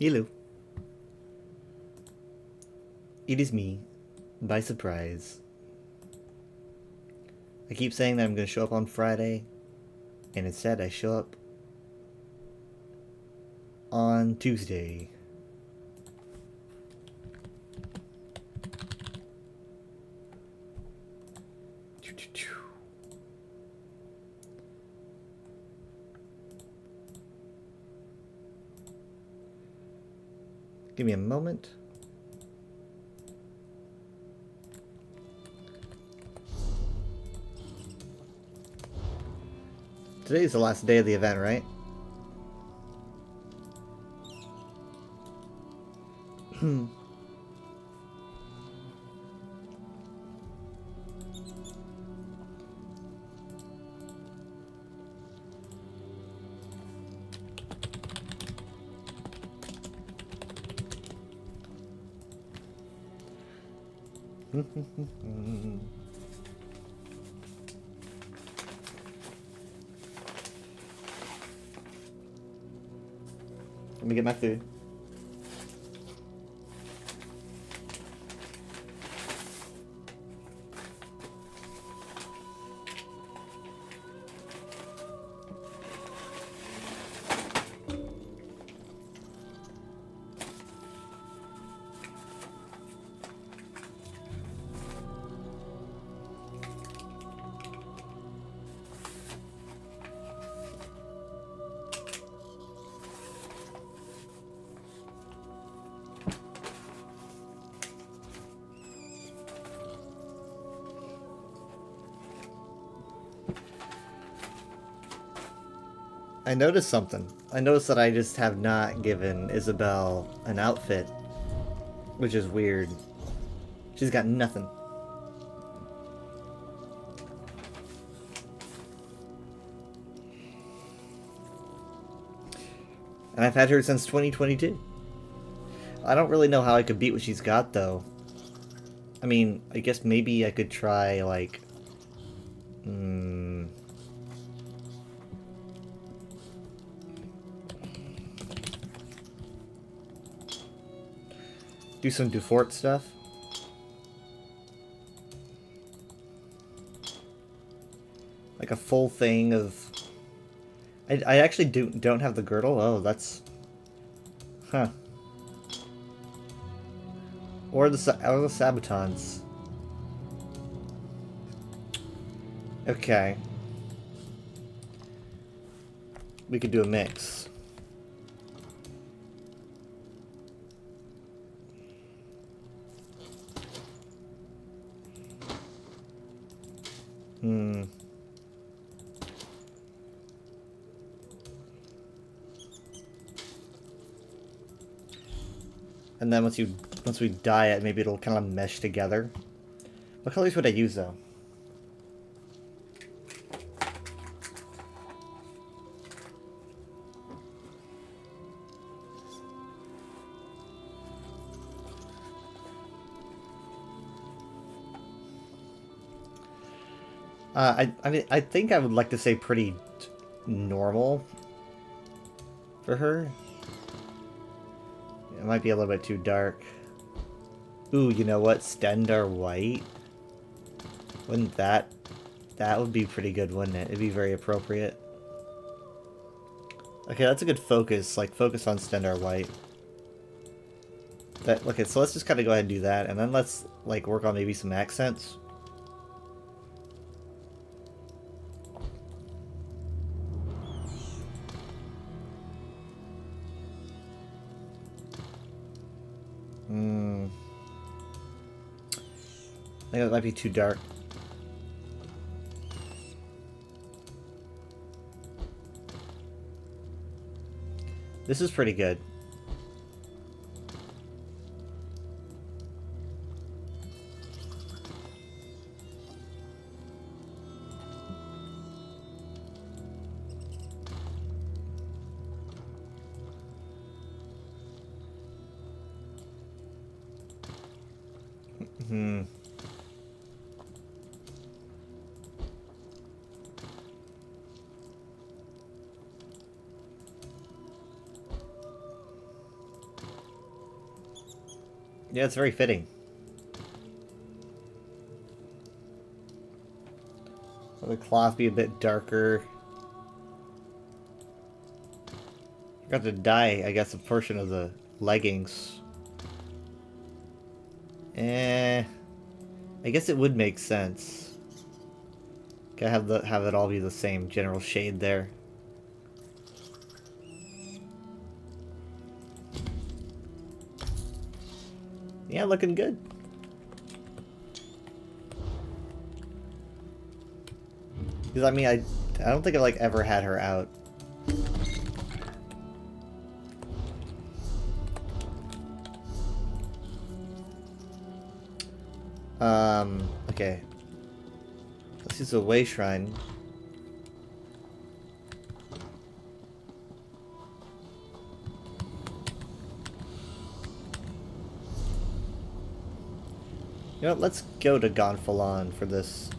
Hello. It is me, by surprise. I keep saying that I'm going to show up on Friday, and instead I show up on Tuesday. Give me a moment. Today's the last day of the event, right? Let me get my food. I noticed something. I noticed that I just have not given Isabelle an outfit, which is weird. She's got nothing. And I've had her since 2022. I don't really know how I could beat what she's got, though. I mean, I guess maybe I could try, like... do some Dufort stuff. Like a full thing of... I actually don't have the girdle. Oh, that's... Huh. Or the Sabotons. Okay. We could do a mix. Hmm. And then once we dye it, maybe it'll kind of mesh together. What colors would I use, though? I mean, I think I would like to say pretty normal for her. It might be a little bit too dark. Ooh, you know what? Stendarr white? Wouldn't that... That would be pretty good, wouldn't it? It'd be very appropriate. Okay, that's a good focus. Like, focus on Stendarr white. Okay, so let's just kind of go ahead and do that, and then let's, like, work on maybe some accents. I think that might be too dark. This is pretty good. Yeah, it's very fitting. So the cloth be a bit darker. Got to dye, I guess, a portion of the leggings. I guess it would make sense. Gotta have it all be the same general shade there. Yeah, looking good. Because I mean, I don't think I like ever had her out. Okay. Let's use the Way Shrine. You know what, let's go to Gonfalon for this.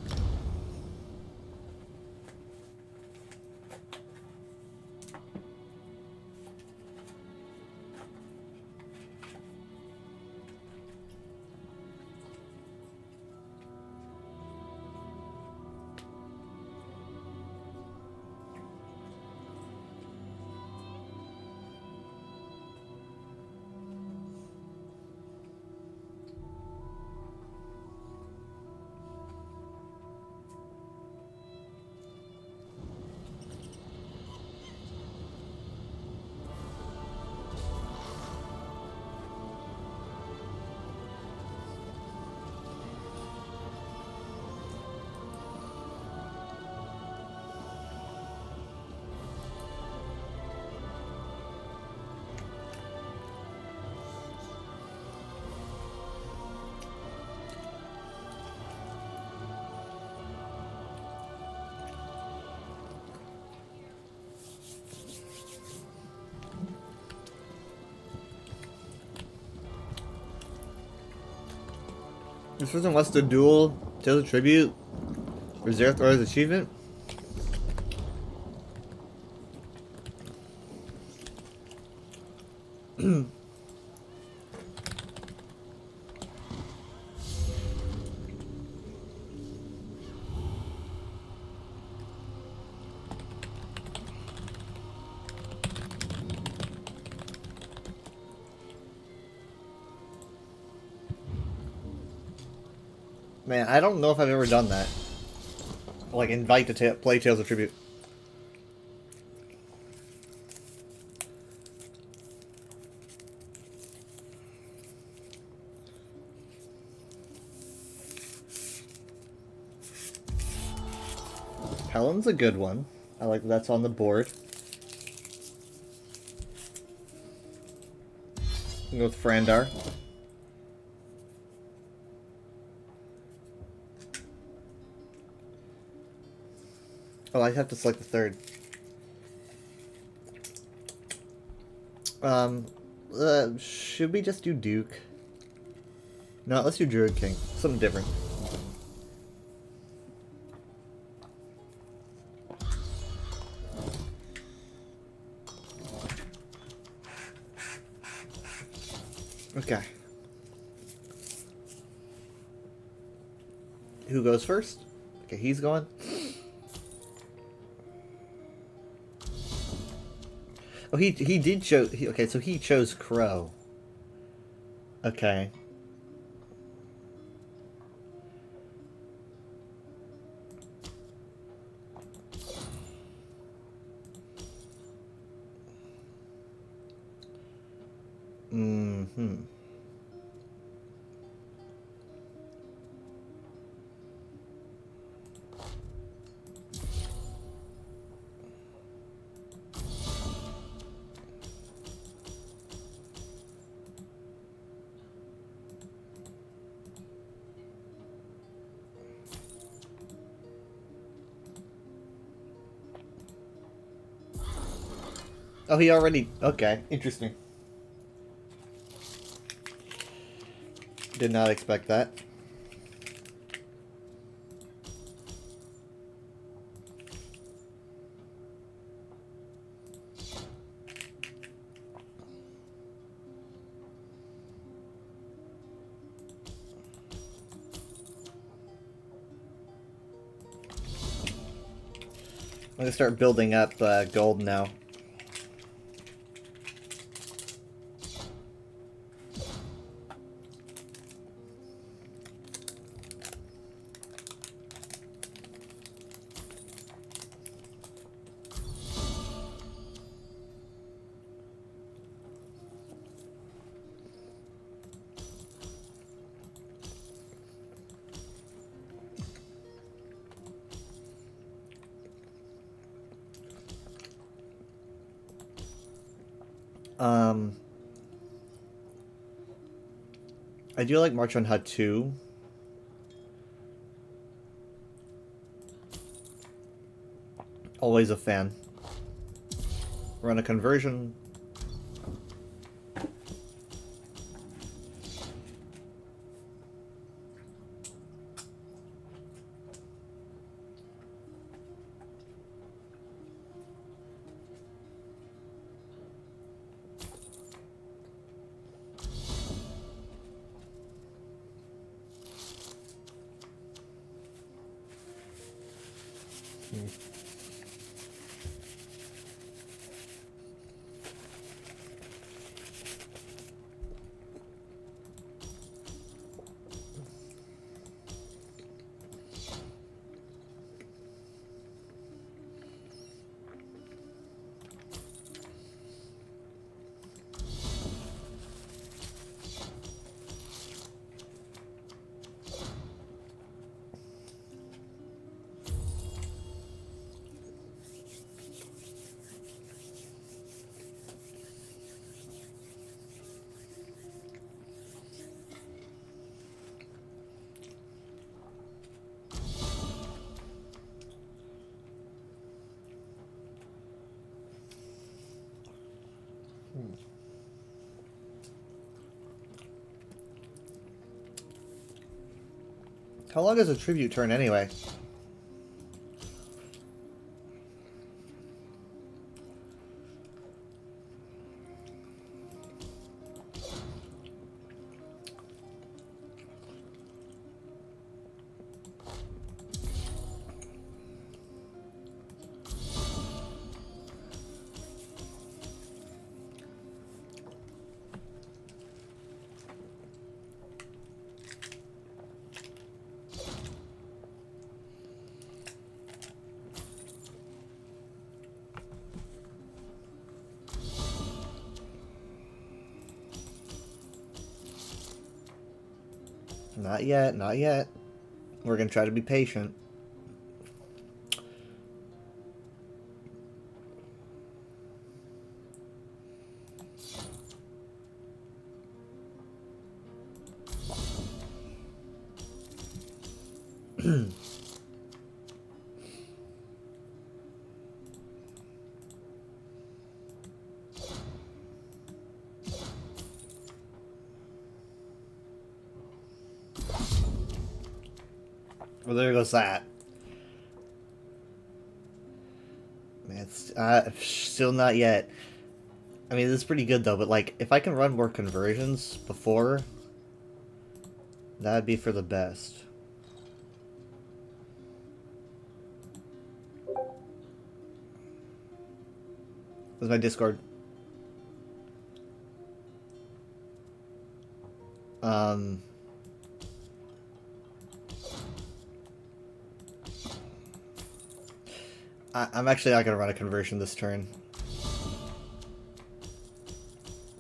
This person wants to duel Tales of Tribute Reserved Orders Achievement. Man, I don't know if I've ever done that. Like, invite to play Tales of Tribute. Helen's a good one. I like that's on the board. I'll go with Frandar. Oh, I have to select the third. Should we just do Duke? No, let's do Druid King. Something different. Okay. Who goes first? Okay, he's going. Oh, he did choose. Okay, so he chose Crow. Okay. Mm-hmm. Oh, he already... Okay, interesting. Did not expect that. I'm gonna start building up gold now. I do like March on HUD 2. Always a fan. Run a conversion. How long is a tribute turn anyway? Not yet, not yet. We're gonna try to be patient. Well, there goes that. Man, it's still not yet. I mean, this is pretty good though, but like, if I can run more conversions before, that'd be for the best. Where's my Discord? I'm actually not gonna run a conversion this turn.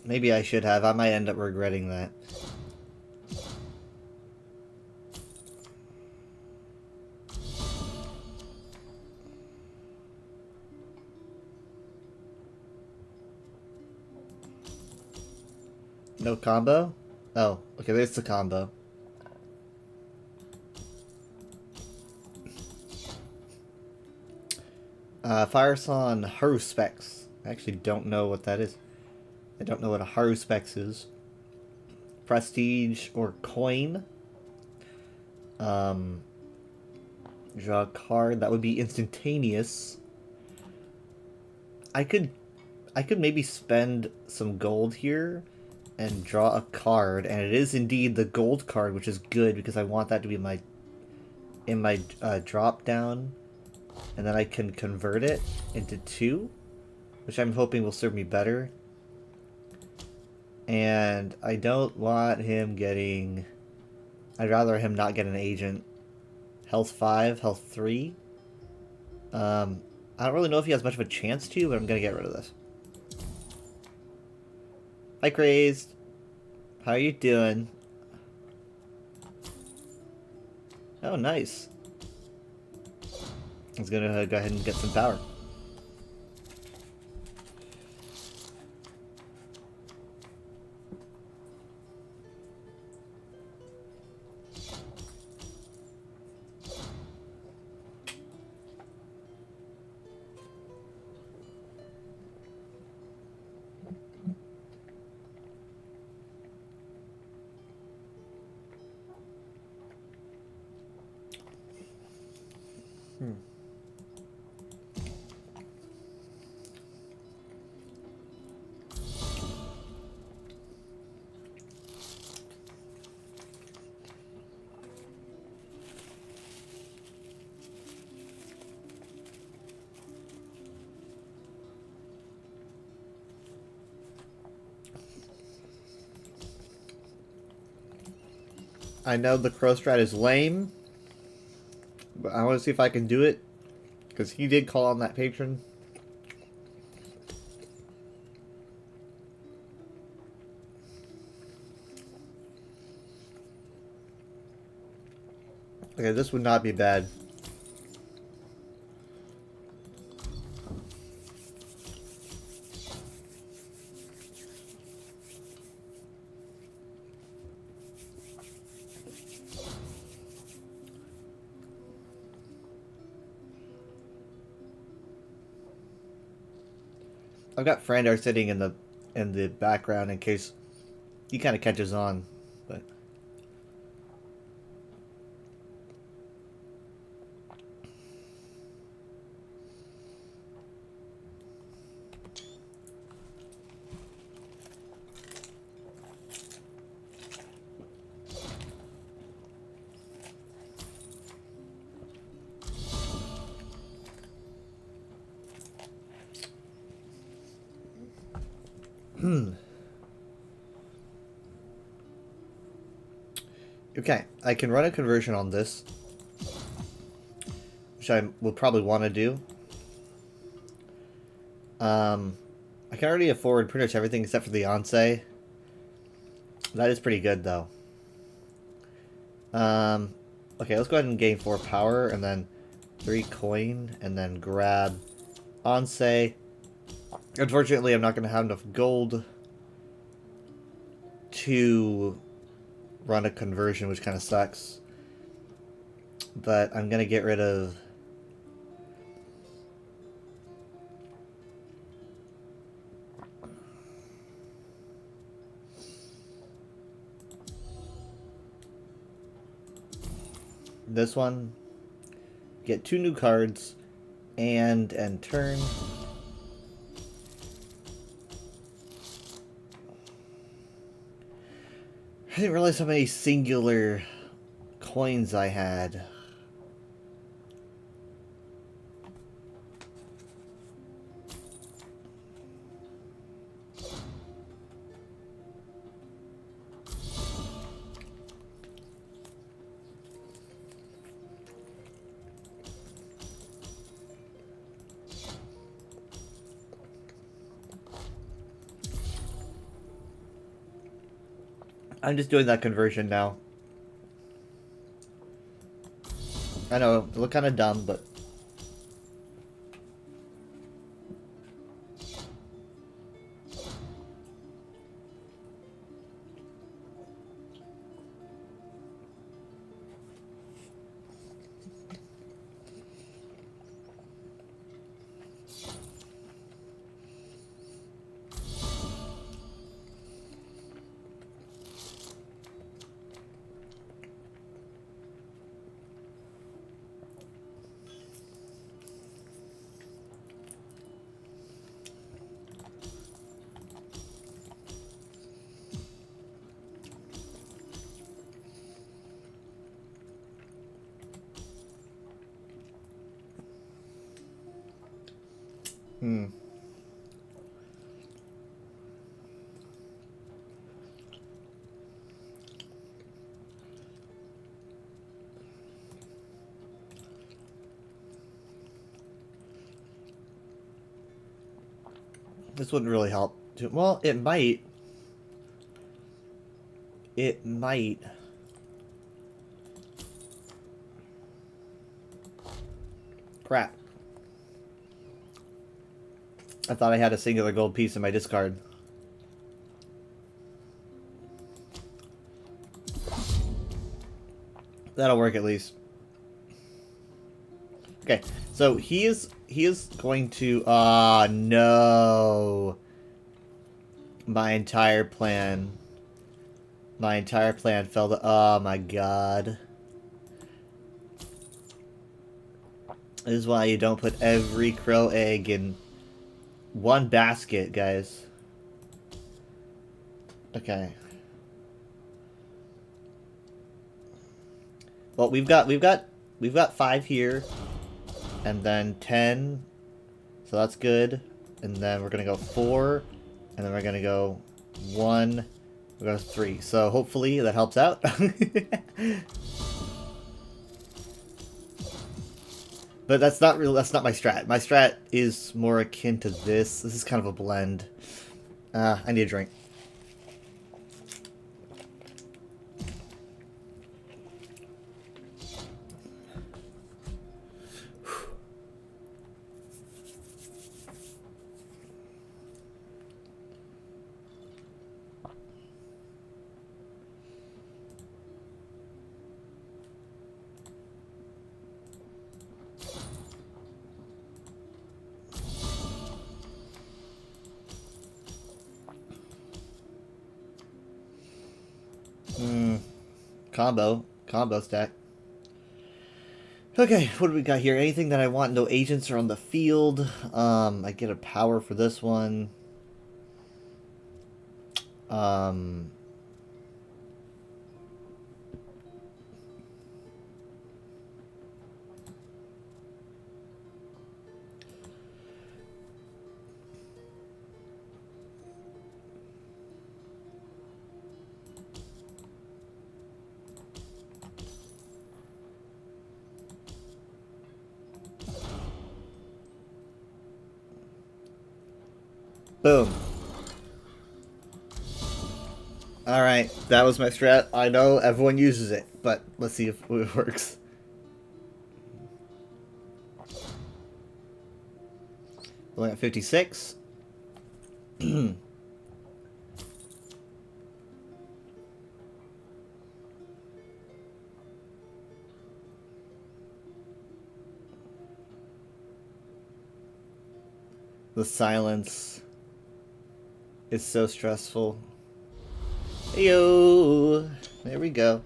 Maybe I should have. I might end up regretting that. No combo? Oh, okay, there's the combo. Fireson Haruspex. I actually don't know what that is. I don't know what a Haruspex is. Prestige or coin. Draw a card. That would be instantaneous. I could maybe spend some gold here and draw a card, and it is indeed the gold card, which is good because I want that to be my drop down. and then I can convert it into 2, which I'm hoping will serve me better. And I don't want him getting... I'd rather him not get an agent. Health 5, health 3. I don't really know if he has much of a chance to, but I'm going to get rid of this. Hi, Crazed. How are you doing? Oh, nice. I was going to go ahead and get some power. I know the Crow strat is lame, but I want to see if I can do it, because he did call on that patron. Okay, this would not be bad. I've got Frandar sitting in the background in case he kind of catches on, but okay, I can run a conversion on this, which I will probably want to do. I can already afford pretty much everything except for the Onse. That is pretty good, though. Okay, let's go ahead and gain 4 power, and then 3 coin, and then grab Onse. Unfortunately, I'm not going to have enough gold to run a conversion, which kind of sucks. But I'm going to get rid of... this one. Get 2 new cards, and end turn. I didn't realize how many singular coins I had. I'm just doing that conversion now. I know, it look kind of dumb, but... Hmm. This wouldn't really help. Well, it might. It might. Crap. I thought I had a singular gold piece in my discard. That'll work at least. Okay, so he is going to no. My entire plan fell to oh my god. This is why you don't put every crow egg in one basket, guys. Okay. Well, we've got 5 here, and then 10, so that's good. And then we're gonna go 4, and then we're gonna go 1. We're gonna go 3. So hopefully that helps out. But that's not my strat. My strat is more akin to this. This is kind of a blend. I need a drink. Combo stack. Okay, what do we got here? Anything that I want? No agents are on the field. I get a power for this one. Boom. Alright, that was my strat. I know everyone uses it, but let's see if it works. We're at 56. The silence is so stressful. Heyo! There we go.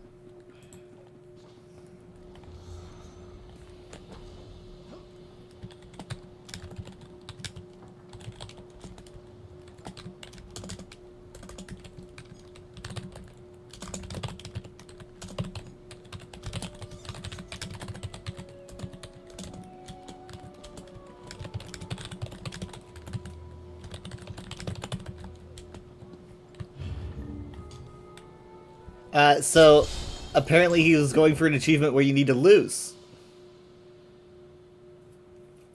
So apparently he was going for an achievement where you need to lose.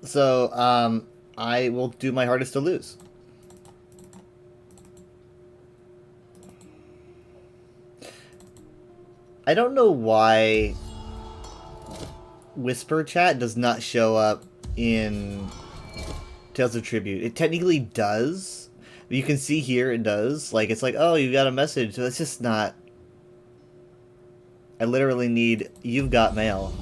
So, I will do my hardest to lose. I don't know why Whisper Chat does not show up in Tales of Tribute. It technically does. You can see here it does. Like, it's like, oh, you got a message. That's just not... I literally need, you've got mail.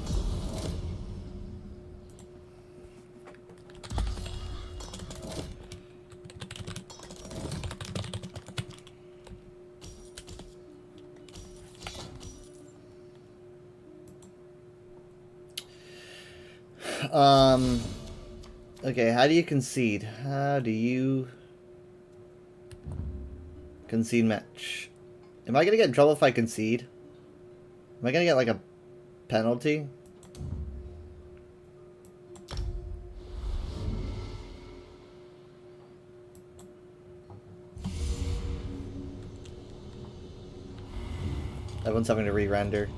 Okay, how do you concede? How do you concede match? Am I gonna get in trouble if I concede? Am I gonna get like a penalty? Everyone's having to re-render.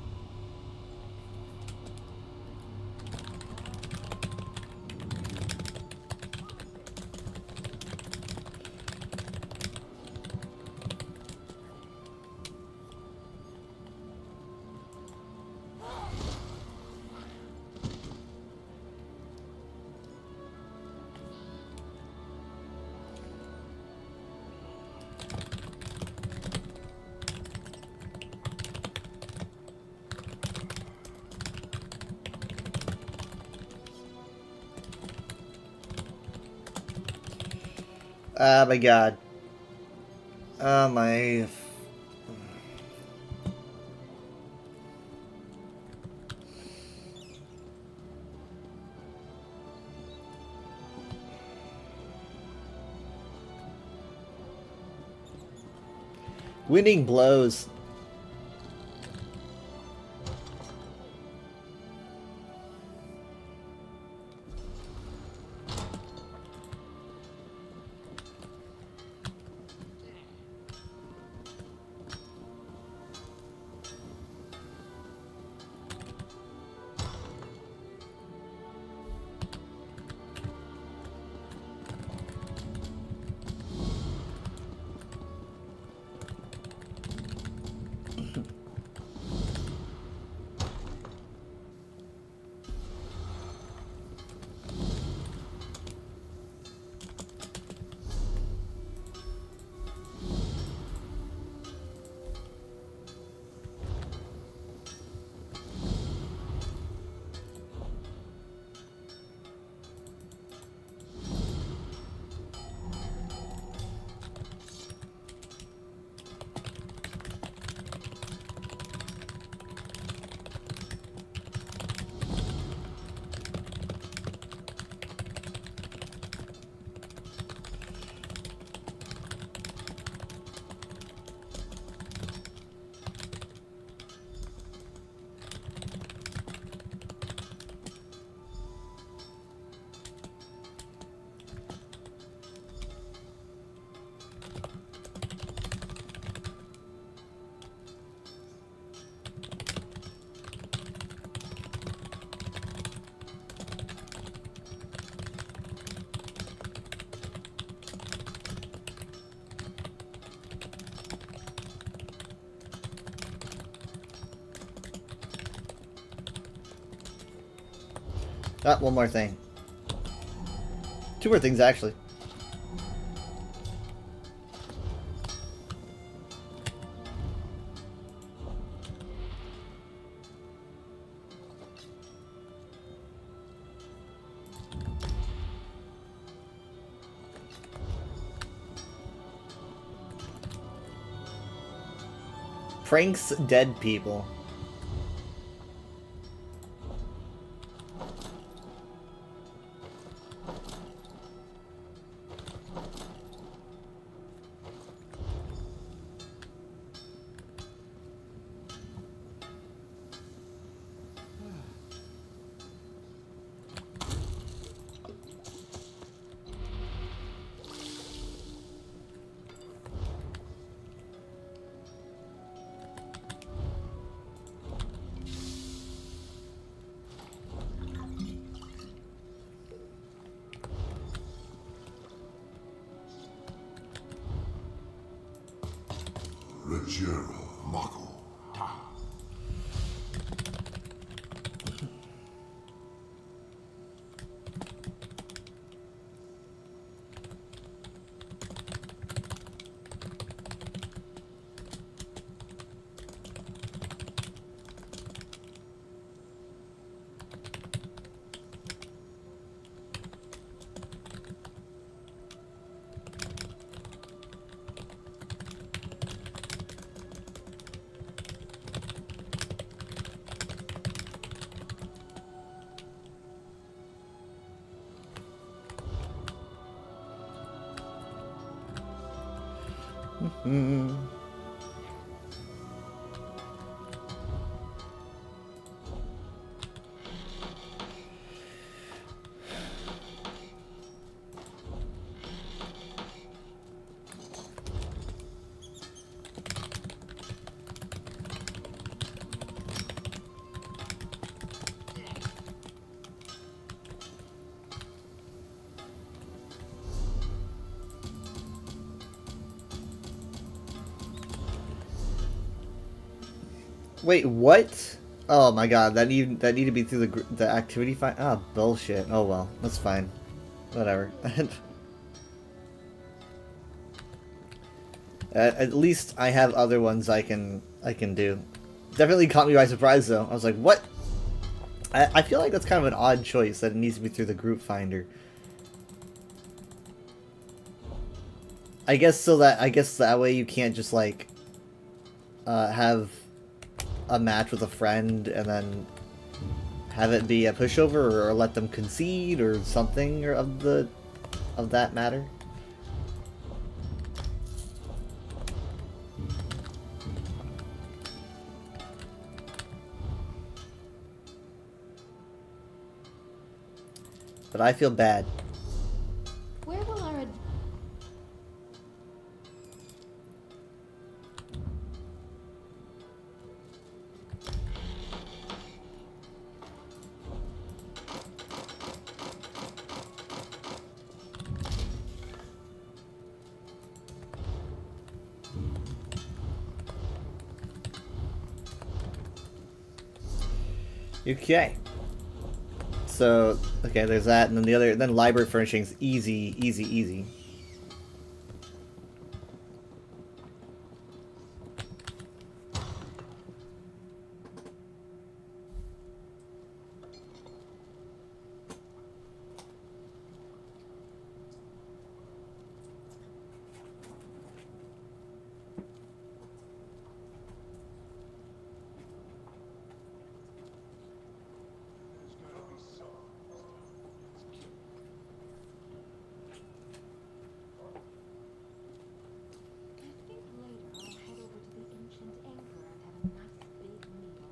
Oh my god. Oh my... Winning blows. Ah, one more thing. Two more things, actually. Pranks dead people. Rajero Mako. Hmm. Wait, what? Oh my god, that need to be through the activity find. Ah, bullshit. Oh well, that's fine. Whatever. At least I have other ones I can do. Definitely caught me by surprise though. I was like, what? I feel like that's kind of an odd choice that it needs to be through the group finder. I guess that way you can't just like have a match with a friend and then have it be a pushover, or let them concede or something or of that matter. But I feel bad. Where will our Okay. So, okay, there's that, and then then library furnishings, easy, easy, easy. I think later I'll head over to the ancient anchor and have a nice big meal.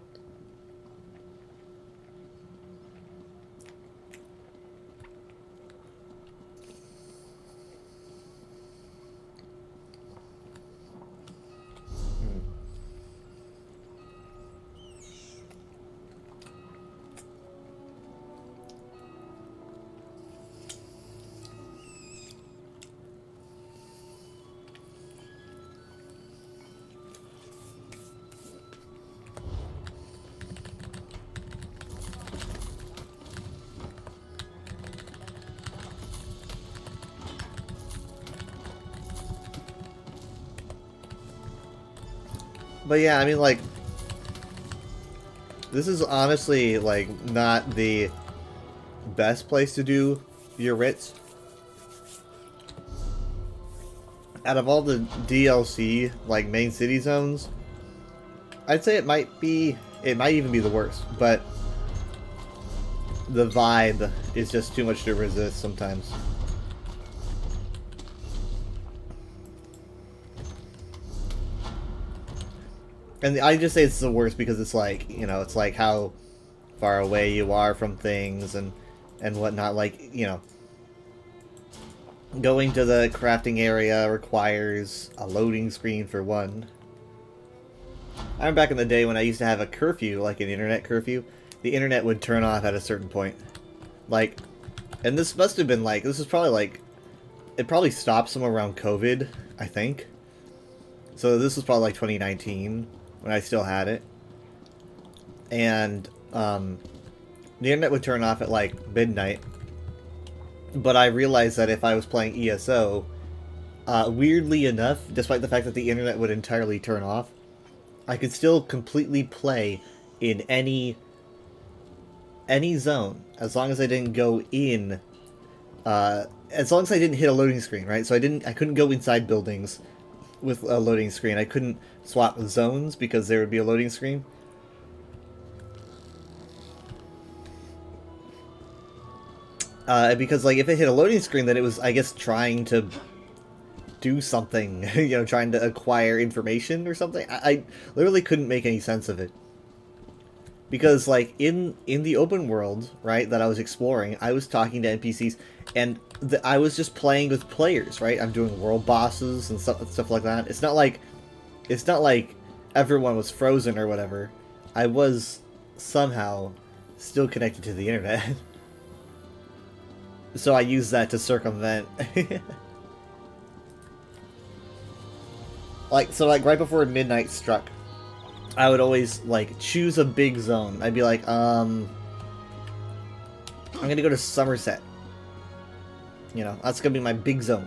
But yeah, I mean, like, this is honestly, like, not the best place to do your writs. Out of all the DLC, like, main city zones, I'd say it might even be the worst, but the vibe is just too much to resist sometimes. And I just say it's the worst because it's like, you know, it's like how far away you are from things and whatnot. Like, you know, going to the crafting area requires a loading screen for one. I remember back in the day when I used to have a curfew, like an internet curfew, the internet would turn off at a certain point. Like, and this must have been like, this is probably like, it probably stopped somewhere around COVID, I think. So this was probably like 2019 when I still had it. And the internet would turn off at like midnight. But I realized that if I was playing ESO, weirdly enough, despite the fact that the internet would entirely turn off, I could still completely play in any zone, as long as I didn't go in, as long as I didn't hit a loading screen, right? So I couldn't go inside buildings with a loading screen. I couldn't swap zones because there would be a loading screen. Because, like, if it hit a loading screen, then it was, I guess, trying to do something, you know, trying to acquire information or something. I literally couldn't make any sense of it. Because, like, in the open world, right, that I was exploring, I was talking to NPCs, and I was just playing with players, right? I'm doing world bosses and stuff like that. It's not like everyone was frozen or whatever. I was somehow still connected to the internet. So I used that to circumvent. Like, right before midnight struck, I would always, like, choose a big zone. I'd be like, I'm gonna go to Somerset. You know, that's gonna be my big zone.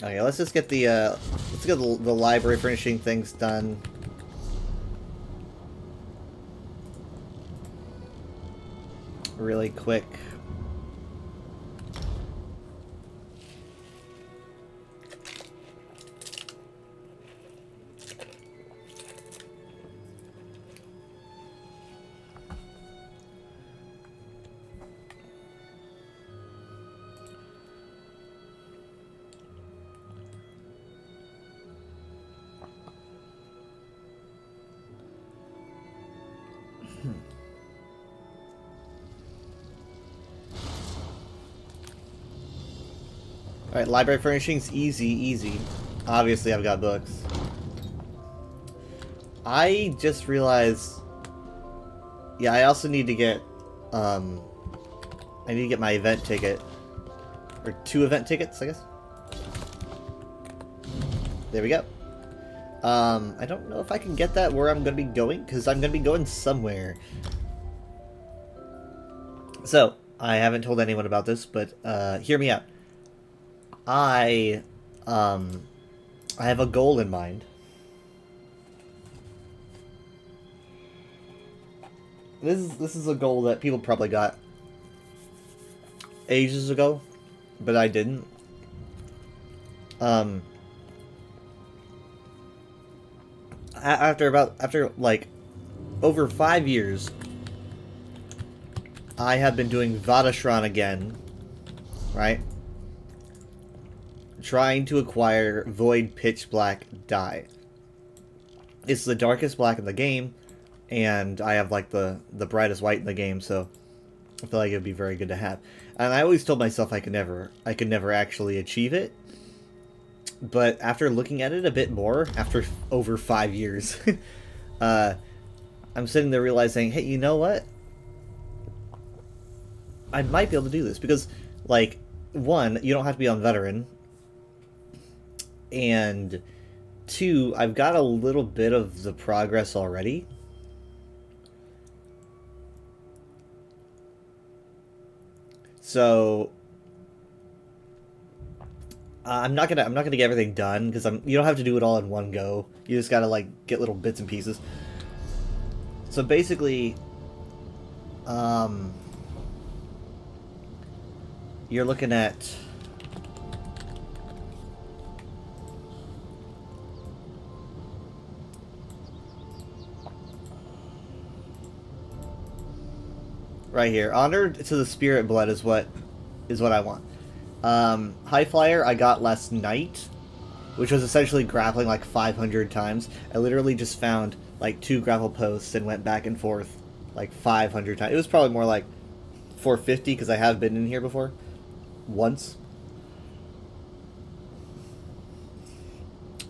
Okay, let's just get the, let's get the library furnishing things done. Really quick. Alright, library furnishings, easy, easy. Obviously, I've got books. I just realized... Yeah, I also need to get, I need to get my event ticket. Or 2 event tickets, I guess. There we go. I don't know if I can get that where I'm going to be going, because I'm going to be going somewhere. So, I haven't told anyone about this, but, hear me out. I have a goal in mind. This is a goal that people probably got ages ago, but I didn't. After like over 5 years, I have been doing Vatashran again, right? Trying to acquire Void Pitch Black dye. It's the darkest black in the game, and I have like the brightest white in the game, so I feel like it would be very good to have. And I always told myself I could never actually achieve it. But after looking at it a bit more, after over 5 years, I'm sitting there realizing, hey, you know what? I might be able to do this because, like, 1, you don't have to be on veteran. And 2, I've got a little bit of the progress already. So I'm not gonna get everything done because you don't have to do it all in one go. You just gotta like get little bits and pieces. So basically, you're looking at right here. Honor to the Spirit Blood is what I want. High Flyer I got last night, which was essentially grappling like 500 times. I literally just found like 2 grapple posts and went back and forth like 500 times. It was probably more like 450 because I have been in here before. Once.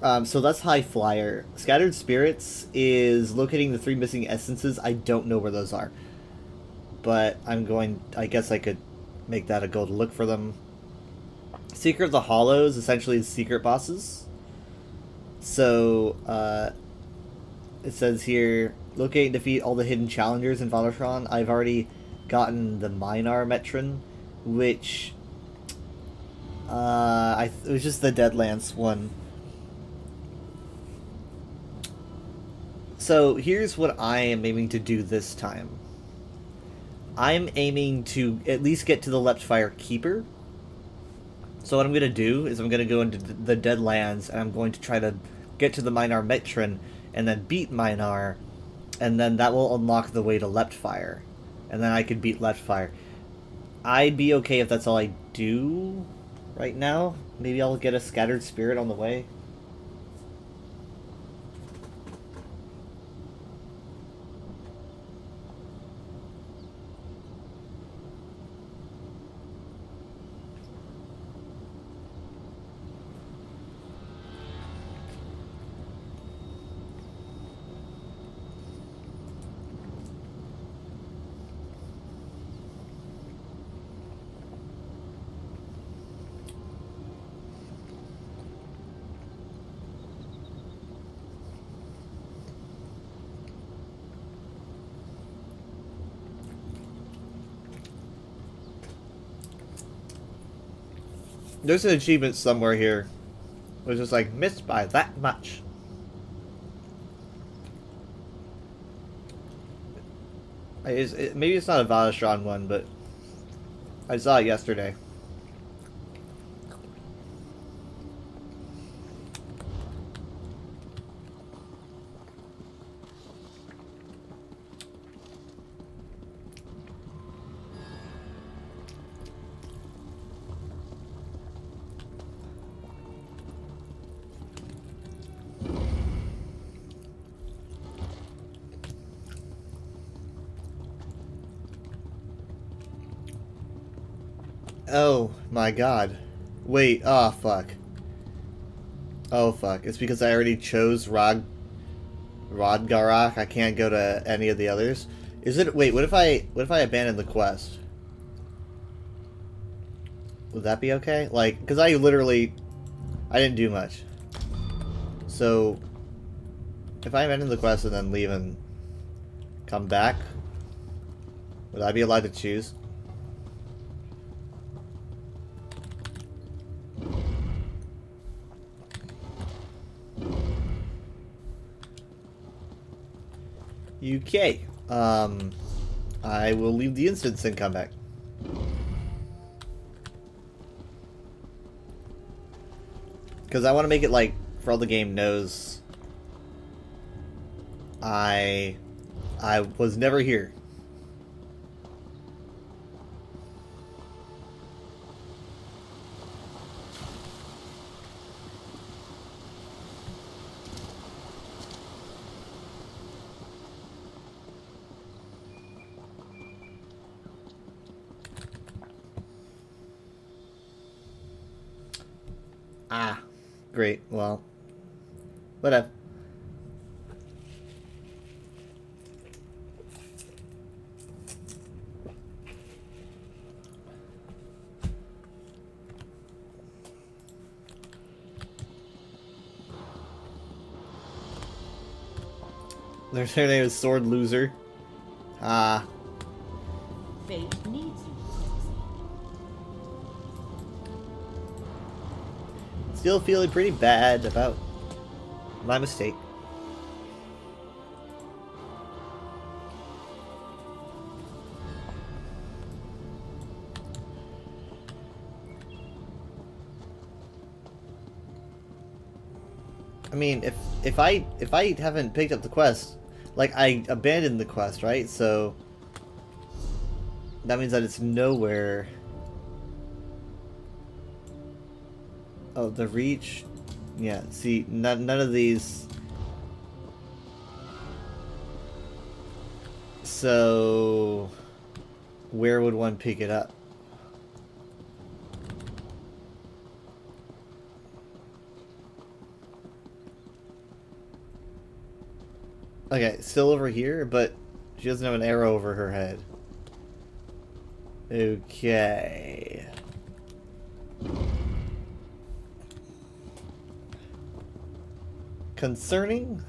So that's High Flyer. Scattered Spirits is locating the 3 missing essences. I don't know where those are. But I guess I could make that a goal to look for them. Seeker of the Hollows essentially is secret bosses. So, it says here, locate and defeat all the hidden challengers in Vatashran. I've already gotten the Minar Metron, which, it was just the Deadlands one. So, here's what I am aiming to do this time. I'm aiming to at least get to the Leptfire Keeper. So what I'm going to do is I'm going to go into the Deadlands, and I'm going to try to get to the Minar Metron, and then beat Minar, and then that will unlock the way to Leptfire. And then I could beat Leptfire. I'd be okay if that's all I do right now. Maybe I'll get a Scattered Spirit on the way. There's an achievement somewhere here. It was just like missed by that much. Maybe it's not a Vadastron one, but I saw it yesterday. Oh my god. Wait, oh fuck. Oh fuck. It's because I already chose Rodgarak. I can't go to any of the others. Is it wait, what if I abandon the quest? Would that be okay? Like, cuz I didn't do much. So if I abandon the quest and then leave and come back, would I be allowed to choose? UK. I will leave the instance and come back. Because I want to make it like, for all the game knows, I was never here. Ah, great. Well, whatever. Their name is Sword Loser. Ah. Fate needs you. Still feeling pretty bad about my mistake. I mean, if I haven't picked up the quest, like I abandoned the quest, right? So that means that it's nowhere. Oh, the reach. Yeah, see, none of these. So where would one pick it up? Okay, still over here, but she doesn't have an arrow over her head. Okay. Concerning?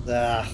Ugh.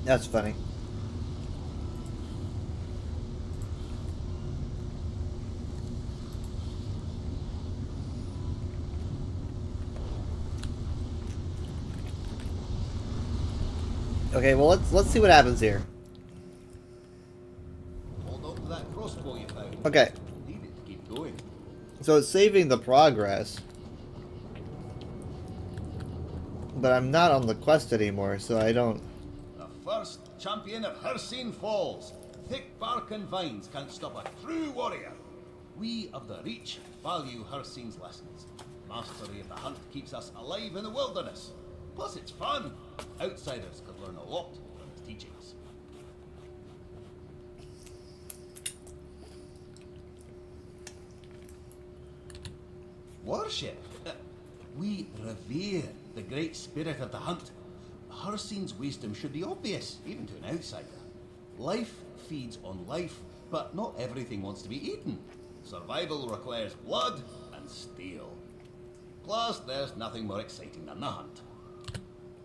That's funny. Okay, well let's see what happens here. Hold on to that crossbow you found. Okay, Need it to keep going. so it's saving the progress. But I'm not on the quest anymore, so I don't... The first champion of Hircine Falls. Thick bark and vines can't stop a true warrior. We of the Reach value Hircine's lessons. Mastery of the hunt keeps us alive in the wilderness. Plus it's fun. Outsiders could learn a lot from his teachings. Worship. We revere the great spirit of the hunt. Hircine's wisdom should be obvious, even to an outsider. Life feeds on life, but not everything wants to be eaten. Survival requires blood and steel. Plus, there's nothing more exciting than the hunt.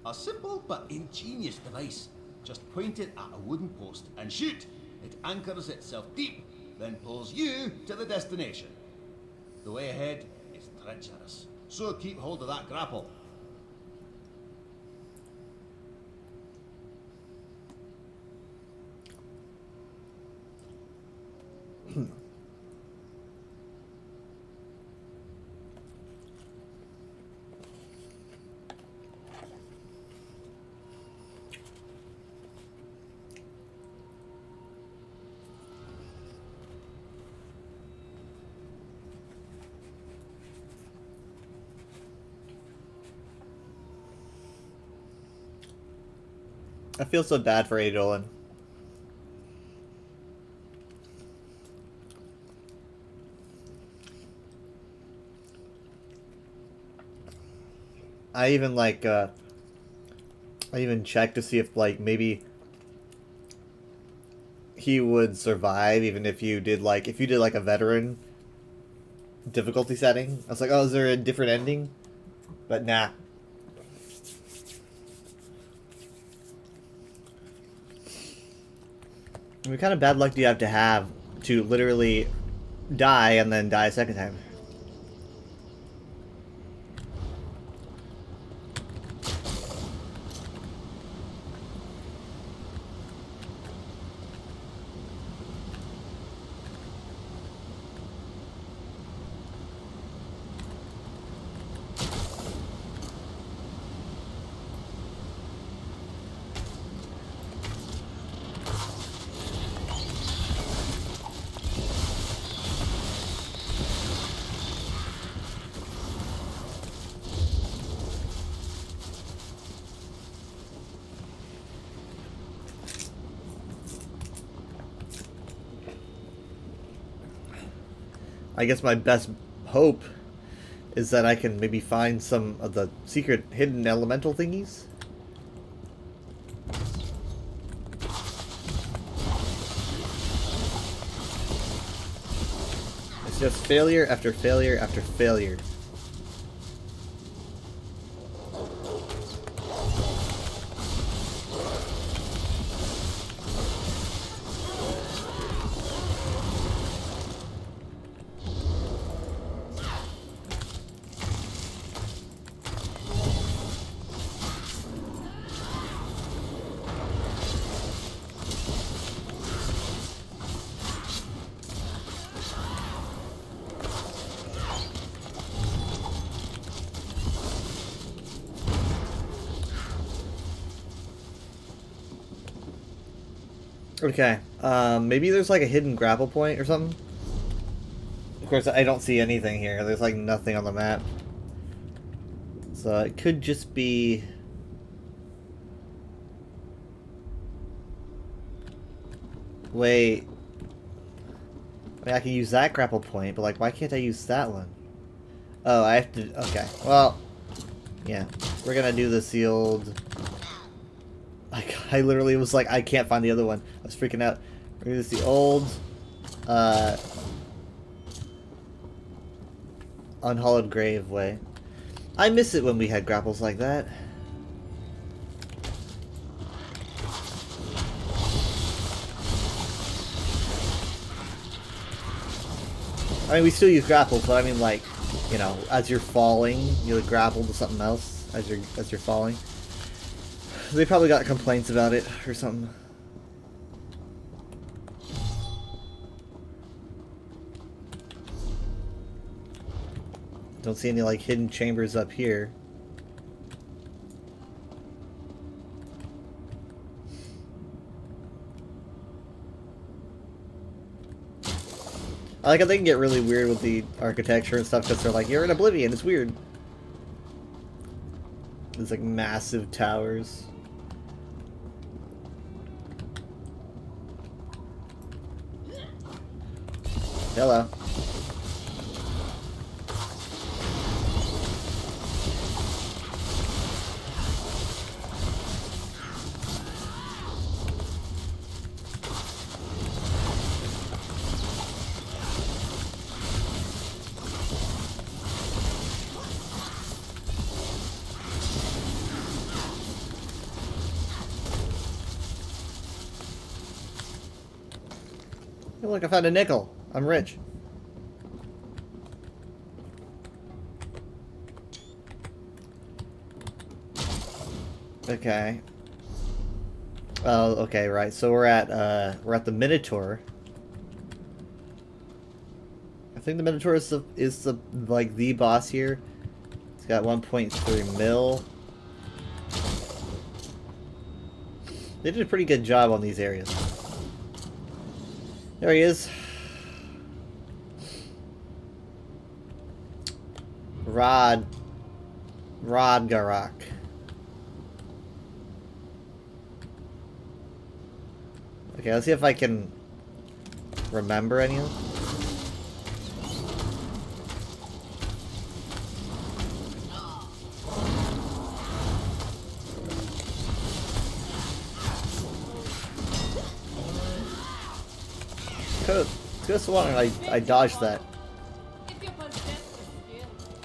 A simple but ingenious device. Just point it at a wooden post and shoot. It anchors itself deep, then pulls you to the destination. The way ahead is treacherous, so keep hold of that grapple. I feel so bad for Adolin. I even like I even checked to see if like maybe he would survive even if you did like a veteran difficulty setting. I was like, oh, is there a different ending? But nah. What kind of bad luck do you have to literally die and then die a second time? I guess my best hope is that I can maybe find some of the secret hidden elemental thingies. It's just failure after failure after failure. Okay, maybe there's like a hidden grapple point or something. Of course, I don't see anything here. There's like nothing on the map. So it could just be... Wait. I mean, I can use that grapple point, but like, why can't I use that one? Oh, I have to... Okay, well... Yeah, we're gonna do the sealed... I literally was like, I can't find the other one. I was freaking out. We're gonna do the old... Unhallowed Grave way. I miss it when we had grapples like that. I mean, we still use grapples, but I mean, like, you know, as you're falling, you grapple to something else as you're falling. They probably got complaints about it or something. Don't see any like hidden chambers up here. I like how they can get really weird with the architecture and stuff because they're like, you're in Oblivion, it's weird. There's like massive towers. Hello. Hey, look, I found a nickel. I'm rich. Okay. Oh, okay, right. So we're at the Minotaur. I think the Minotaur is the like the boss here. It's got 1.3 mil. They did a pretty good job on these areas. There he is. Rodgarok. Okay, let's see if I can remember any of them. Could've sworn I dodged that.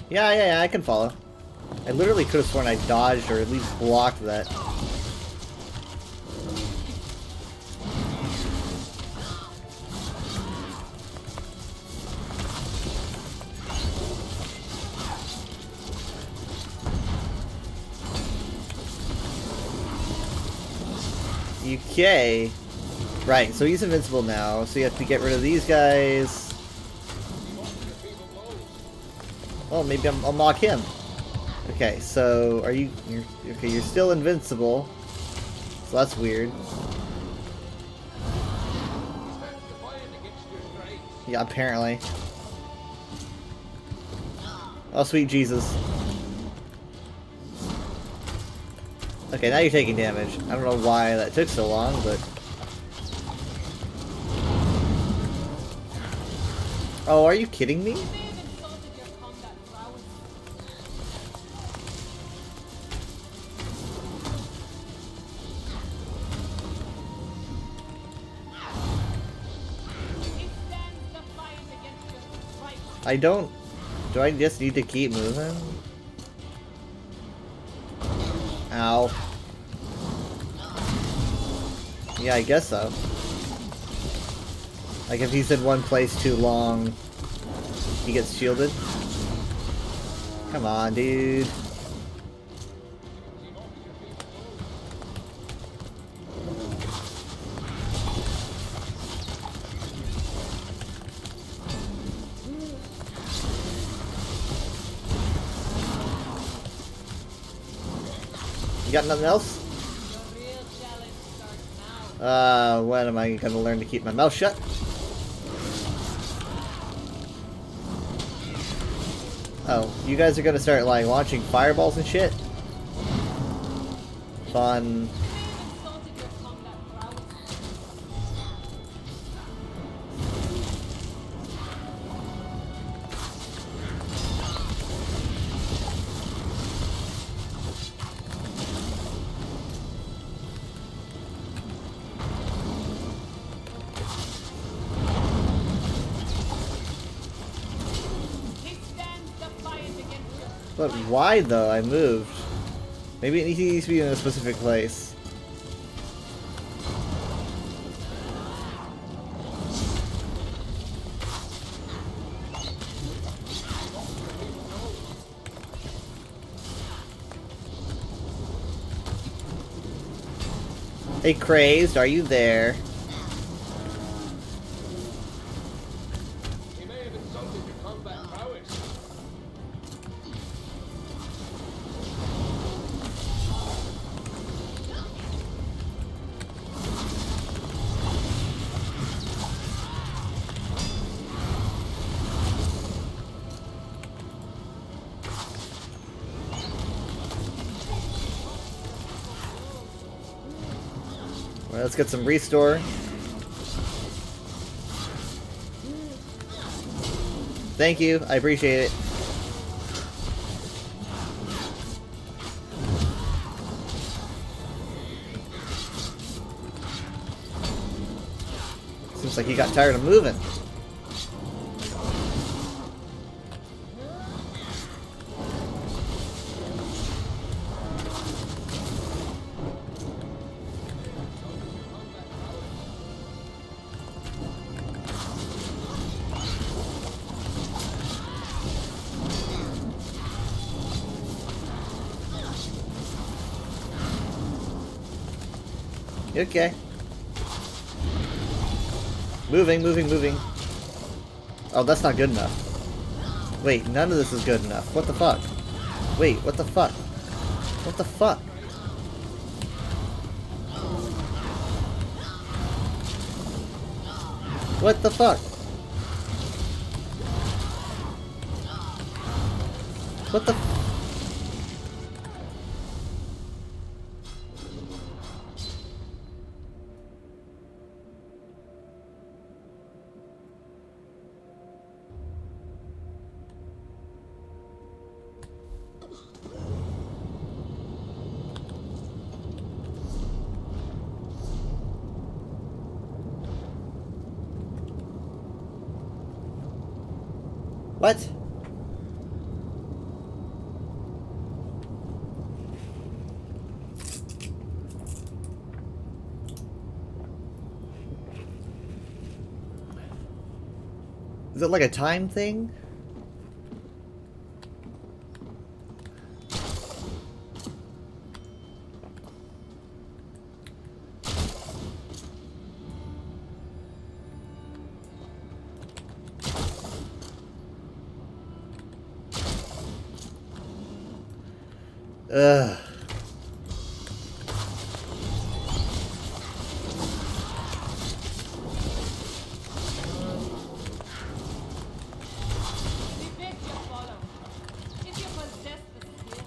Yeah, I can follow. I literally could have sworn I dodged or at least blocked that. Okay. Right, so he's invincible now, so you have to get rid of these guys. Oh, maybe I'll mock him. Okay, so you're still invincible. So that's weird. Yeah, apparently. Oh, sweet Jesus. Okay, now you're taking damage. I don't know why that took so long, but... Oh, are you kidding me? I don't... Do I just need to keep moving? Ow. Yeah, I guess so. Like, if he's in one place too long, he gets shielded. Come on, dude. You got nothing else? When am I gonna learn to keep my mouth shut? Oh, you guys are gonna start, like, launching fireballs and shit? Fun. But why, though? I moved. Maybe it needs to be in a specific place. Hey, Crazed, are you there? He may have insulted your combat prowess. Well, let's get some restore. Thank you, I appreciate it. Seems like he got tired of moving. Okay. Moving, moving, moving. Oh, that's not good enough. Wait, none of this is good enough. What the fuck? Wait, what the fuck? What the fuck? What the fuck? What the f- What? Is it like a time thing? Ugh. We beg you follow. If you possess the skill.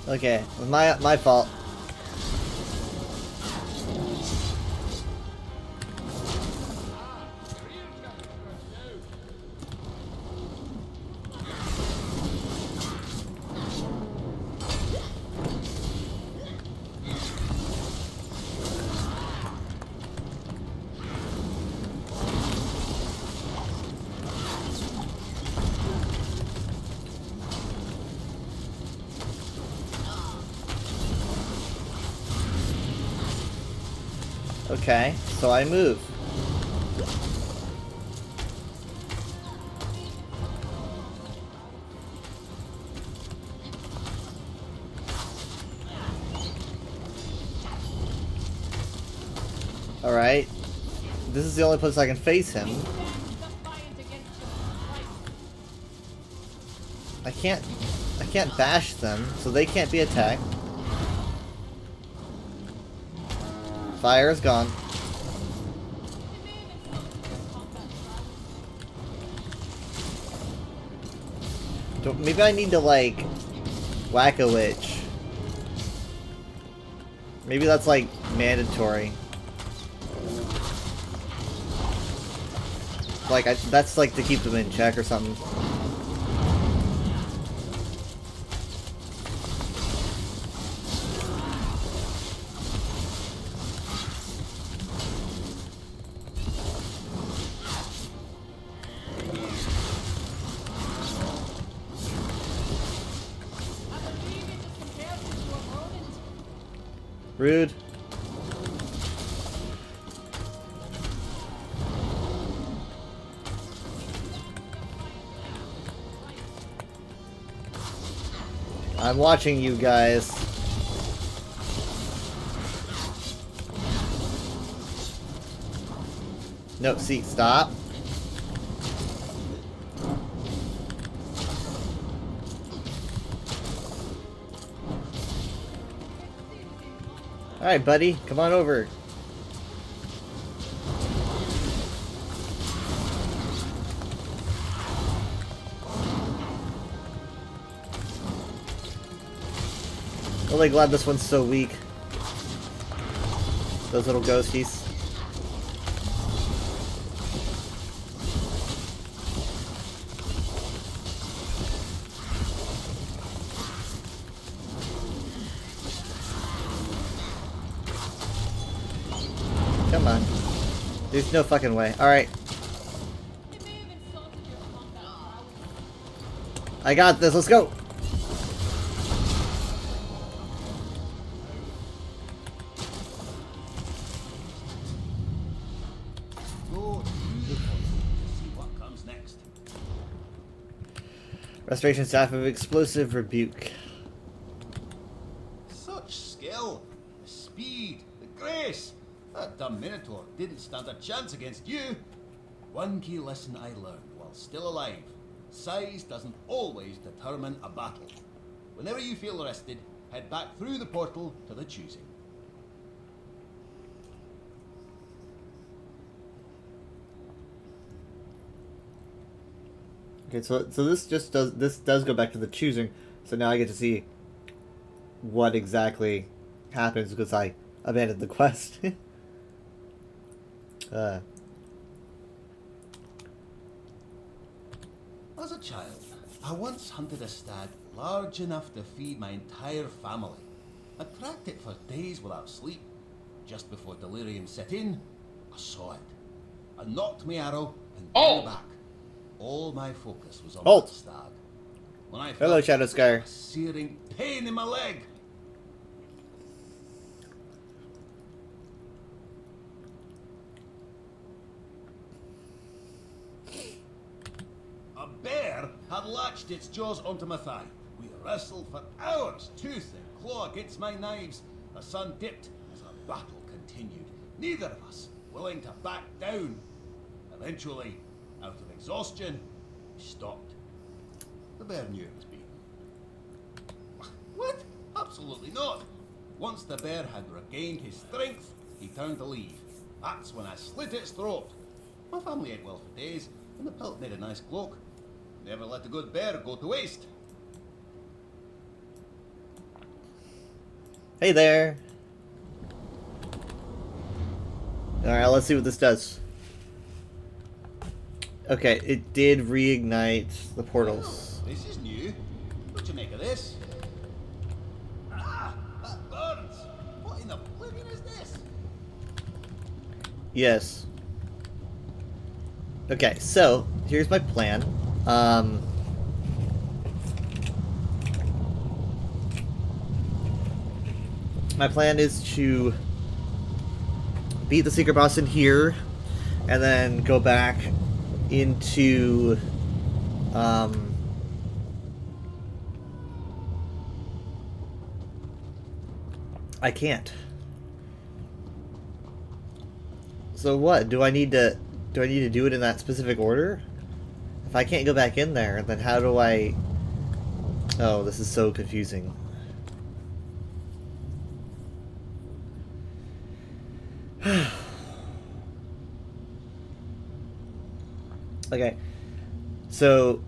Okay, it was my fault. Okay, so I move. Alright. This is the only place I can face him. I can't bash them, so they can't be attacked. Fire is gone. Maybe I need to, like, whack a lich. Maybe that's, like, mandatory. Like, that's, like, to keep them in check or something. Rude. I'm watching you guys. No, see, stop. Alright, buddy, come on over. Really glad this one's so weak. Those little ghosties. Come on. There's no fucking way. Alright. I got this. Let's go. Go to see what comes next. Restoration staff of explosive rebuke. Such skill, the speed, the grace. That dumb Minotaur didn't stand a chance against you. One key lesson I learned while still alive. Size doesn't always determine a battle. Whenever you feel rested, head back through the portal to the choosing. Okay, so this does go back to the choosing. So now I get to see what exactly happens because I abandoned the quest. As a child, I once hunted a stag large enough to feed my entire family. I tracked it for days without sleep. Just before delirium set in, I saw it. I knocked my arrow and drew back. All my focus was on Halt. that stag. When I Hello, felt Shadow Scar. a searing pain in my leg. A bear had latched its jaws onto my thigh. We wrestled for hours, tooth and claw against my knives. The sun dipped as our battle continued. Neither of us willing to back down. Eventually, out of exhaustion, we stopped. The bear knew it was me. What? Absolutely not. Once the bear had regained his strength, he turned to leave. That's when I slit its throat. My family ate well for days, and the pelt made a nice cloak. Never let a good bear go to waste. Hey there. Alright, let's see what this does. Okay, it did reignite the portals. Oh, this is new. What you make of this? Ah, that burns. What in the oblivion is this? Yes. Okay, so here's my plan. My plan is to beat the secret boss in here, and then go back into I can't. So what? Do I need to do it in that specific order? If I can't go back in there, then how do I... Oh, this is so confusing. Okay. So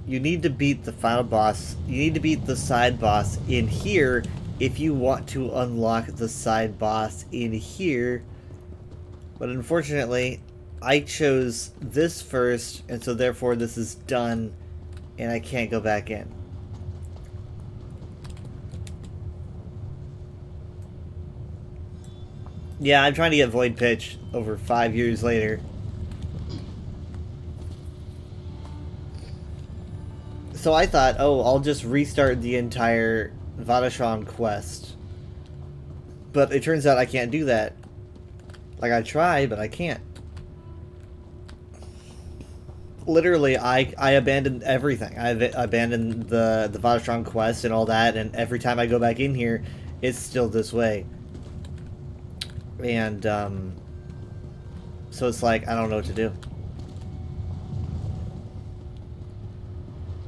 you need to beat the final boss. You need to beat the side boss in here if you want to unlock the side boss in here. But unfortunately, I chose this first, and so therefore this is done, and I can't go back in. Yeah, I'm trying to get Void Pitch over 5 years later. So I thought, oh, I'll just restart the entire Vatashran quest. But it turns out I can't do that. Like, I tried, but I can't. Literally, I abandoned everything. I abandoned the Vatashran quest and all that, and every time I go back in here, it's still this way. And, so it's like, I don't know what to do.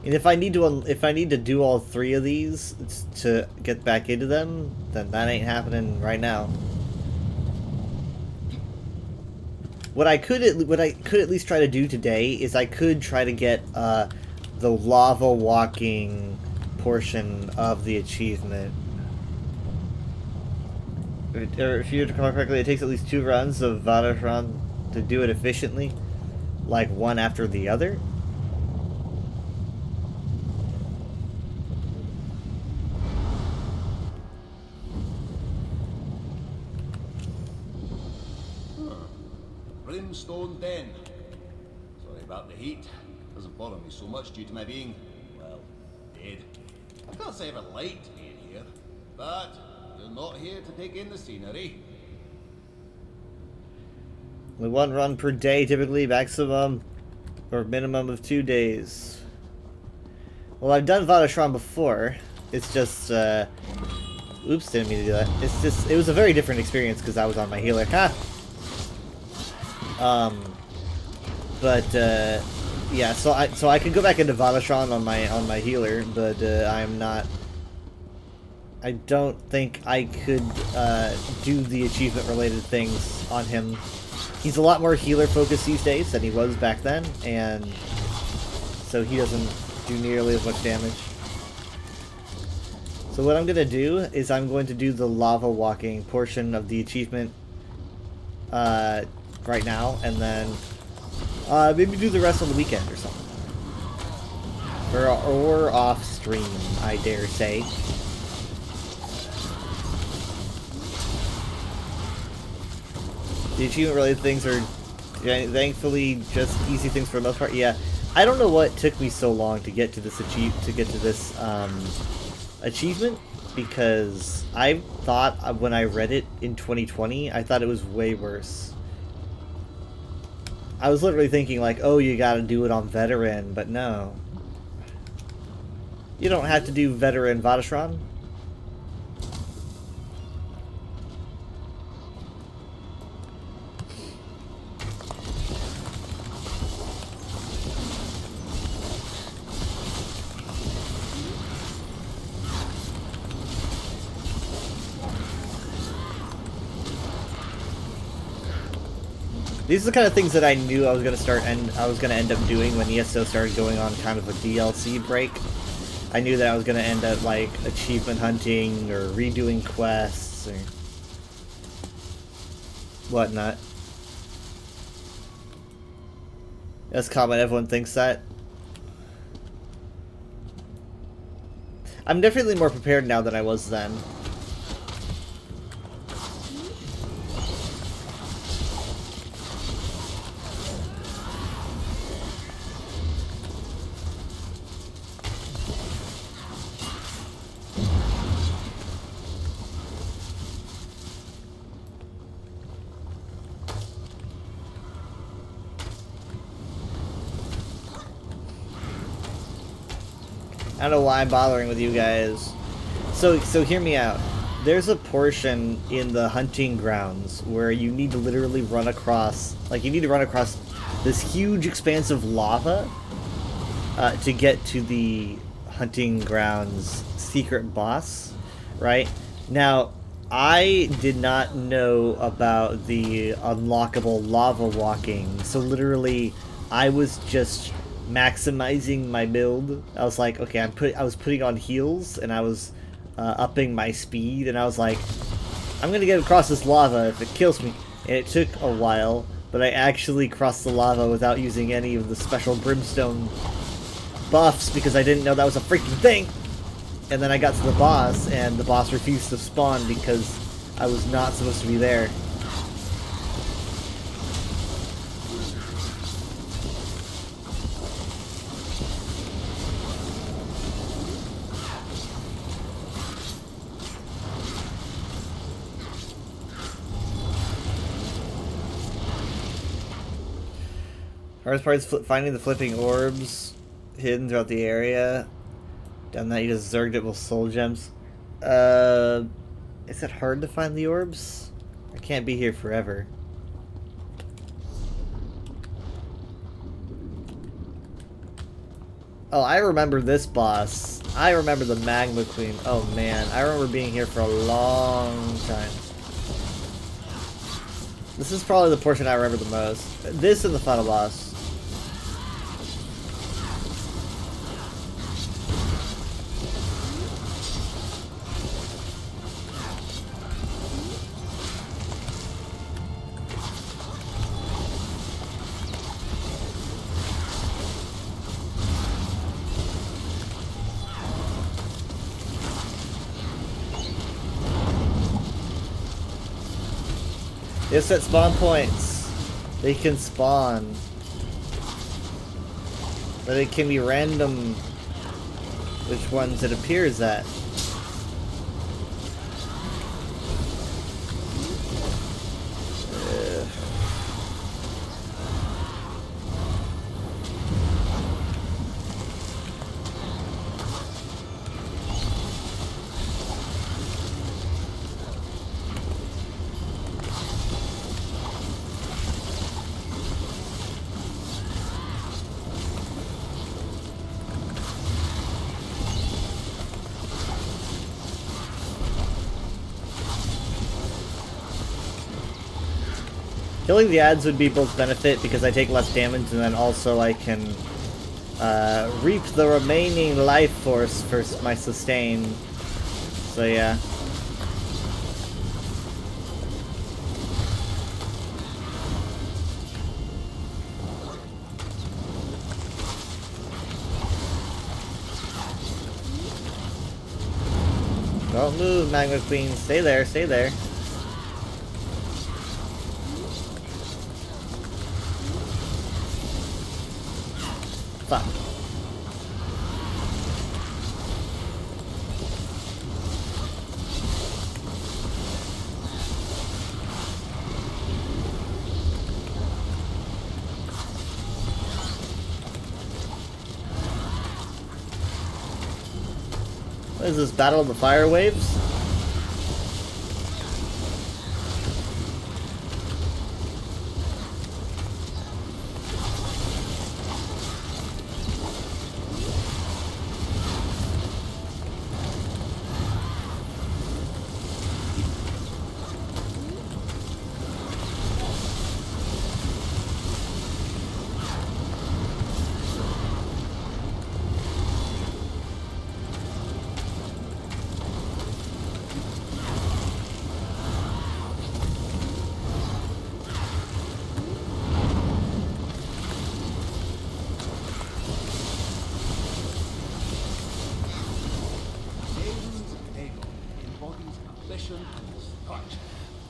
And if I need to do all 3 of these to get back into them, then that ain't happening right now. What I could at least try to do today is I could try to get the lava walking portion of the achievement. If you recall correctly, it takes at least 2 runs of Vatashran to do it efficiently, like one after the other. Brimstone Den. Sorry about the heat. Doesn't bother me so much due to my being, well, dead. I can't say I've liked being here, but you're not here to take in the scenery. Only 1 run per day, typically maximum or minimum of 2 days. Well, I've done Vatashran before. It's just, oops, didn't mean to do that. It's just, it was a very different experience because I was on my healer. Ha! Yeah, so I could go back into Vatashran on my healer, but I'm not. I don't think I could do the achievement related things on him. He's a lot more healer focused these days than he was back then, and so he doesn't do nearly as much damage. So what I'm gonna do is I'm going to do the lava walking portion of the achievement right now, and then maybe do the rest on the weekend or something, or off stream, I dare say. The achievement related things are thankfully just easy things for the most part. Yeah, I don't know what took me so long to get to this achievement, because I thought when I read it in 2020, I thought it was way worse. I was literally thinking like, oh, you gotta do it on veteran, but no. You don't have to do veteran Vatashran. These are the kind of things that I knew I was gonna end up doing when ESO started going on kind of a DLC break. I knew that I was gonna end up like achievement hunting or redoing quests or whatnot. That's common, everyone thinks that. I'm definitely more prepared now than I was then. I don't know why I'm bothering with you guys. So hear me out. There's a portion in the hunting grounds where you need to literally run across, this huge expanse of lava to get to the hunting grounds secret boss, right? Now, I did not know about the unlockable lava walking, so literally I was just maximizing my build. I was like, okay, I was putting on heals and I was upping my speed, and I was like, I'm gonna get across this lava if it kills me. And it took a while, but I actually crossed the lava without using any of the special brimstone buffs because I didn't know that was a freaking thing. And then I got to the boss, and the boss refused to spawn because I was not supposed to be there. Hardest part is finding the flipping orbs hidden throughout the area. Done that, you just zerged it with soul gems. Is it hard to find the orbs? I can't be here forever. Oh, I remember this boss. I remember the Magma Queen. Oh man, I remember being here for a long time. This is probably the portion I remember the most. This and the final boss. They set spawn points. They can spawn. But it can be random which ones it appears at. Killing the ads would be both benefit because I take less damage, and then also I can reap the remaining life force for my sustain. So yeah. Don't move, Magma Queen. Stay there, stay there. Fuck. What is this, Battle of the Fire Waves?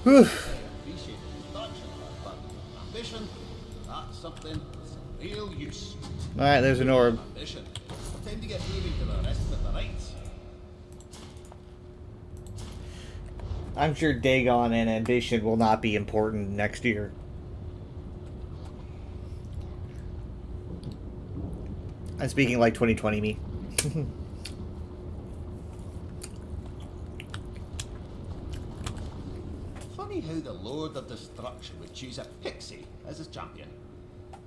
Whew. Appreciate destruction, but ambition, that's something with some real use. Alright, there's an orb. Ambition. Time to get moving to the rest of the rites. I'm sure Dagon and Ambition will not be important next year. I'm speaking like 2020 me. Funny how the Lord of Destruction would choose a pixie as his champion.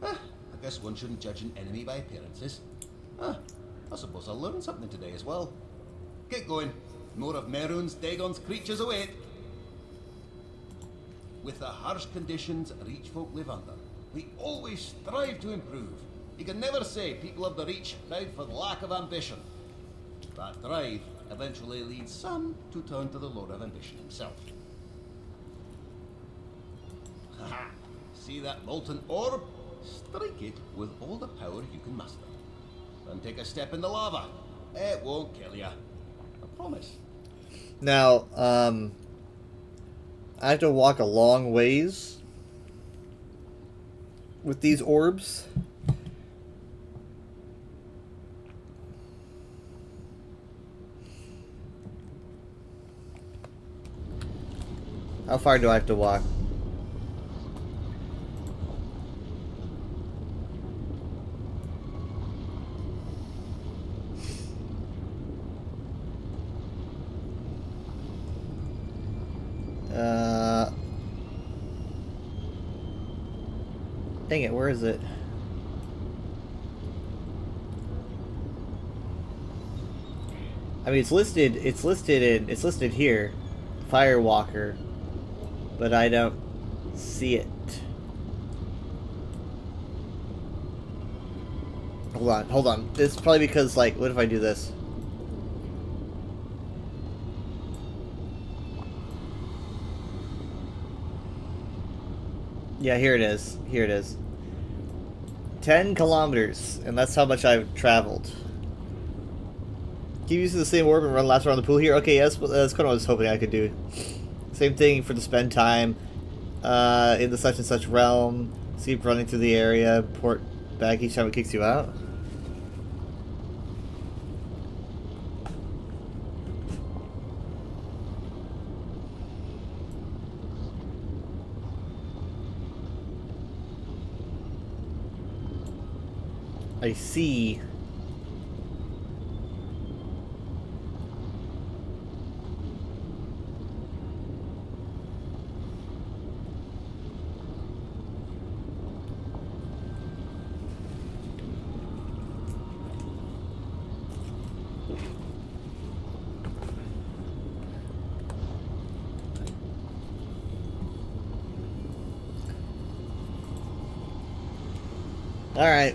I guess one shouldn't judge an enemy by appearances. I suppose I'll learn something today as well. Get going. More of Mehrunes Dagon's creatures await. With the harsh conditions Reach folk live under, we always strive to improve. You can never say people of the Reach proud for the lack of ambition. That drive eventually leads some to turn to the Lord of Ambition himself. Haha! See that molten orb? Strike it with all the power you can muster. Then take a step in the lava. It won't kill you. I promise. Now, I have to walk a long ways with these orbs. How far do I have to walk? Dang it, where is it? I mean, it's listed here, Firewalker, but I don't see it. Hold on. It's probably because, like, what if I do this? Yeah, here it is. Here it is. 10 kilometers, and that's how much I've traveled. Keep using the same orb and run laps around the pool here? Okay, yes, that's kind of what I was hoping I could do. Same thing for the spend time in the such and such realm. Keep running through the area, port back each time it kicks you out. I see. All right.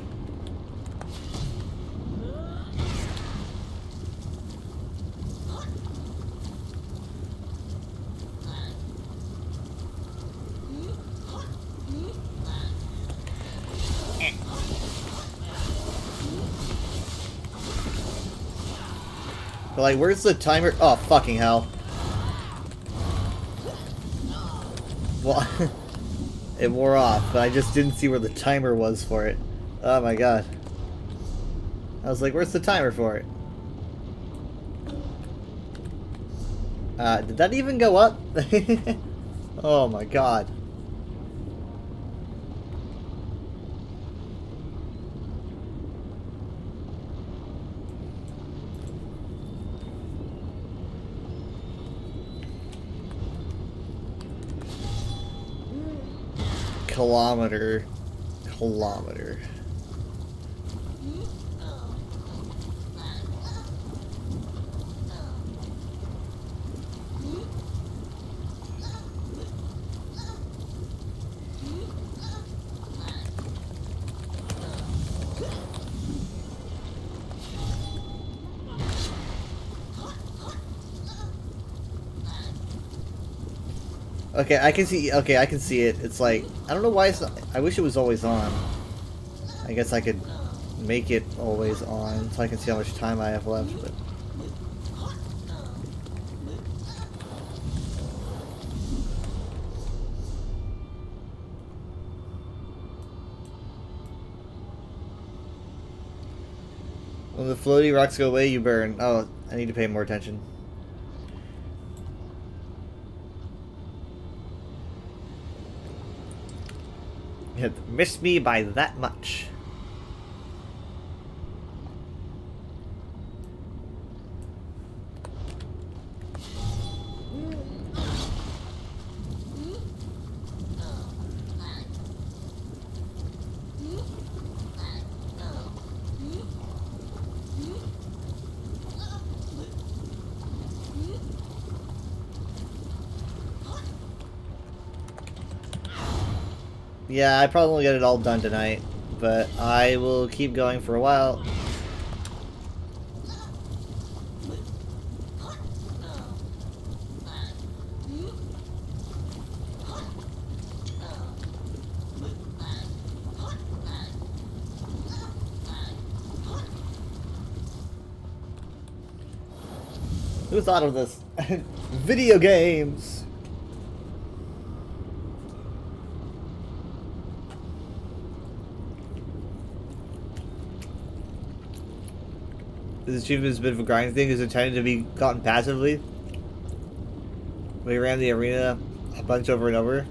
But like, where's the timer? Oh, fucking hell. Well, it wore off, but I just didn't see where the timer was for it. Oh my god. I was like, where's the timer for it? Did that even go up? Oh my god. Kilometer. Okay, I can see. Okay, I can see it. It's like, I don't know why it's not. I wish it was always on. I guess I could make it always on so I can see how much time I have left. But when the floaty rocks go away, you burn. Oh, I need to pay more attention. You have missed me by that much. Yeah, I probably won't get it all done tonight, but I will keep going for a while. Who thought of this? Video games! This achievement is a bit of a grind thing. Is intended to be gotten passively. We ran the arena a bunch over and over.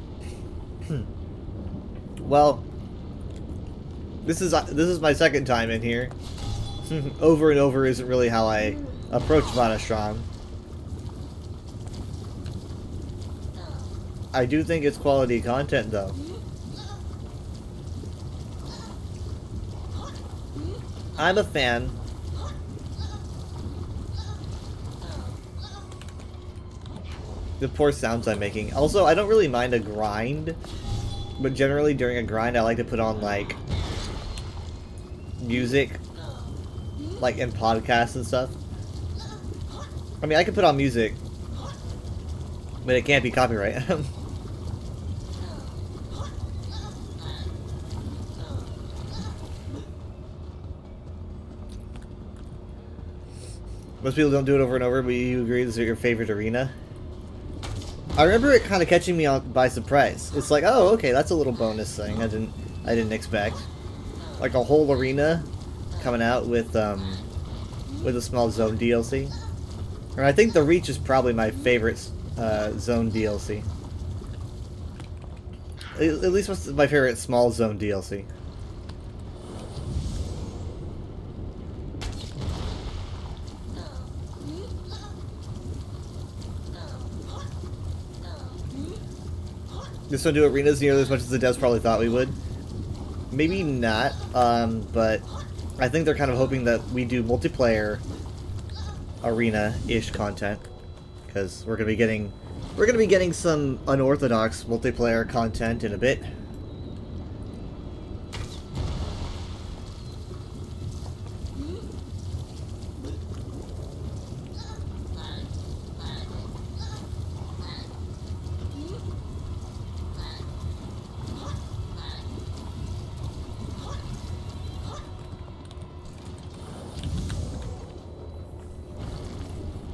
Well, this is my second time in here. Over and over isn't really how I approach Vanestron. I do think it's quality content, though. I'm a fan. The poor sounds I'm making. Also, I don't really mind a grind, but generally during a grind I like to put on, like, music, like in podcasts and stuff. I mean, I can put on music, but it can't be copyright. Most people don't do it over and over, but you agree this is your favorite arena? I remember it kind of catching me by surprise. It's like, oh, okay, that's a little bonus thing I didn't expect. Like a whole arena coming out with a small zone DLC. And I think the Reach is probably my favorite zone DLC. At least what's my favorite small zone DLC. This one do arenas nearly as much as the devs probably thought we would. Maybe not, but I think they're kind of hoping that we do multiplayer arena-ish content, because we're gonna be getting some unorthodox multiplayer content in a bit.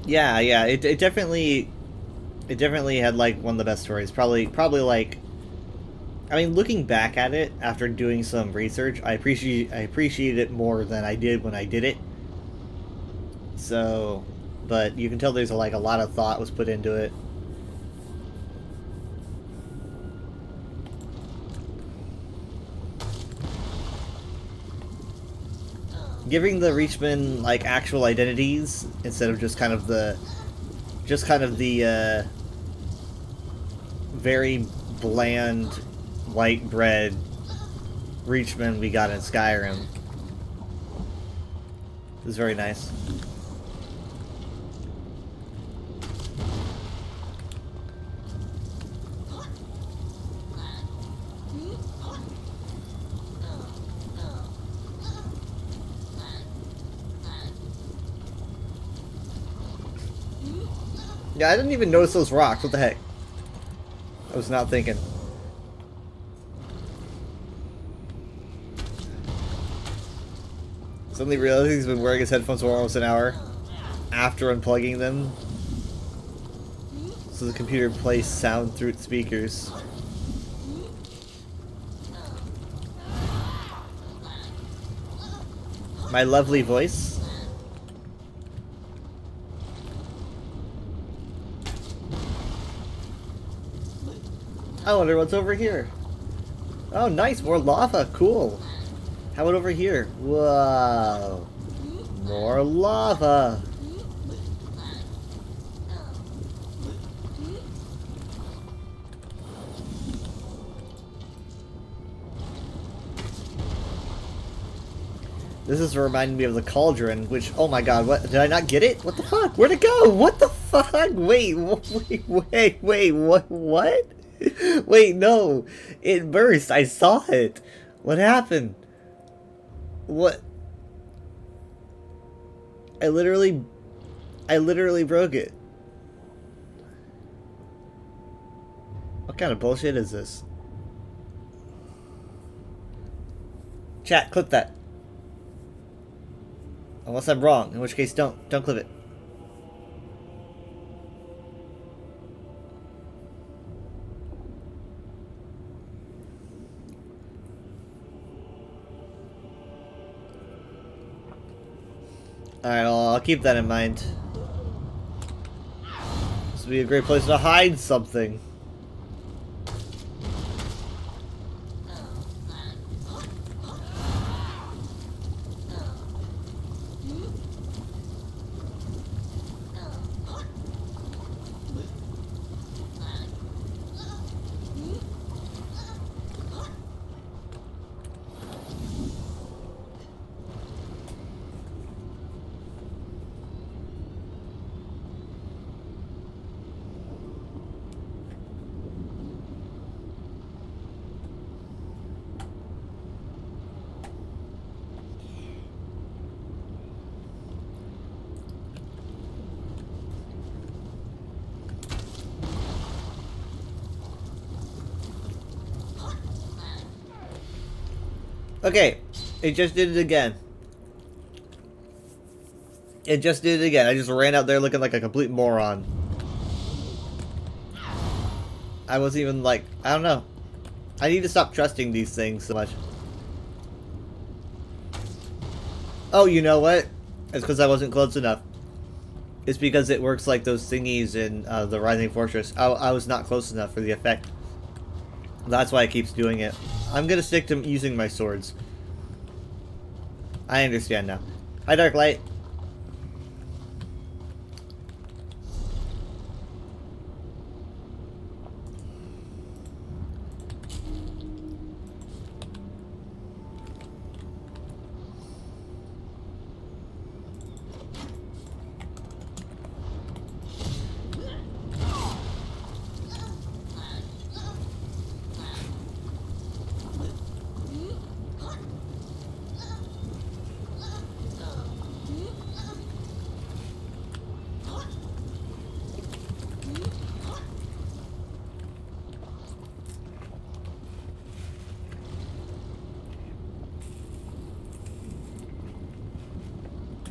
Yeah, it definitely had like one of the best stories. Probably like, I mean, looking back at it after doing some research, I appreciate it more than I did when I did it. So, but you can tell there's like a lot of thought was put into it. Giving the Reachmen like actual identities instead of just kind of the very bland white bread Reachmen we got in Skyrim. It was very nice. Yeah, I didn't even notice those rocks. What the heck? I was not thinking. Suddenly realizing he's been wearing his headphones for almost an hour after unplugging them, so the computer plays sound through its speakers. My lovely voice. I wonder what's over here. Oh, nice, more lava, cool. How about over here? Whoa, more lava. This is reminding me of the cauldron, which, oh my god, what, did I not get it? What the fuck? Where'd it go? What the fuck? Wait, what? Wait, no. It burst. I saw it. What happened? What? I literally broke it. What kind of bullshit is this? Chat, clip that. Unless I'm wrong, in which case don't clip it. Alright, well, I'll keep that in mind. This would be a great place to hide something. Okay, it just did it again. It just did it again. I just ran out there looking like a complete moron. I wasn't even like, I don't know. I need to stop trusting these things so much. Oh, you know what? It's because I wasn't close enough. It's because it works like those thingies in the Rising Fortress. I was not close enough for the effect. That's why it keeps doing it. I'm gonna stick to using my swords. I understand now. Hi, Darklight.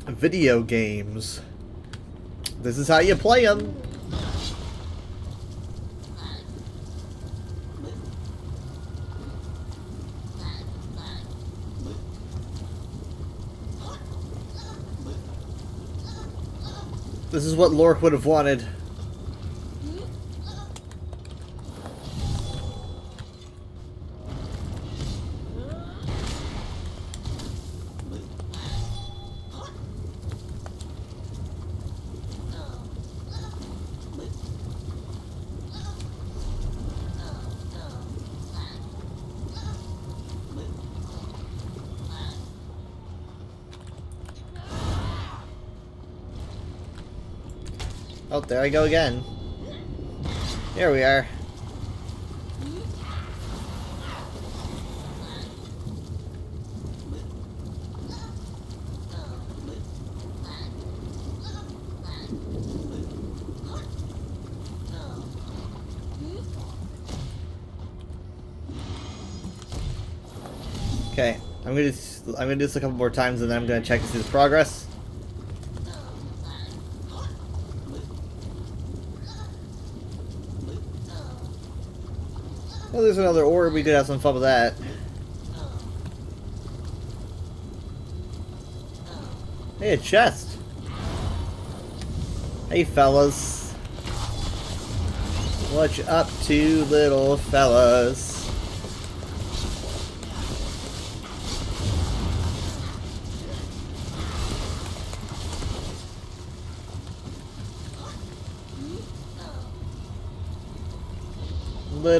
Video games. This is how you play them. This is what Lork would have wanted. Oh, there I go again. Here we are. Okay, I'm gonna do this a couple more times and then I'm gonna check to see the progress. Oh, there's another orb. We could have some fun with that. Hey, a chest. Hey, fellas. What you up to, little fellas?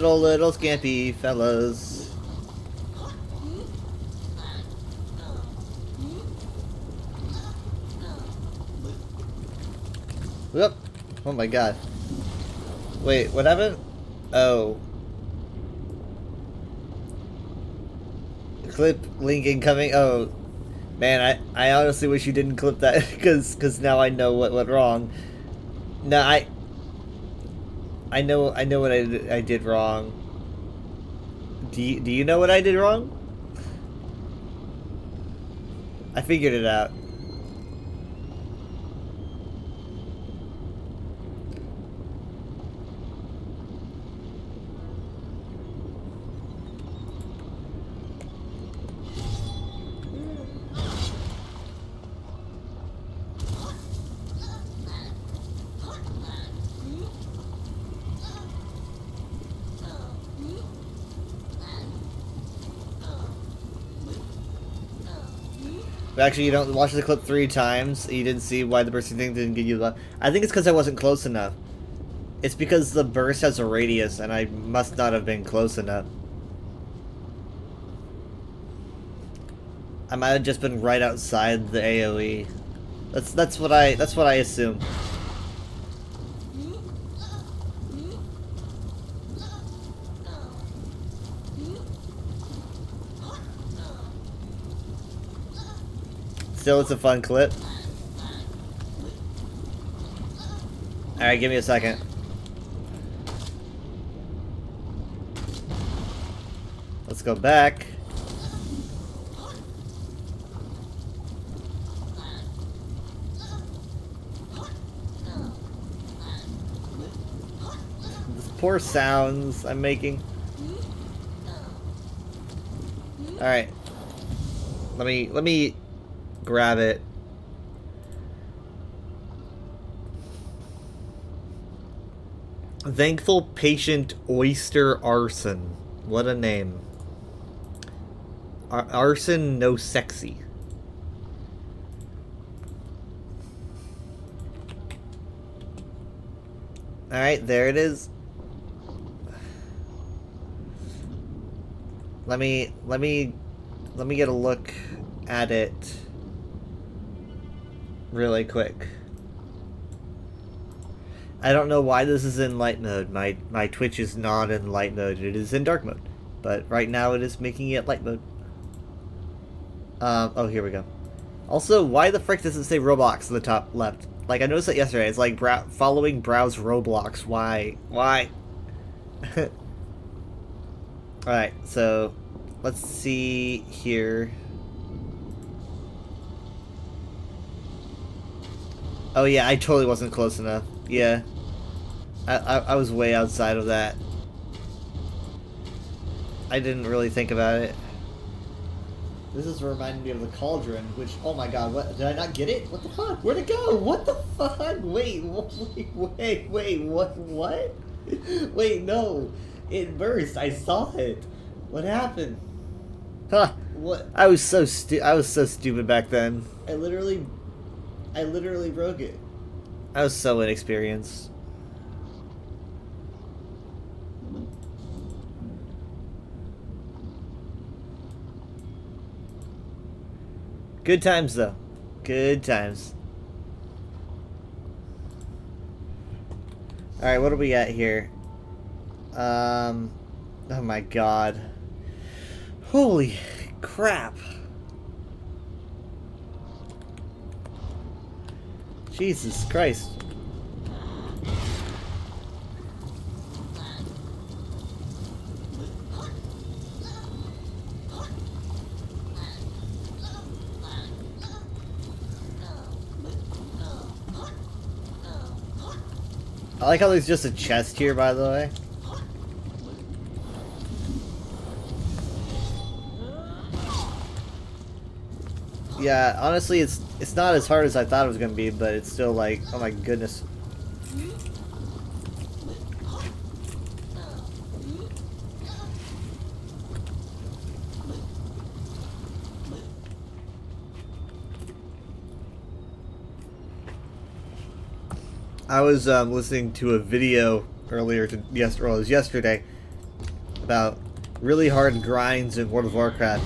Little scampy fellas. Whoop. Oh my god. Wait, what happened? Oh. Clip link incoming. Oh. Man, I honestly wish you didn't clip that because now I know what went wrong. No, I know what I did wrong. Do you know what I did wrong? I figured it out. But actually, you don't watch the clip 3 times. You didn't see why the bursting thing didn't give you the. I think it's because I wasn't close enough. It's because the burst has a radius, and I must not have been close enough. I might have just been right outside the AOE. That's what I assume. Still, it's a fun clip. Alright, give me a second. Let's go back. These poor sounds I'm making. Alright. Let me grab it. Thankful Patient Oyster Arson. What a name. Arson no sexy. Alright, there it is. Let me get a look at it really quick. I don't know why this is in light mode. My Twitch is not in light mode. It is in dark mode. But right now it is making it light mode. Oh, here we go. Also, why the frick does it say Roblox in the top left? Like, I noticed that yesterday. It's like following browse Roblox. Why? Why? Alright, so let's see here. Oh yeah, I totally wasn't close enough. Yeah. I was way outside of that. I didn't really think about it. This is reminding me of the Cauldron, which, oh my god, what, did I not get it? What the fuck? Where'd it go? What the fuck? Wait, what? Wait, no. It burst. I saw it. What happened? Huh. What? I was so stupid back then. I literally broke it. I was so inexperienced. Good times, though. Good times. Alright, what do we got here? Oh my god. Holy crap. Jesus Christ. I like how there's just a chest here, by the way. Yeah, honestly, it's not as hard as I thought it was gonna be, but it's still like, oh my goodness. I was listening to a video earlier yesterday about really hard grinds in World of Warcraft.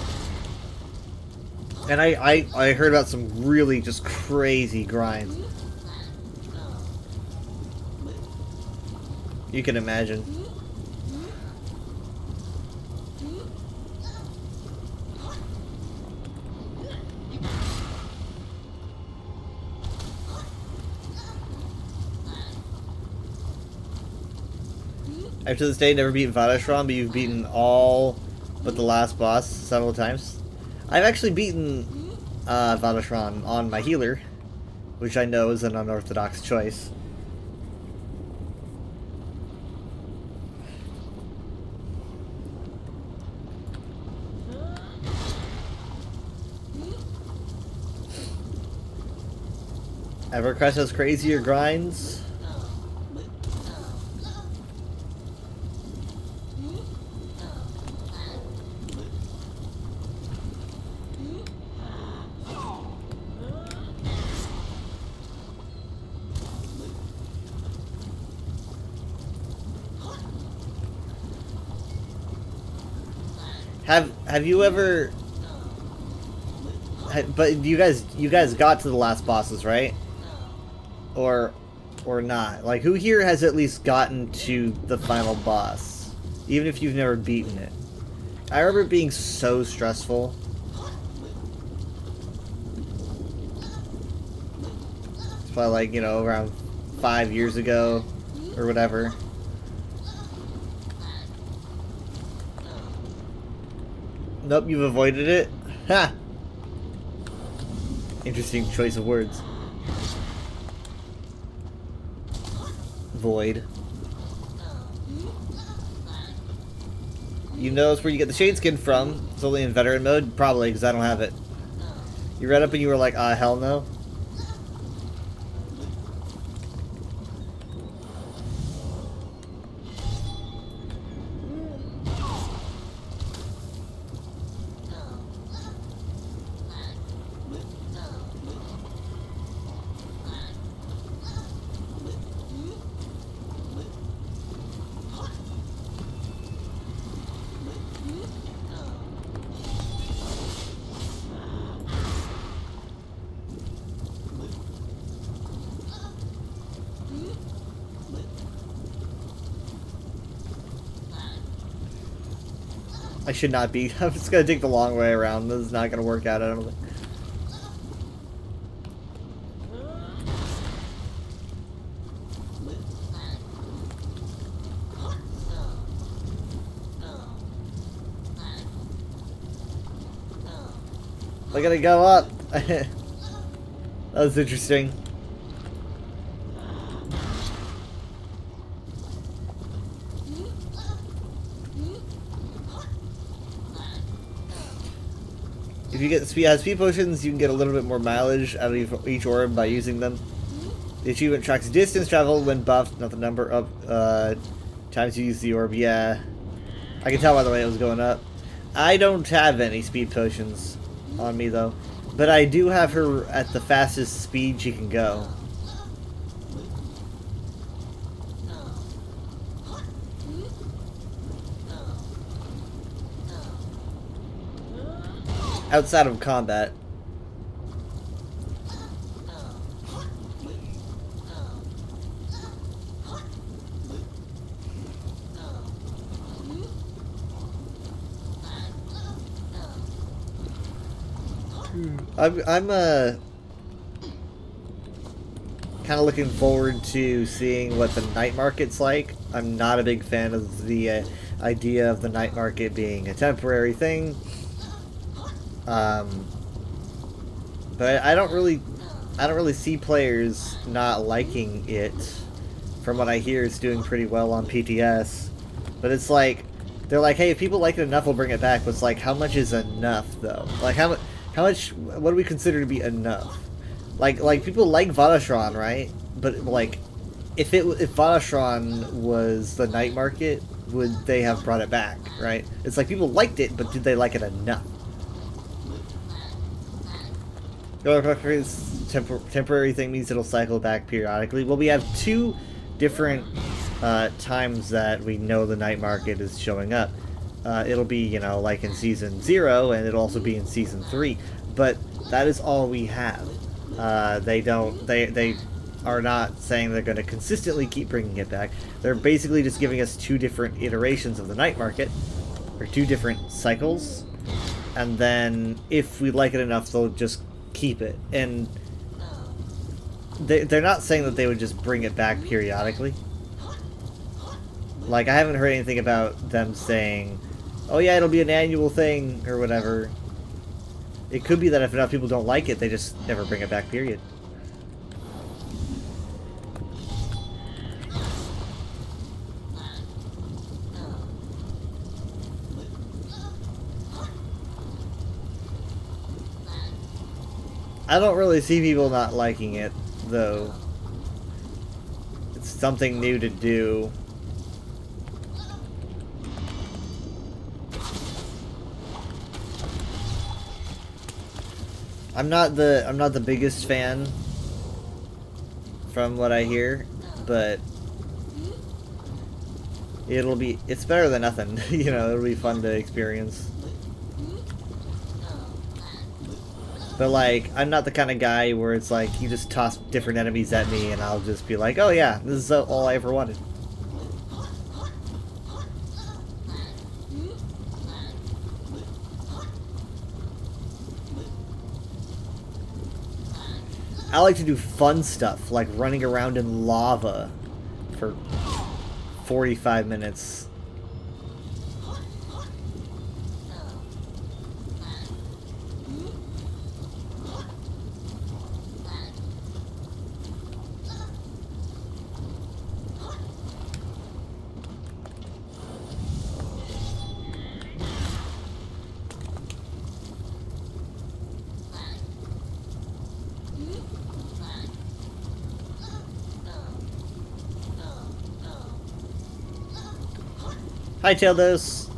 And I heard about some really just crazy grinds. You can imagine. I've to this day never beaten Vadashran, but you've beaten all but the last boss several times. I've actually beaten Vadashran on my healer, which I know is an unorthodox choice. EverQuest has crazier grinds. Have you ever? But you guys got to the last bosses, right? Or not? Like, who here has at least gotten to the final boss, even if you've never beaten it? I remember it being so stressful. It's probably like, you know, around 5 years ago or whatever. Nope, you've avoided it. Ha! Interesting choice of words. Void. You know it's where you get the shade skin from. It's only in veteran mode? Probably, because I don't have it. You read up and you were like, ah, hell no. I should not be. I'm just gonna take the long way around. This is not gonna work out, I don't think. They're gonna go up. That was interesting. If you get speed potions, you can get a little bit more mileage out of each orb by using them. The achievement tracks distance traveled when buffed, not the number of times you use the orb. Yeah, I can tell by the way it was going up. I don't have any speed potions on me though, but I do have her at the fastest speed she can go. Outside of combat. I'm kind of looking forward to seeing what the night market's like. I'm not a big fan of the idea of the night market being a temporary thing. But I don't really see players not liking it. From what I hear, it's doing pretty well on PTS. But it's like, they're like, hey, if people like it enough, we'll bring it back. But it's like, how much is enough, though? Like, how much, what do we consider to be enough? Like people like Vadashran, right? But, like, if Vadashran was the night market, would they have brought it back, right? It's like, people liked it, but did they like it enough? Temporary thing means it'll cycle back periodically. Well, we have two different times that we know the night market is showing up. It'll be, you know, like in Season 0, and it'll also be in Season 3. But that is all we have. They are not saying they're going to consistently keep bringing it back. They're basically just giving us two different iterations of the night market, or two different cycles. And then, if we like it enough, they'll just keep it. And they're not saying that they would just bring it back periodically. Like, I haven't heard anything about them saying, oh yeah, it'll be an annual thing, or whatever. It could be that if enough people don't like it, they just never bring it back, period. I don't really see people not liking it, though. It's something new to do. I'm not the biggest fan from what I hear, but it's better than nothing. You know, it'll be fun to experience. But like, I'm not the kind of guy where it's like you just toss different enemies at me and I'll just be like, oh yeah, this is all I ever wanted. I like to do fun stuff, like running around in lava for 45 minutes. Hi, Taildos.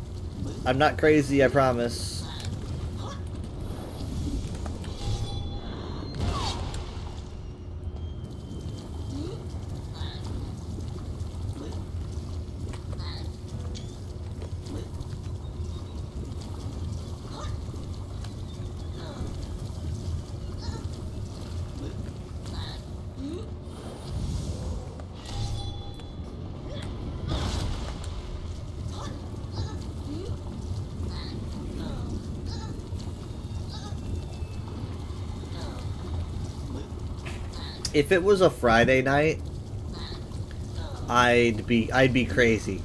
I'm not crazy, I promise. If it was a Friday night, I'd be crazy.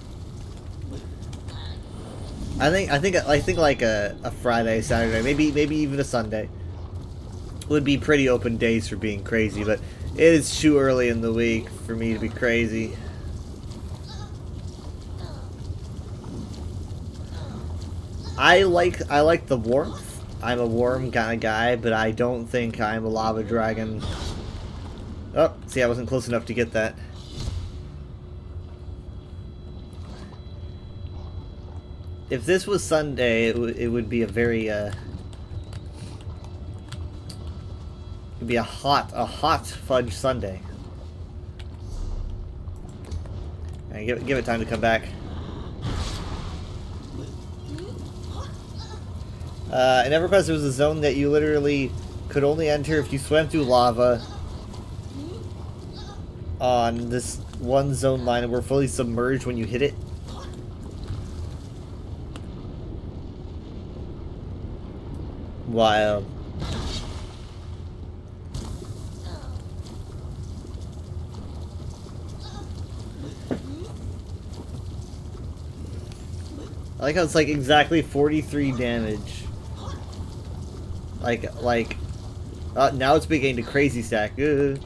I think like a Friday, Saturday, maybe even a Sunday would be pretty open days for being crazy, but it is too early in the week for me to be crazy. I like the warmth. I'm a warm kind of guy, but I don't think I'm a lava dragon. Oh, see, I wasn't close enough to get that. If this was Sunday, it would be a very it'd be a hot fudge Sunday. And give it time to come back. In EverQuest, there was a zone that you literally could only enter if you swam through lava on this one zone line and were fully submerged when you hit it. Wild. I like how it's like exactly 43 damage. Now it's beginning to crazy stack. Ugh.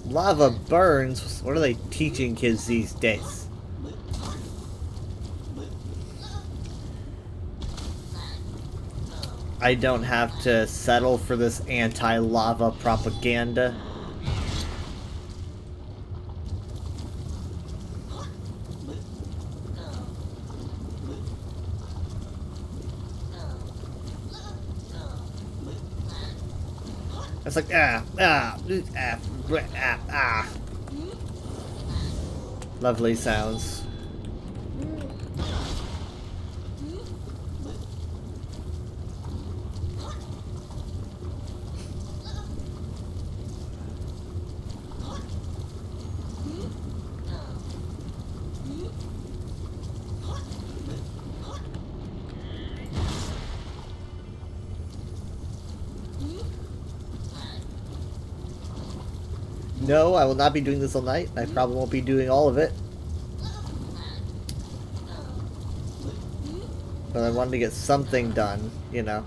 Lava burns? What are they teaching kids these days? I don't have to settle for this anti-lava propaganda. It's like, Lovely sounds. No, I will not be doing this all night. I probably won't be doing all of it. But I wanted to get something done, you know.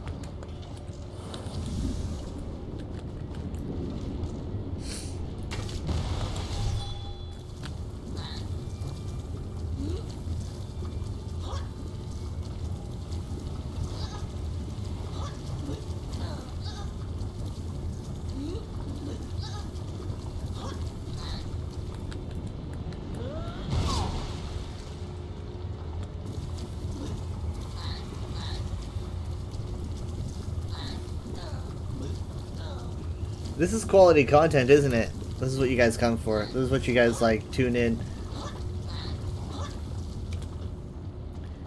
This is quality content, isn't it? This is what you guys come for. This is what you guys, like, tune in.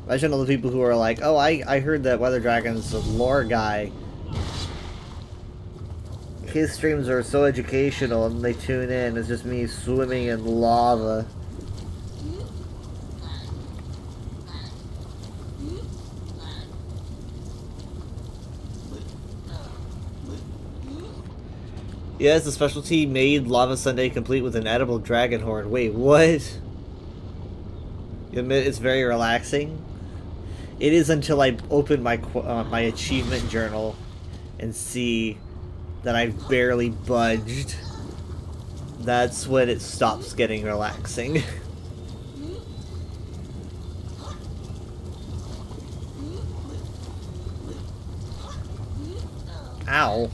Imagine all the people who are like, oh, I heard that Weather Dragon's a lore guy. His streams are so educational, and they tune in. It's just me swimming in lava. Yes, the specialty made lava sundae complete with an edible dragon horn. Wait, what? You admit it's very relaxing? It is until I open my my achievement journal and see that I've barely budged. That's when it stops getting relaxing. Ow.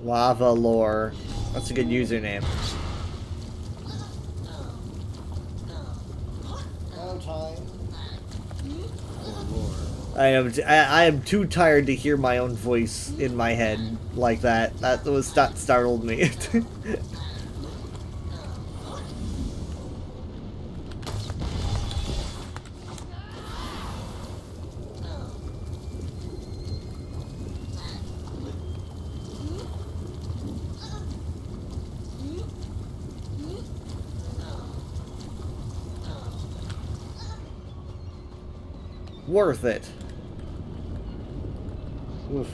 Lava lore. That's a good username. I am too tired to hear my own voice in my head like that. That startled me. Worth it. Oof.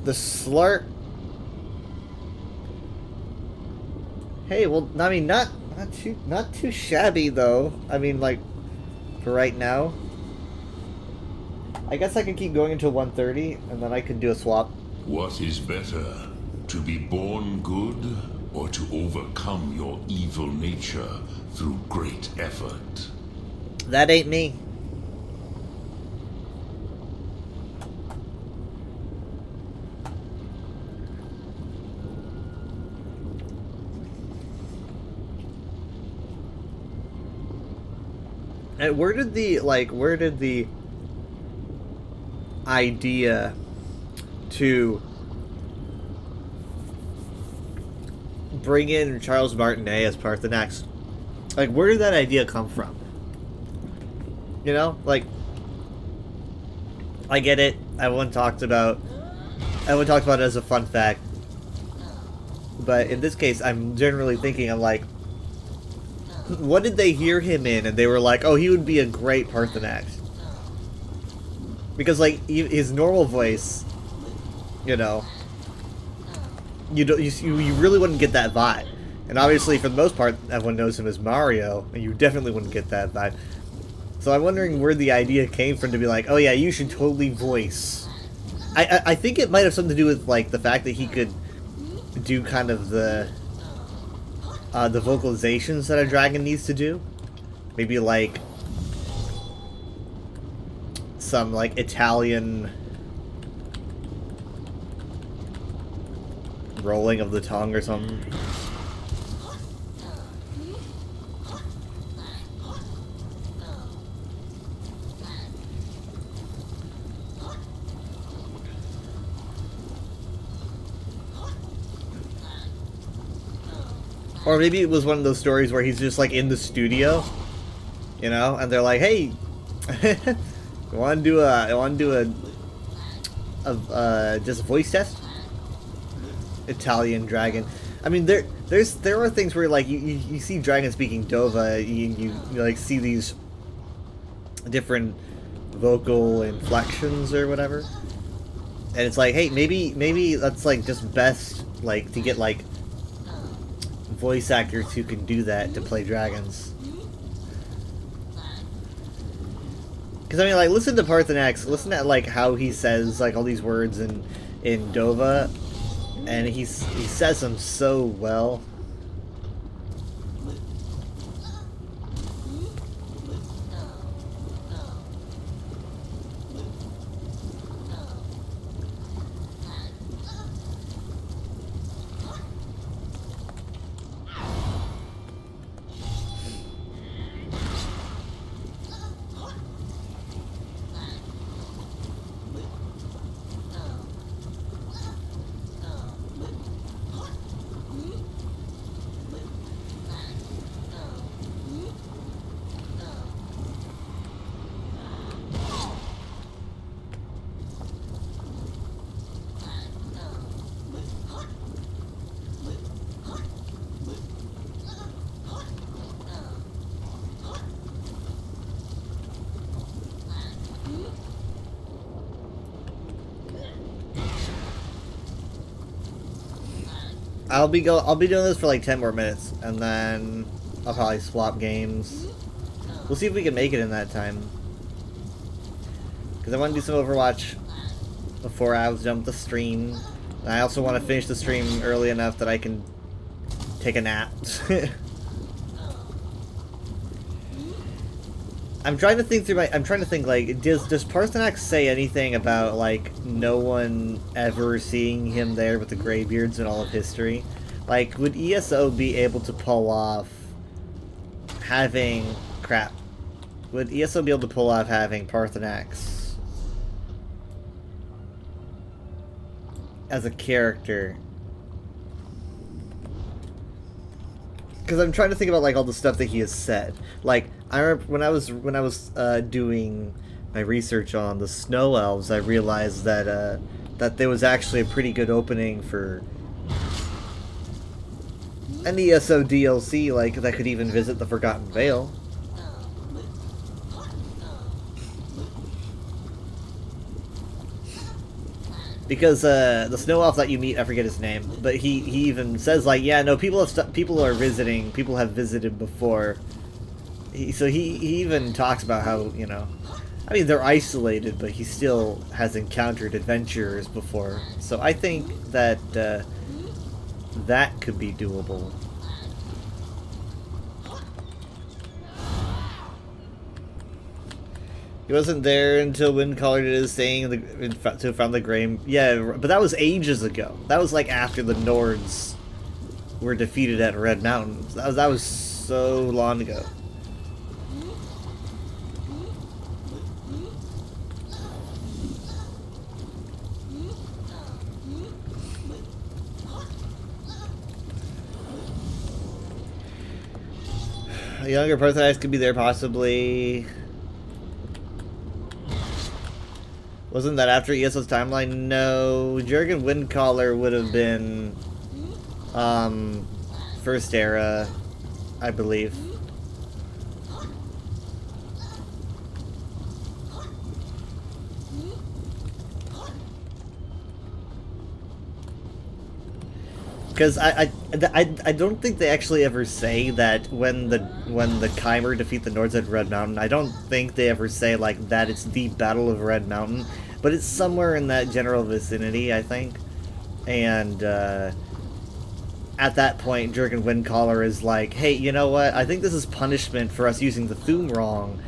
The slurp. Hey, well, I mean, not too shabby though. I mean, like, for right now. I guess I could keep going until 1:30, and then I could do a swap. What is better, to be born good or to overcome your evil nature through great effort? That ain't me. And where did the idea to bring in Charles Martinet as Parthenax, like, where did that idea come from? You know, like, I get it. Everyone talked about it as a fun fact. But in this case, I'm generally thinking, I'm like, what did they hear him in? And they were like, oh, he would be a great Parthenax. Because, like, his normal voice, you know, you really wouldn't get that vibe. And obviously, for the most part, everyone knows him as Mario, and you definitely wouldn't get that vibe. So I'm wondering where the idea came from to be like, oh yeah, you should totally voice. I think it might have something to do with, like, the fact that he could do kind of the vocalizations that a dragon needs to do. Maybe, like, some, like, Italian rolling of the tongue or something. Or maybe it was one of those stories where he's just, like, in the studio, you know, and they're like, "Hey, you want to do just a voice test?" Italian dragon. I mean, there are things where, like, you see dragon speaking Dova, you like see these different vocal inflections or whatever. And it's like, hey, maybe that's like just best like to get like voice actors who can do that to play dragons. Because I mean, like, listen to Parthenax. Listen to like how he says like all these words in Dova, and he says them so well. I'll be doing this for like 10 more minutes, and then I'll probably swap games. We'll see if we can make it in that time. Because I want to do some Overwatch before I jump the stream. And I also want to finish the stream early enough that I can take a nap. I'm trying to think like, does Parthenax say anything about like no one ever seeing him there with the Greybeards in all of history? Like, would ESO be able to pull off having Would ESO be able to pull off having Parthenax as a character? Because I'm trying to think about like all the stuff that he has said. Like, I remember when I was doing my research on the Snow Elves, I realized that that there was actually a pretty good opening for an ESO DLC, like that could even visit the Forgotten Vale. Because the Snow Elf that you meet, I forget his name, but he even says like, yeah, no, people have visited before. So he even talks about how, you know, I mean, they're isolated, but he still has encountered adventurers before. So I think that that could be doable. He wasn't there until Windcaller did his thing to found the Grey. Yeah, but that was ages ago. That was like after the Nords were defeated at Red Mountain. That was so long ago. A younger Parthenax could be there, possibly. Wasn't that after ESO's timeline? No, Jurgen Windcaller would have been first era, I believe. Because I don't think they actually ever say that when the Chimer defeat the Nords at Red Mountain. I don't think they ever say like that it's the Battle of Red Mountain, but it's somewhere in that general vicinity, I think. And at that point, Jurgen Windcaller is like, hey, you know what? I think this is punishment for us using the Thu'um wrong.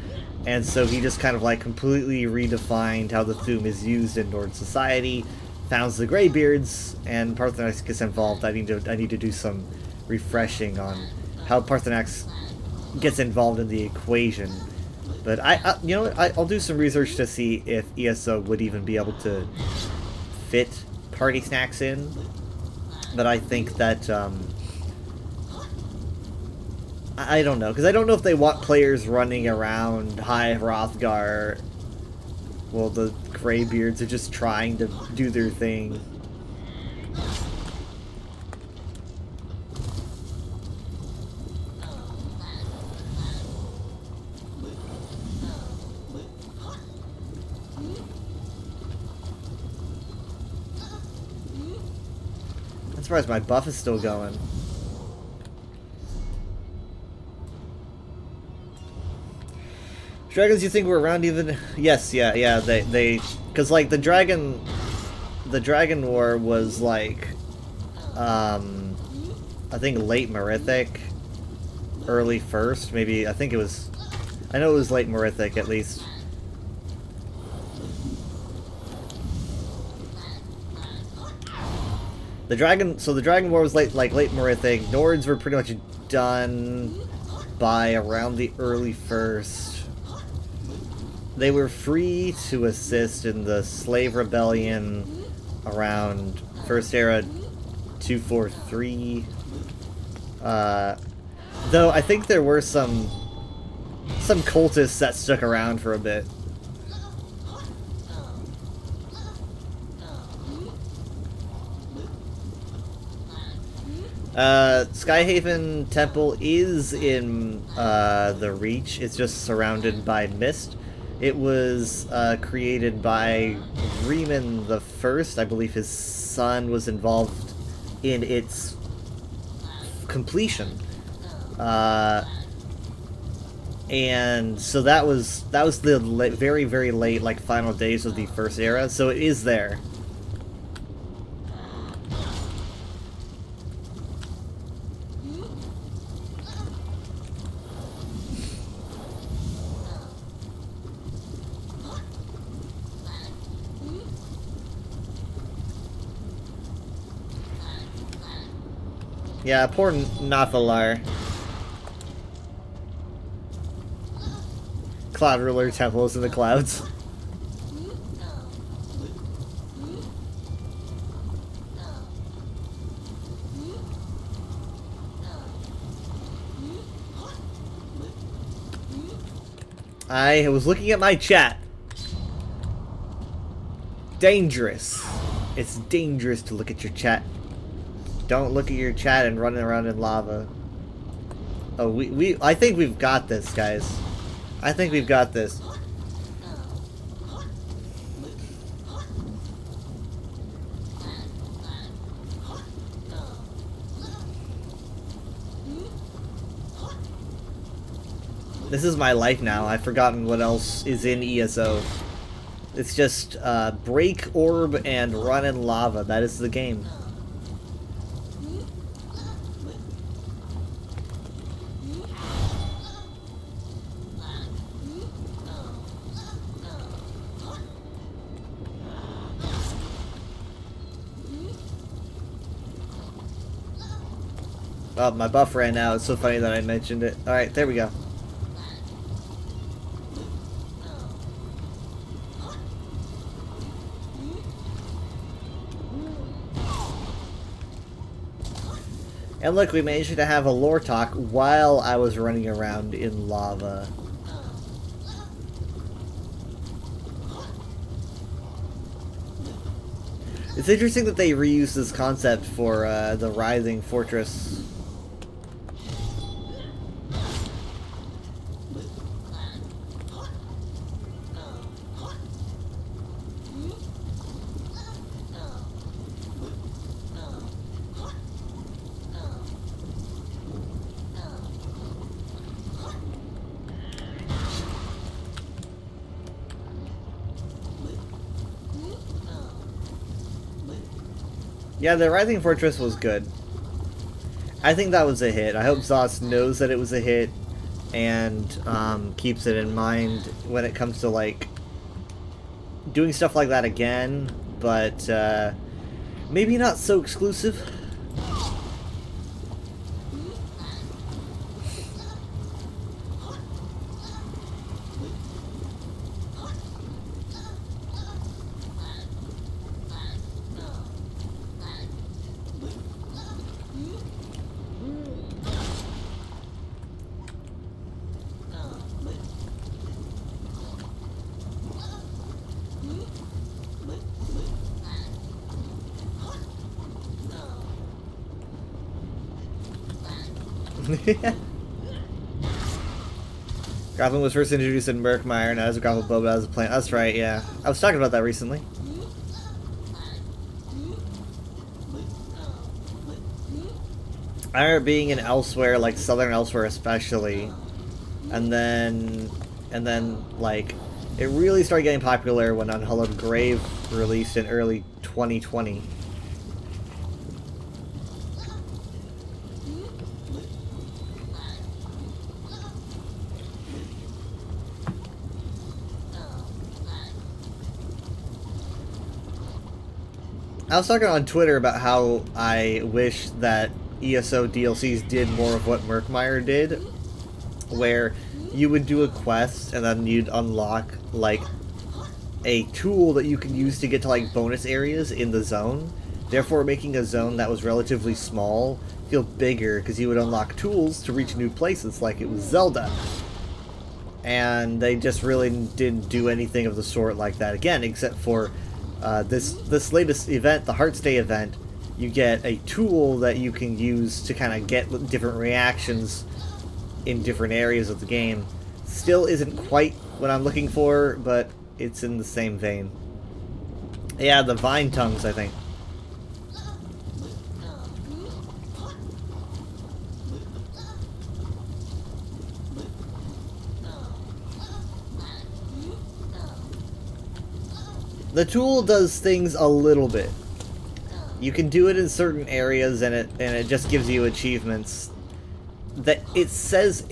And so he just kind of like completely redefined how the Thu'um is used in Nord society. Founds the Greybeards, and Parthenax gets involved. I need to do some refreshing on how Parthenax gets involved in the equation. But you know what? I'll do some research to see if ESO would even be able to fit Party Snacks in. But I think that I don't know, because I don't know if they want players running around High Hrothgar. Well, the Greybeards are just trying to do their thing. surprised my buff is still going. Dragons you think were around even? Yes, yeah, they, cause like the dragon war was like, I think late Merithic, early first, maybe, I know it was late Merithic at least. The dragon war was late Merithic. Nords were pretty much done by around the early first. They were free to assist in the slave rebellion around First Era 243. Though I think there were some cultists that stuck around for a bit. Skyhaven Temple is in the Reach. It's just surrounded by mist. It was created by Riemann the First. I believe his son was involved in its completion. And so that was the very, very late, like, final days of the First Era. So it is there. Yeah, poor Nathalar. Cloud Ruler Temple is in the clouds. I was looking at my chat. Dangerous. It's dangerous to look at your chat. Don't look at your chat and running around in lava. Oh, I think we've got this, guys. I think we've got this. This is my life now. I've forgotten what else is in ESO. It's just break orb and run in lava. That is the game. Oh, my buff ran out. It's so funny that I mentioned it. Alright, there we go. And look, we managed to have a lore talk while I was running around in lava. It's interesting that they reuse this concept for the Rising Fortress. Yeah, the Rising Fortress was good. I think that was a hit. I hope Zos knows that it was a hit and keeps it in mind when it comes to, like, doing stuff like that again, but maybe not so exclusive. Grappling was first introduced in Murkmire, now as a grapple bow as a plant. That's right, yeah. I was talking about that recently. I remember being in Elsewhere, like Southern Elsewhere especially, and then like it really started getting popular when Unhallowed Grave released in early 2020. I was talking on Twitter about how I wish that ESO DLCs did more of what Murkmire did, where you would do a quest and then you'd unlock like a tool that you can use to get to like bonus areas in the zone, therefore making a zone that was relatively small feel bigger because you would unlock tools to reach new places like it was Zelda. And they just really didn't do anything of the sort like that again, except for this latest event, the Hearts Day event. You get a tool that you can use to kind of get different reactions in different areas of the game. Still isn't quite what I'm looking for, but it's in the same vein. Yeah, the Vine Tongues, I think. The tool does things a little bit. You can do it in certain areas, and it just gives you achievements. That it says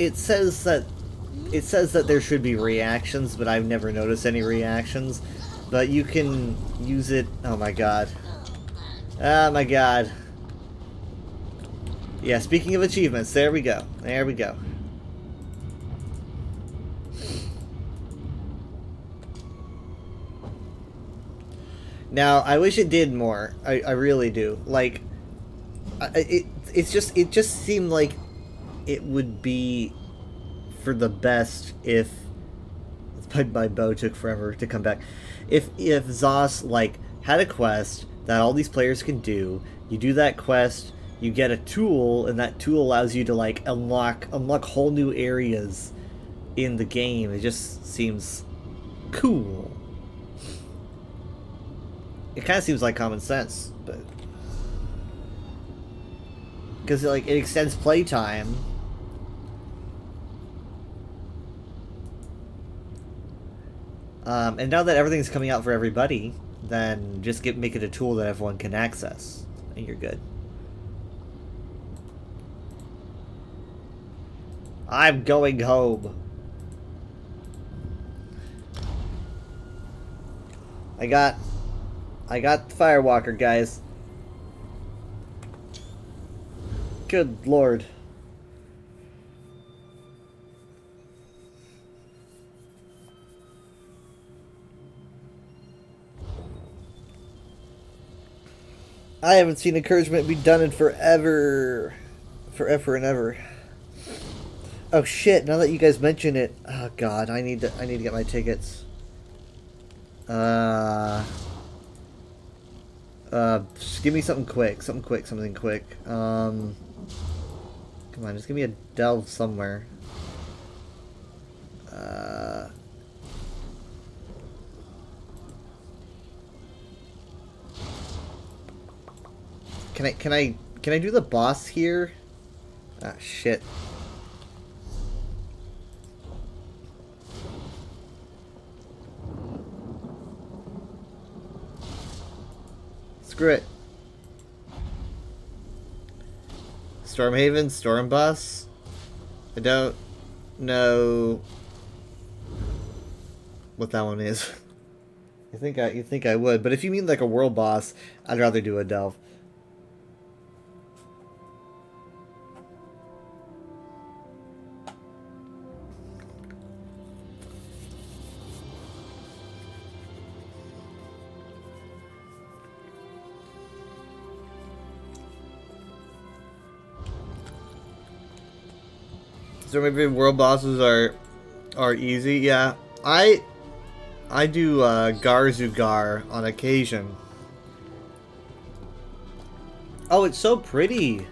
that there should be reactions, but I've never noticed any reactions. But you can use it. Oh my god. Oh my god. Yeah, speaking of achievements, there we go. There we go. Now, I wish it did more. I really do. Like, it just seemed like it would be for the best if my bow took forever to come back. If ZOS like had a quest that all these players can do, you do that quest, you get a tool, and that tool allows you to like unlock whole new areas in the game. It just seems cool. It kind of seems like common sense, but because like it extends playtime. And now that everything's coming out for everybody, then just make it a tool that everyone can access, and you're good. I'm going home. I got the Firewalker, guys. Good lord. I haven't seen Encouragement be done in forever. Forever and ever. Oh shit, now that you guys mention it, oh god, I need to get my tickets. Just give me something quick. Something quick. Come on, just give me a delve somewhere. Can I do the boss here? Ah, shit. Screw it. Stormhaven, Storm Boss. I don't know what that one is. You think I would, but if you mean like a world boss, I'd rather do a delve. So maybe world bosses are easy. Yeah, I do Garzugar on occasion. Oh, it's so pretty.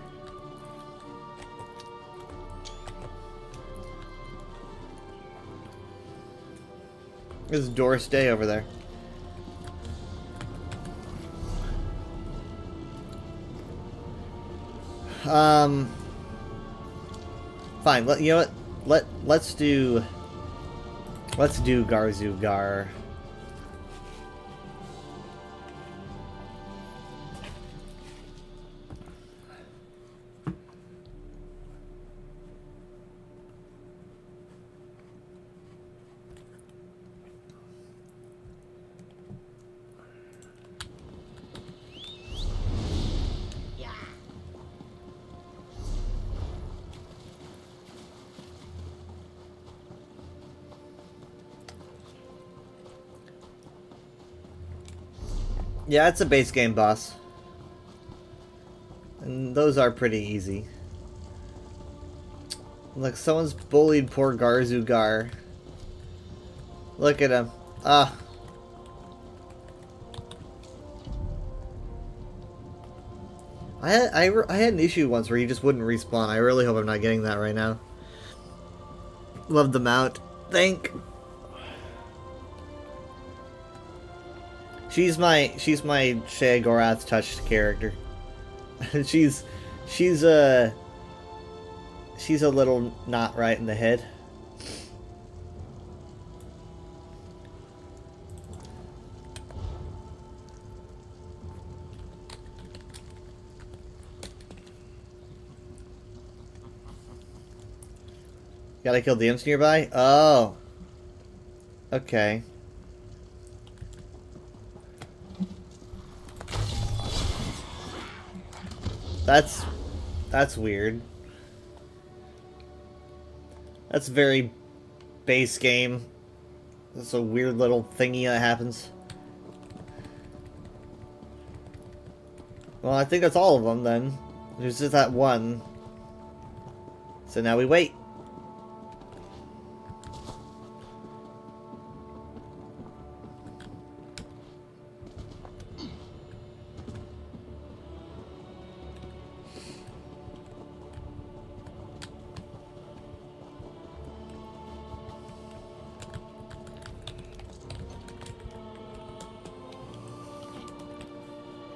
There's Doris Day over there. Fine. You know what? Let's do Garzugar. Yeah, it's a base game boss. And those are pretty easy. Look, someone's bullied poor Garzugar. Look at him. Ah. I had an issue once where he just wouldn't respawn. I really hope I'm not getting that right now. Love the mount. Thank. She's my Sheogorath touched character. she's a little not right in the head. Gotta kill the imps nearby? Oh. Okay. That's weird. That's very base game. That's a weird little thingy that happens. Well, I think that's all of them then. There's just that one. So now we wait.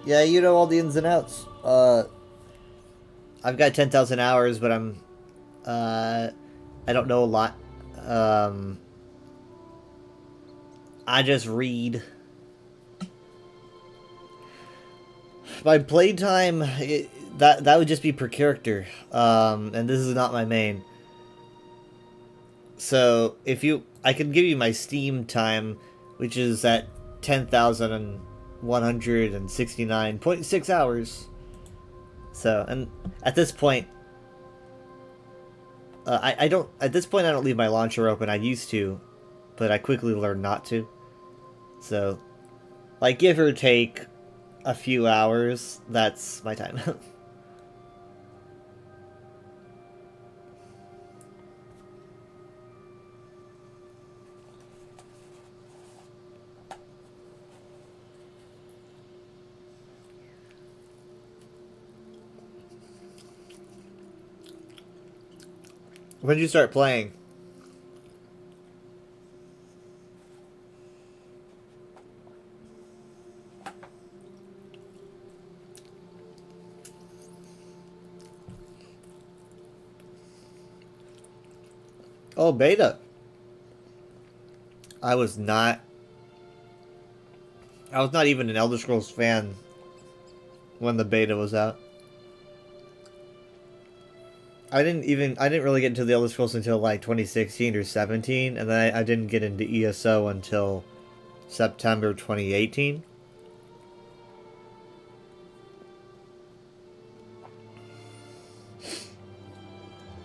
Yeah, you know all the ins and outs. I've got 10,000 hours, but I don't know a lot. I just read. My playtime, that would just be per character. And this is not my main. So, I can give you my Steam time, which is at 10,169.6 hours. So, and at this point, I don't leave my launcher open. I used to, but I quickly learned not to. So, like, give or take a few hours, that's my time. When did you start playing? Oh, beta. I was not even an Elder Scrolls fan when the beta was out. I didn't really get into the Elder Scrolls until like 2016 or 17, and then I didn't get into ESO until September 2018.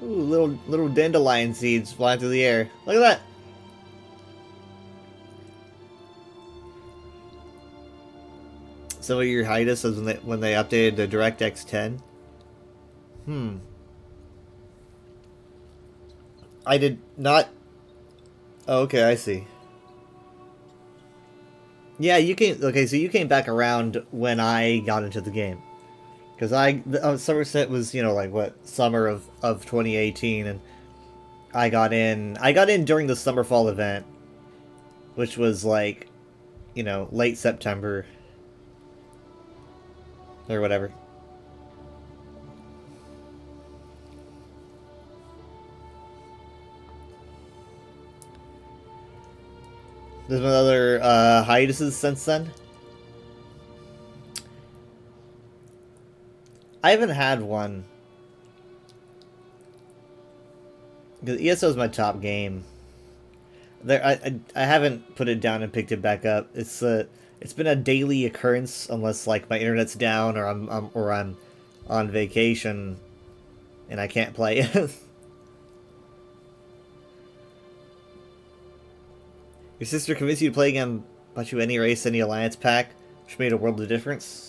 Ooh, little dandelion seeds flying through the air. Look at that. So what your hiatus was when they updated the DirectX 10? I did not. Oh, okay, I see. Yeah, you came. Okay, so you came back around when I got into the game, because Somerset was, you know, like what, summer of 2018, and I got in during the summer fall event, which was like, you know, late September or whatever. There's been other hiatuses since then. I haven't had one. Because ESO is my top game. I haven't put it down and picked it back up. It's been a daily occurrence unless like my internet's down or I'm on vacation and I can't play. Your sister convinced you to play again, bought you any race, any alliance pack, which made a world of difference.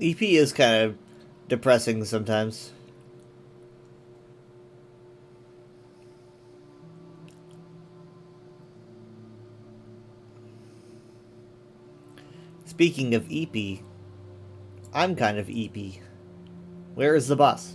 EP is kind of depressing sometimes. Speaking of EP, I'm kind of EP. Where is the boss?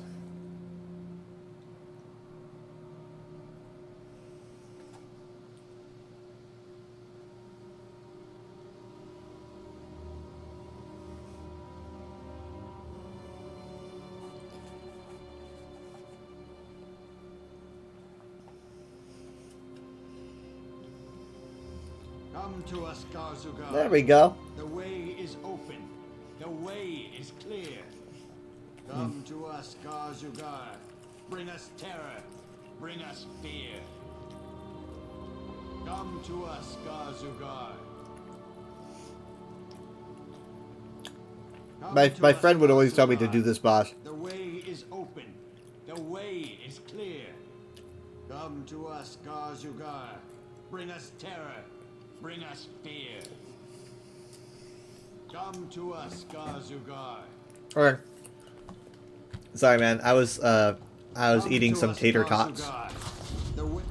Come to us, Garzugar. There we go. The way is open. The way is clear. Come to us, Garzugar. Bring us terror. Bring us fear. Come to us, Garzugar. My friend would always tell me to do this, boss. The way is open. The way is clear. Come to us, Garzugar. Bring us terror. Bring us fear. Come to us, Garzugar. Okay. Sorry, man. I was eating some tater tots. You're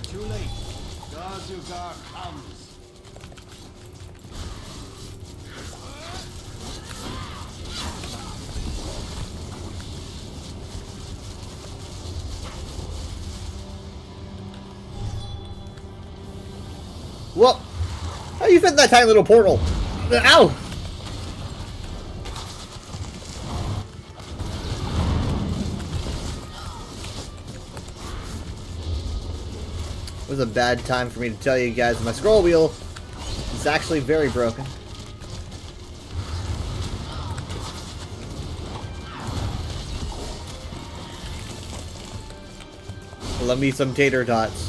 too late. Garzugar comes. Whoa! How you fit in that tiny little portal? Ow! It was a bad time for me to tell you guys my scroll wheel is actually very broken. Love me some tater tots.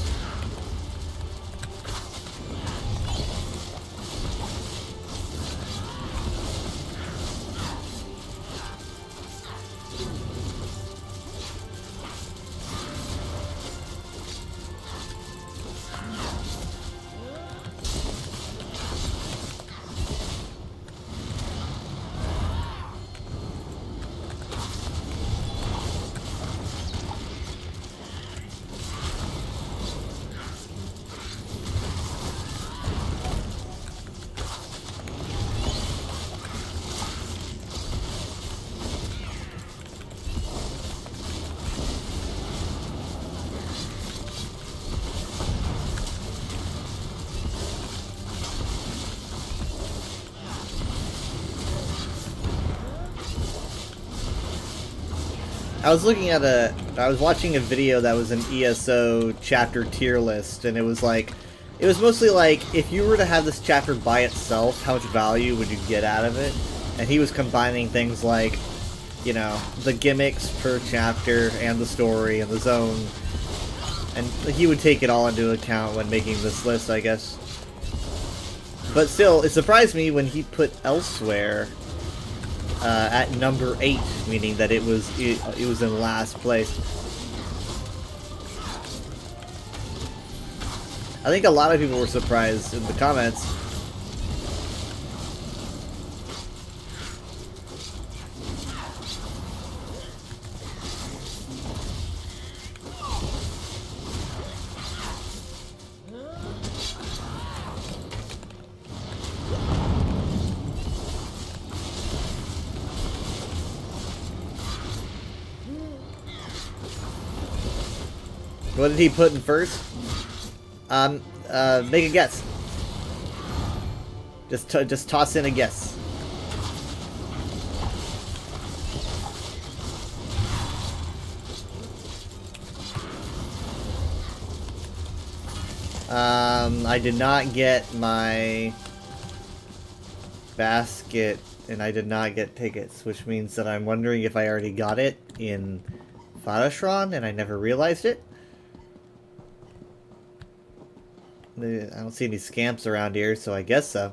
I was watching a video that was an ESO chapter tier list, and it was mostly like, if you were to have this chapter by itself, how much value would you get out of it? And he was combining things like, you know, the gimmicks per chapter, and the story, and the zone. And he would take it all into account when making this list, I guess. But still, it surprised me when he put Elsewhere at number 8, meaning that it was in last place. I think a lot of people were surprised in the comments. What did he put in first? Make a guess. Just toss in a guess. I did not get my basket, and I did not get tickets, which means that I'm wondering if I already got it in Vadashran and I never realized it. I don't see any scamps around here, so I guess so.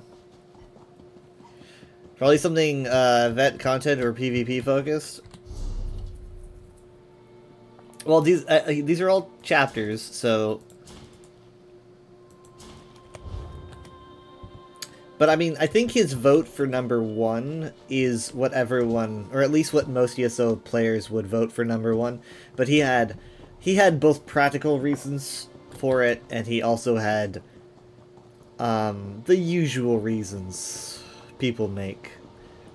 Probably something vet content or PvP focused. Well, these are all chapters, so. But I mean, I think his vote for number 1 is what everyone, or at least what most ESO players would vote for number 1. But he had both practical reasons for it, and he also had the usual reasons people make.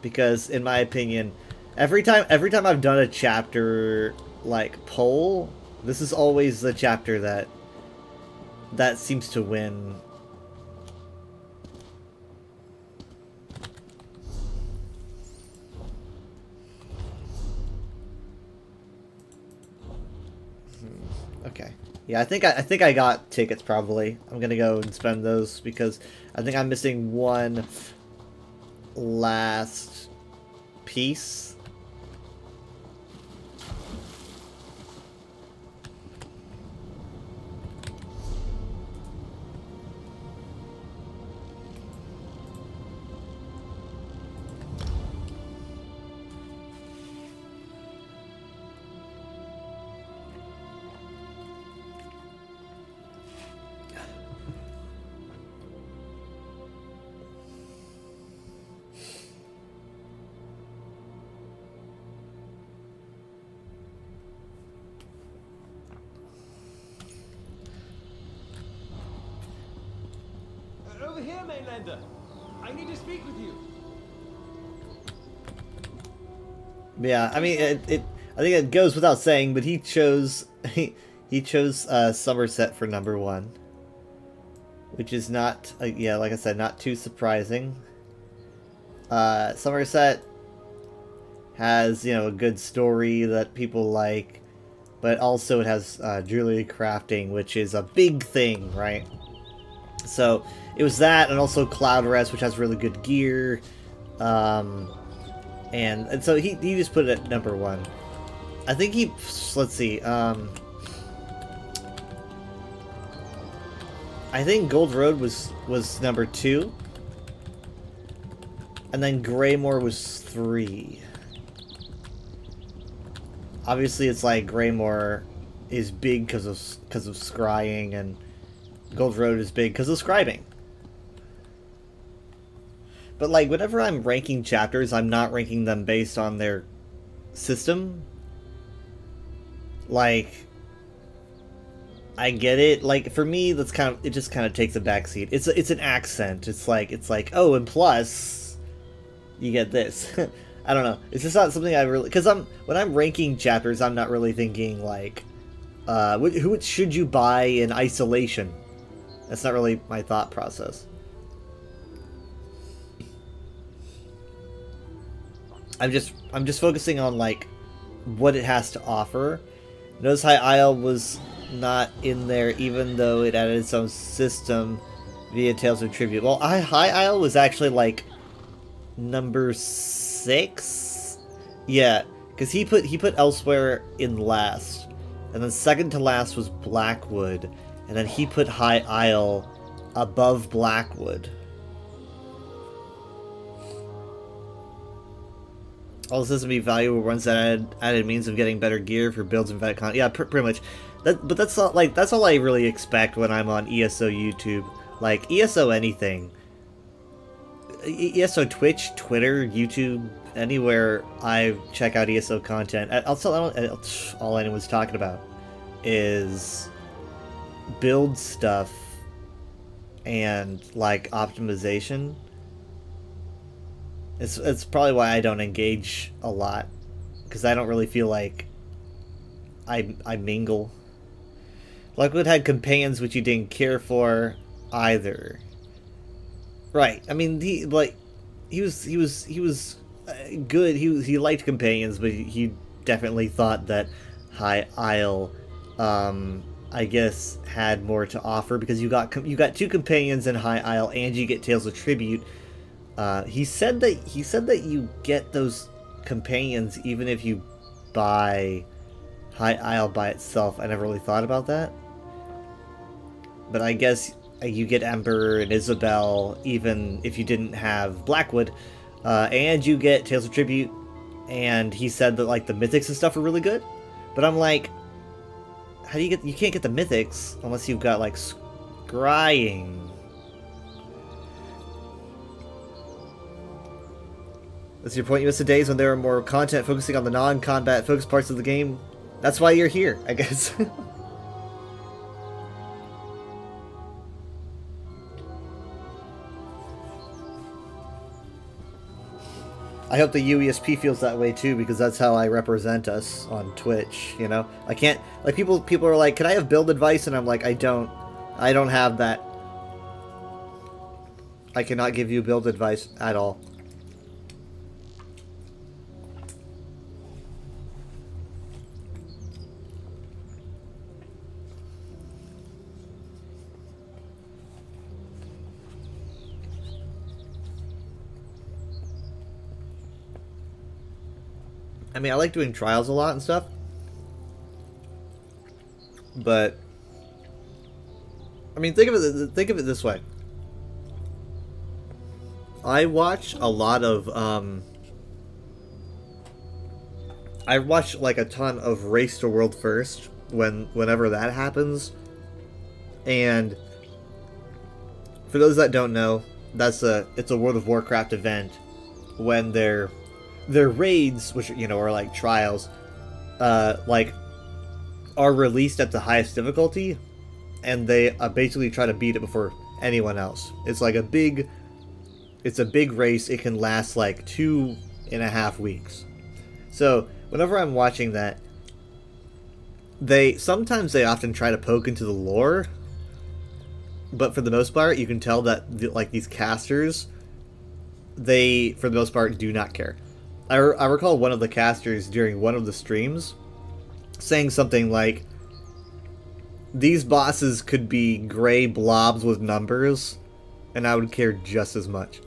Because in my opinion, every time I've done a chapter like poll, this is always the chapter that seems to win. Okay. Yeah, I think I got tickets probably. I'm gonna go and spend those because I think I'm missing one last piece. Over here, Mainlander. I need to speak with you. Yeah, I mean, I think it goes without saying, but he chose Somerset for number 1, which is not, yeah, like I said, not too surprising. Somerset has, a good story that people like, but also it has jewelry crafting, which is a big thing, right? So it was that, and also Cloud Rest, which has really good gear, and so he just put it at number 1. I think let's see, I think Gold Road was number 2, and then Greymoor was 3. Obviously, it's like Greymoor is big because of scrying, and Gold Road is big because of scribing. But like, whenever I'm ranking chapters, I'm not ranking them based on their system. Like, I get it. Like, for me, that's it just kind of takes a backseat. It's an accent. It's like, oh, and plus, you get this. I don't know. It's just not something I really, because when I'm ranking chapters, I'm not really thinking like, who should you buy in isolation? That's not really my thought process. I'm just focusing on like what it has to offer. Notice High Isle was not in there, even though it added its own system via Tales of Tribute. Well, High Isle was actually like number 6. Yeah, because he put Elsewhere in last, and then second to last was Blackwood, and then he put High Isle above Blackwood. All the system be valuable ones that added means of getting better gear for builds and vet content. Yeah, pretty much. But that's not like that's all I really expect when I'm on ESO YouTube. Like ESO anything. ESO Twitch, Twitter, YouTube, anywhere I check out ESO content. All anyone's talking about is build stuff and like optimization. It's probably why I don't engage a lot, because I don't really feel like I mingle. Blackwood had companions which you didn't care for either. Right. I mean, he was good. He liked companions, but he definitely thought that High Isle, I guess, had more to offer because you got two companions in High Isle, and you get Tales of Tribute. He said that you get those companions even if you buy High Isle by itself. I never really thought about that, but I guess you get Ember and Isabel even if you didn't have Blackwood, and you get Tales of Tribute. And he said that like the mythics and stuff are really good, but I'm like, how do you can't get the mythics unless you've got like scrying. That's your point. You miss the days when there are more content focusing on the non-combat focused parts of the game. That's why you're here, I guess. I hope the UESP feels that way too, because that's how I represent us on Twitch, you know? I can't, like, people are like, can I have build advice? And I'm like, I don't have that. I cannot give you build advice at all. I mean, I like doing trials a lot and stuff, but I mean, think of it this way. I watch a lot of I watch like a ton of Race to World First whenever that happens, and for those that don't know, it's a World of Warcraft event when their raids, which, you know, are like trials, like, are released at the highest difficulty, and they basically try to beat it before anyone else. It's like a big race. It can last like 2.5 weeks. So whenever I'm watching that, they often try to poke into the lore, but for the most part, you can tell that like these casters, they for the most part do not care. I recall one of the casters during one of the streams saying something like, these bosses could be gray blobs with numbers, and I would care just as much.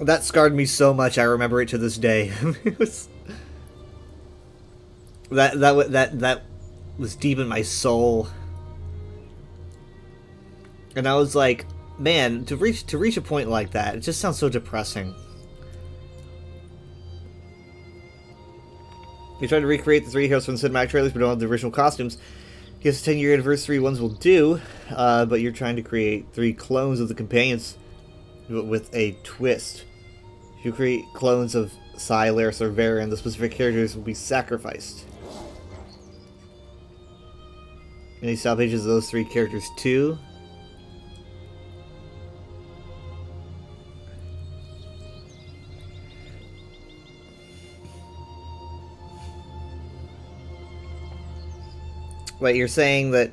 That scarred me so much, I remember it to this day. It was, that was deep in my soul. And I was like, man, to reach a point like that, it just sounds so depressing. You tried to recreate the 3 heroes from the cinematic trailers, but don't have the original costumes. Guess the 10-year anniversary ones will do, but you're trying to create 3 clones of the companions with a twist. If you create clones of Sai, Lyris, or Varen, the specific characters will be sacrificed. Any style pages of those 3 characters too? Wait, you're saying that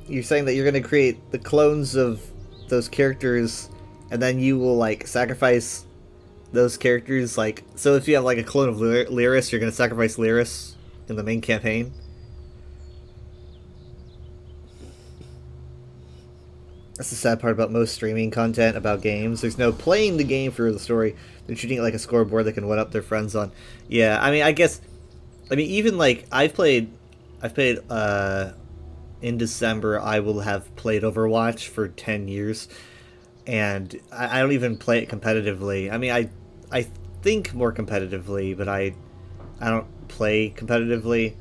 you're going to create the clones of those characters, and then you will like sacrifice those characters? Like, so if you have like a clone of Lyris, you're going to sacrifice Lyris in the main campaign? That's the sad part about most streaming content about games. There's no playing the game for the story. They're treating it like a scoreboard they can one up their friends on. Yeah, I mean, I guess. I mean, even like I've played in December, I will have played Overwatch for 10 years, and I don't even play it competitively. I mean, I think more competitively, but I don't play competitively.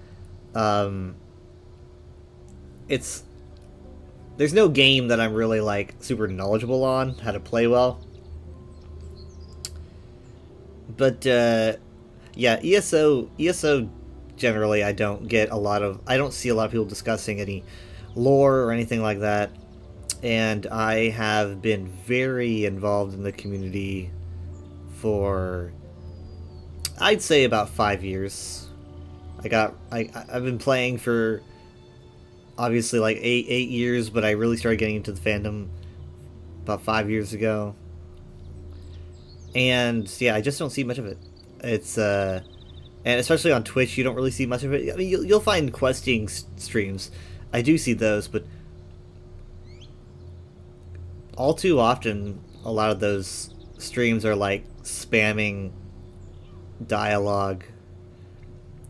There's no game that I'm really like super knowledgeable on how to play well. But yeah, ESO generally I don't see a lot of people discussing any lore or anything like that. And I have been very involved in the community for I'd say about 5 years. I've been playing for obviously like eight years, but I really started getting into the fandom about 5 years ago. And yeah, I just don't see much of it. It's and especially on Twitch, you don't really see much of it. I mean, you'll find questing streams. I do see those, but all too often, a lot of those streams are like spamming dialogue.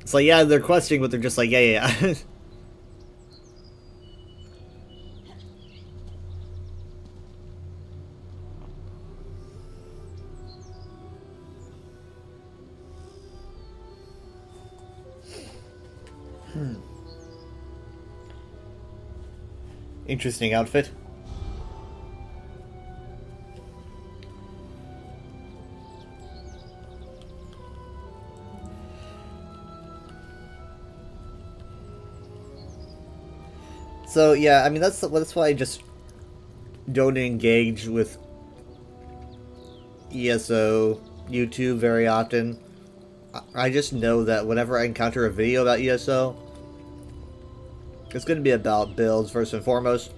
It's like, yeah, they're questing, but they're just like, yeah. Interesting outfit. So yeah, I mean that's why I just don't engage with ESO YouTube very often. I just know that whenever I encounter a video about ESO, it's going to be about builds first and foremost.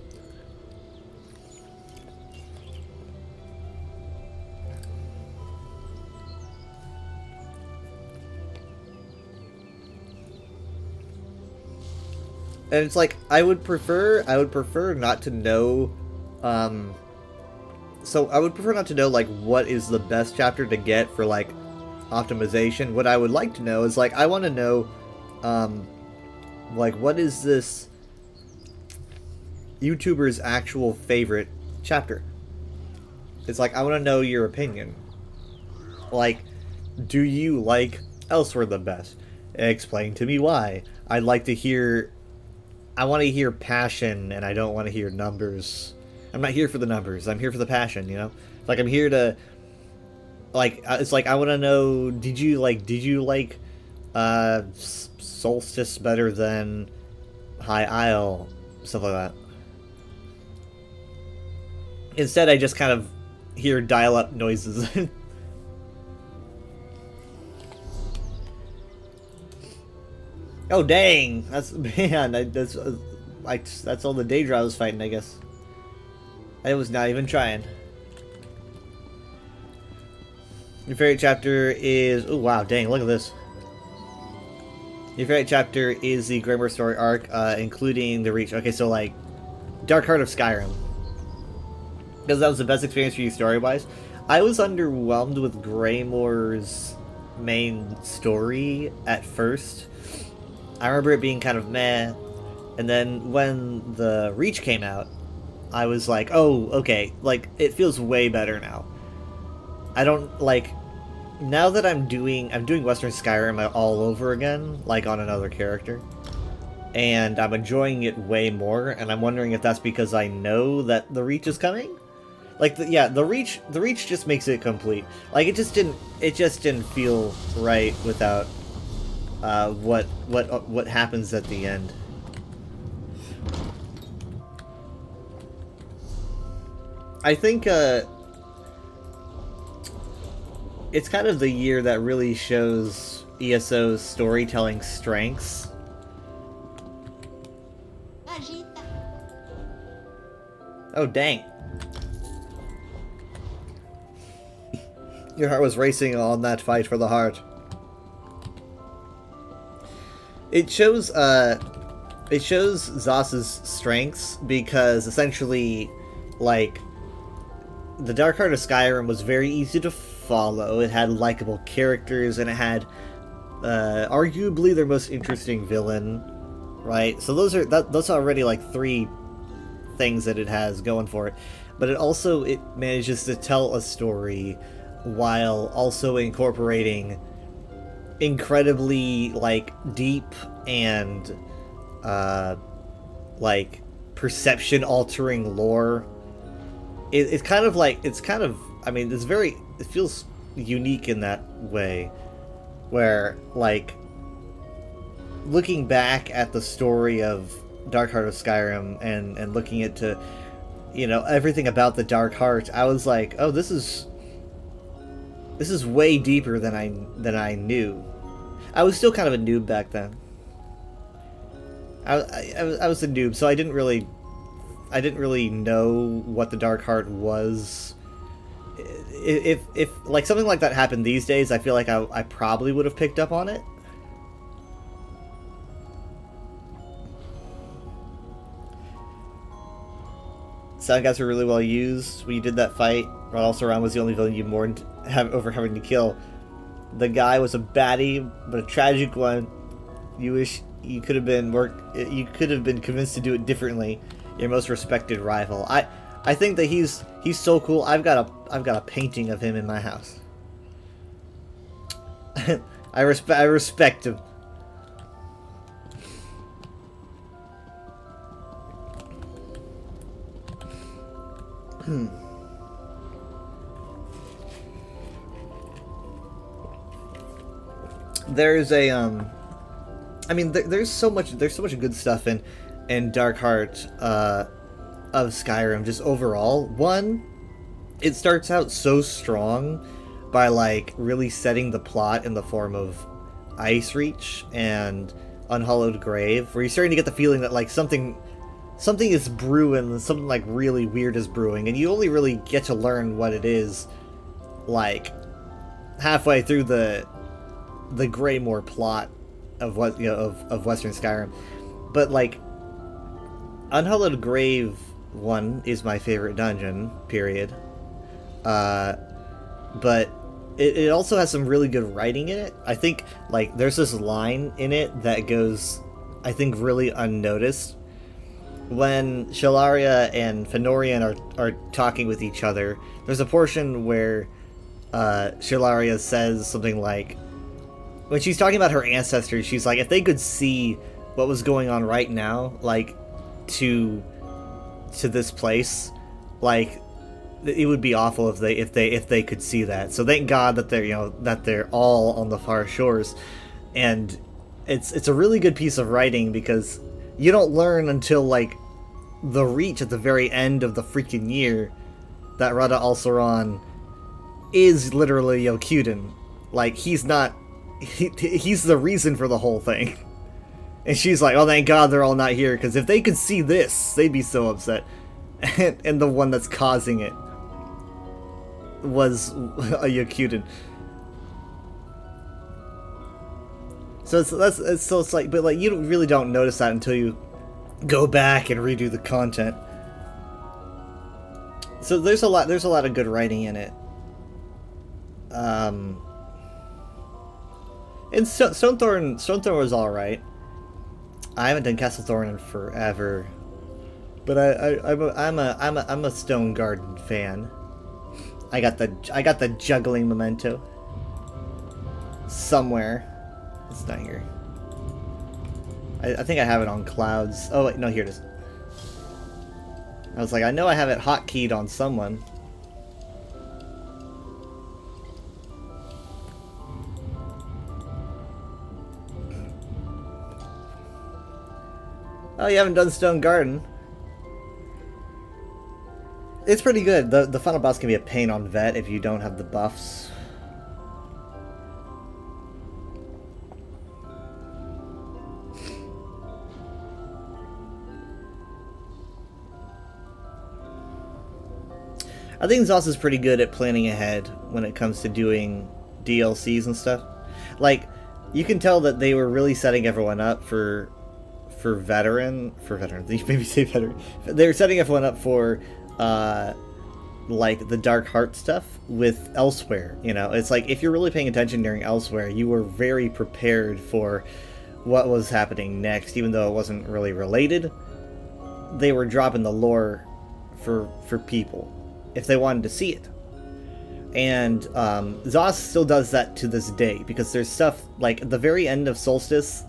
And it's like I would prefer not to know so I would prefer not to know like what is the best chapter to get for like optimization. What I would like to know is like I want to know like what is this YouTuber's actual favorite chapter? It's like I want to know your opinion. Like, do you like Elsewhere the best? Explain to me why. I'd like to hear. I want to hear passion, and I don't want to hear numbers. I'm not here for the numbers. I'm here for the passion. You know, like I'm here to. Like it's like I want to know. Did you like Solstice better than High Isle? Stuff like that. Instead, I just kind of hear dial-up noises. Oh dang! That's man. That's all the Daedra I was fighting. I guess I was not even trying. Your favorite chapter is... Oh wow! Dang! Look at this. Your favorite chapter is the Greymoor story arc, including the Reach. Okay, so like Dark Heart of Skyrim, because that was the best experience for you story-wise. I was underwhelmed with Greymoor's main story at first. I remember it being kind of meh, and then when the Reach came out, I was like, oh, okay, like, it feels way better now. I don't, like, now that I'm doing Western Skyrim all over again, like, on another character, and I'm enjoying it way more, and I'm wondering if that's because I know that the Reach is coming? Like, the Reach just makes it complete. Like, it just didn't feel right without what happens at the end. I think it's kind of the year that really shows ESO's storytelling strengths. Oh dang. Your heart was racing on that fight for the heart. It shows Zas's strengths because essentially, like, the Dark Heart of Skyrim was very easy to follow. It had likable characters, and it had arguably their most interesting villain, right? So those are already like 3 things that it has going for it. But it manages to tell a story while also incorporating incredibly like deep and like perception altering lore. It feels unique in that way, where like looking back at the story of Dark Heart of Skyrim and looking into, you know, everything about the Dark Heart, I was like, oh, this is This is way deeper than I knew. I was still kind of a noob back then. I was a noob, so I didn't really know what the Dark Heart was. If like something like that happened these days, I feel like I probably would have picked up on it. Sound guys were really well used. When you did that fight, Rod Alceran was the only villain you mourned over having to kill. The guy was a baddie, but a tragic one. You wish you could have been convinced to do it differently. Your most respected rival. I think that he's so cool. I've got a painting of him in my house. I respect him. There's a I mean there's so much good stuff in Dark Heart of Skyrim just overall. One, it starts out so strong by like really setting the plot in the form of Ice Reach and Unhallowed Grave, where you're starting to get the feeling that like something is brewing, something like really weird is brewing, and you only really get to learn what it is like halfway through the Greymore plot of what of Western Skyrim. But like Unhallowed Grave 1 is my favorite dungeon, period. But it also has some really good writing in it. I think like there's this line in it that goes, I think, really unnoticed. When Shalaria and Fenorian are talking with each other, there's a portion where Shalaria says something like, when she's talking about her ancestors, she's like, if they could see what was going on right now, like to this place, like it would be awful if they could see that. So thank God that they're all on the far shores, and it's a really good piece of writing, because you don't learn until like the Reach at the very end of the freaking year that Rada Alceran is literally Yokuden. Like he's the reason for the whole thing. And she's like, oh thank God they're all not here, because if they could see this, they'd be so upset. And the one that's causing it was a Yokuden. So it's like, but like you really don't notice that until you go back and redo the content. So there's a lot of good writing in it. And Stonethorn was all right. I haven't done Castlethorn in forever, but I'm a Stone Garden fan. I got the juggling memento somewhere. It's not here. I think I have it on clouds. Oh wait, no, here it is. I was like, I know I have it hotkeyed on someone. Oh, you haven't done Stone Garden? It's pretty good. The final boss can be a pain on Vet if you don't have the buffs. I think Zos is pretty good at planning ahead when it comes to doing DLCs and stuff. Like, you can tell that they were really setting everyone up for veterans. Maybe say veteran. They were setting everyone up for like the Dark Heart stuff with Elsewhere. You know, it's like if you're really paying attention during Elsewhere, you were very prepared for what was happening next, even though it wasn't really related. They were dropping the lore for people if they wanted to see it. And Zos still does that to this day, because there's stuff like at the very end of Solstice.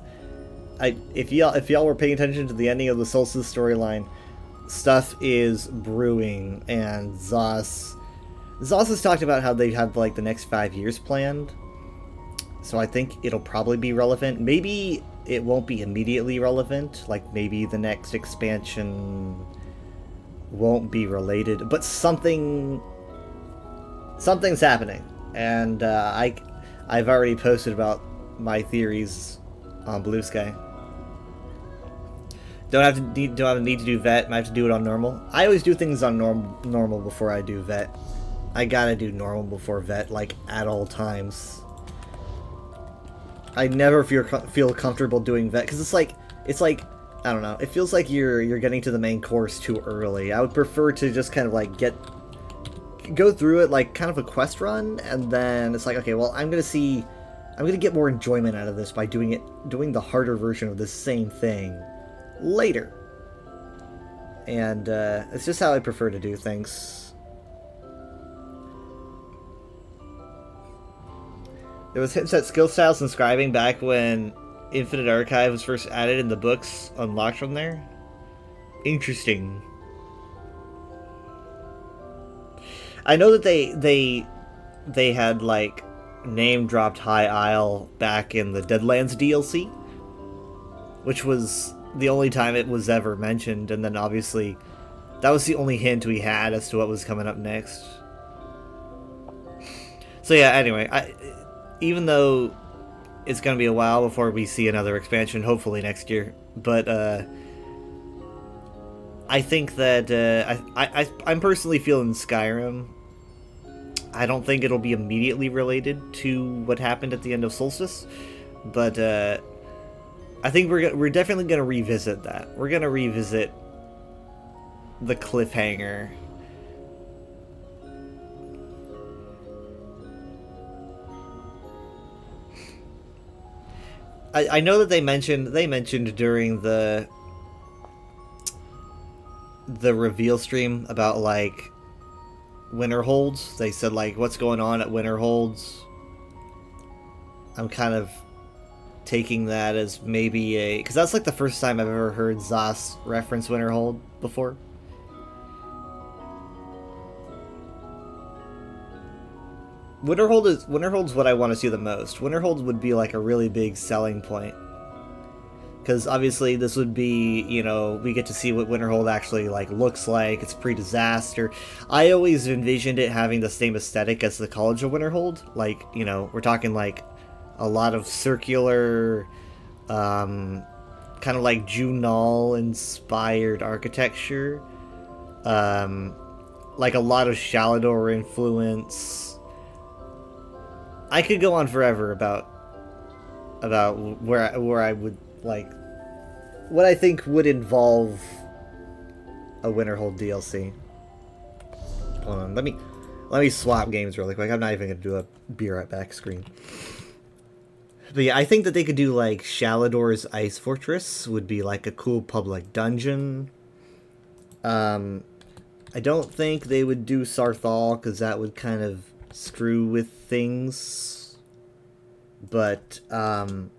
If y'all were paying attention to the ending of the Solstice storyline, stuff is brewing, and Zos has talked about how they have like the next 5 years planned. So I think it'll probably be relevant. Maybe it won't be immediately relevant, like maybe the next expansion won't be related, but something's happening. and I've already posted about my theories on Blue Sky. Don't have to need to do vet. I have to do it on normal. I always do things on normal before I do vet. I gotta do normal before vet, like at all times. I never feel comfortable doing vet because it's like I don't know. It feels like you're getting to the main course too early. I would prefer to just kind of like go through it like kind of a quest run, and then it's like, okay, well, I'm gonna get more enjoyment out of this by doing the harder version of the same thing later. And it's just how I prefer to do things. There was hints at skill styles and scribing back when Infinite Archive was first added and the books unlocked from there. Interesting. I know that they had like name dropped High Isle back in the Deadlands DLC, which was the only time it was ever mentioned, and then obviously that was the only hint we had as to what was coming up next. So yeah, anyway, even though it's going to be a while before we see another expansion, hopefully next year, but I think that I'm personally feeling Skyrim. I don't think it'll be immediately related to what happened at the end of Solstice, but I think we're definitely going to revisit that. We're going to revisit the cliffhanger. I know that they mentioned during the reveal stream about like Winterholds. They said like, what's going on at Winterholds? I'm kind of taking that as maybe because that's like the first time I've ever heard Zos reference Winterhold before. Winterhold's what I want to see the most. Winterhold would be like a really big selling point, because obviously this would be, you know, we get to see what Winterhold actually like looks like. It's pre-disaster. I always envisioned it having the same aesthetic as the College of Winterhold. Like, you know, we're talking like a lot of circular, kind of like Junal inspired architecture, like a lot of Shalador influence. I could go on forever about where I would like what I think would involve a Winterhold DLC. Hold on, let me swap games really quick. I'm not even gonna do a be right back screen. But yeah, I think that they could do like Shalador's Ice Fortress would be like a cool public dungeon. I don't think they would do Sarthal because that would kind of screw with things. But and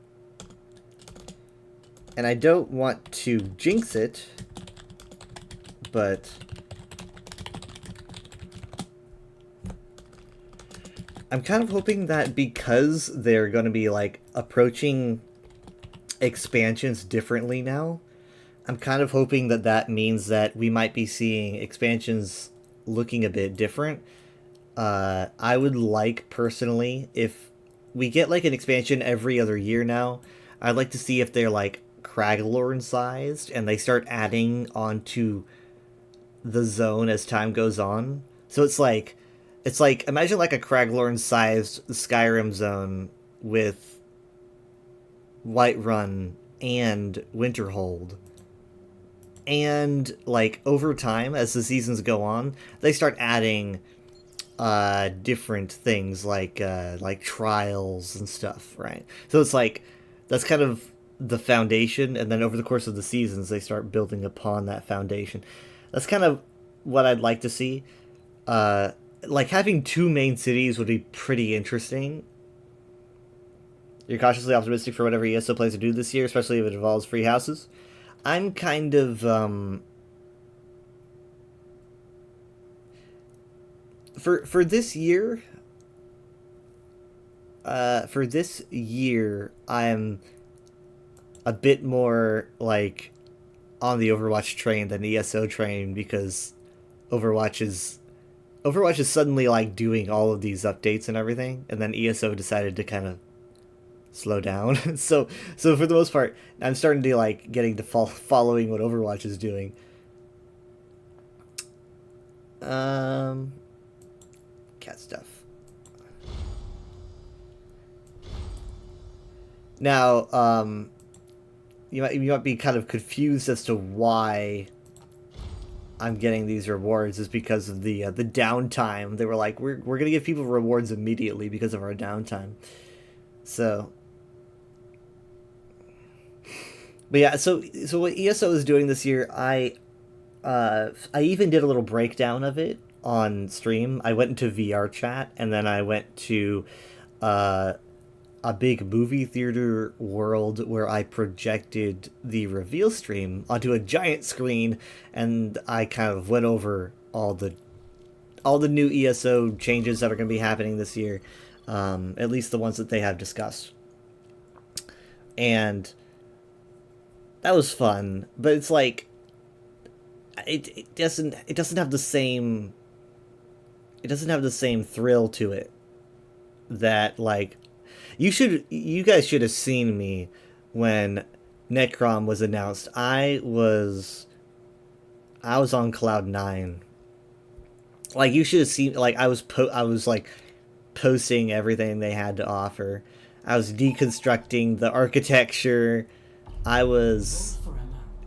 I don't want to jinx it, but I'm kind of hoping that because they're going to be like approaching expansions differently now, I'm kind of hoping that that means that we might be seeing expansions looking a bit different. I would like, personally, if we get like an expansion every other year now, I'd like to see if they're like Craglorn sized and they start adding onto the zone as time goes on. So it's like imagine like a Craglorn sized Skyrim zone with Whiterun and Winterhold. And like over time, as the seasons go on, they start adding different things like trials and stuff, right? So it's like that's kind of the foundation, and then over the course of the seasons they start building upon that foundation. That's kind of what I'd like to see. Like having two main cities would be pretty interesting. You're cautiously optimistic for whatever ESO plans to do this year, especially if it involves free houses. I'm kind of for this year, I'm a bit more like on the Overwatch train than ESO train, because Overwatch is Overwatch is suddenly like doing all of these updates and everything, and then ESO decided to kind of slow down. so for the most part, I'm starting to like getting to following what Overwatch is doing. Cat stuff. Now, you might be kind of confused as to why I'm getting these rewards is because of the downtime. They were like, we're gonna give people rewards immediately because of our downtime. So, but yeah, so what ESO is doing this year, I even did a little breakdown of it on stream. I went into VR chat, and then I went to a big movie theater world where I projected the reveal stream onto a giant screen, and I kind of went over all the new ESO changes that are going to be happening this year, at least the ones that they have discussed. And that was fun, but it's like it doesn't have the same thrill to it that like you guys should have seen me when Necrom was announced. I was on cloud 9. Like, you should have seen, like, I was like posting everything they had to offer. I was deconstructing the architecture. I was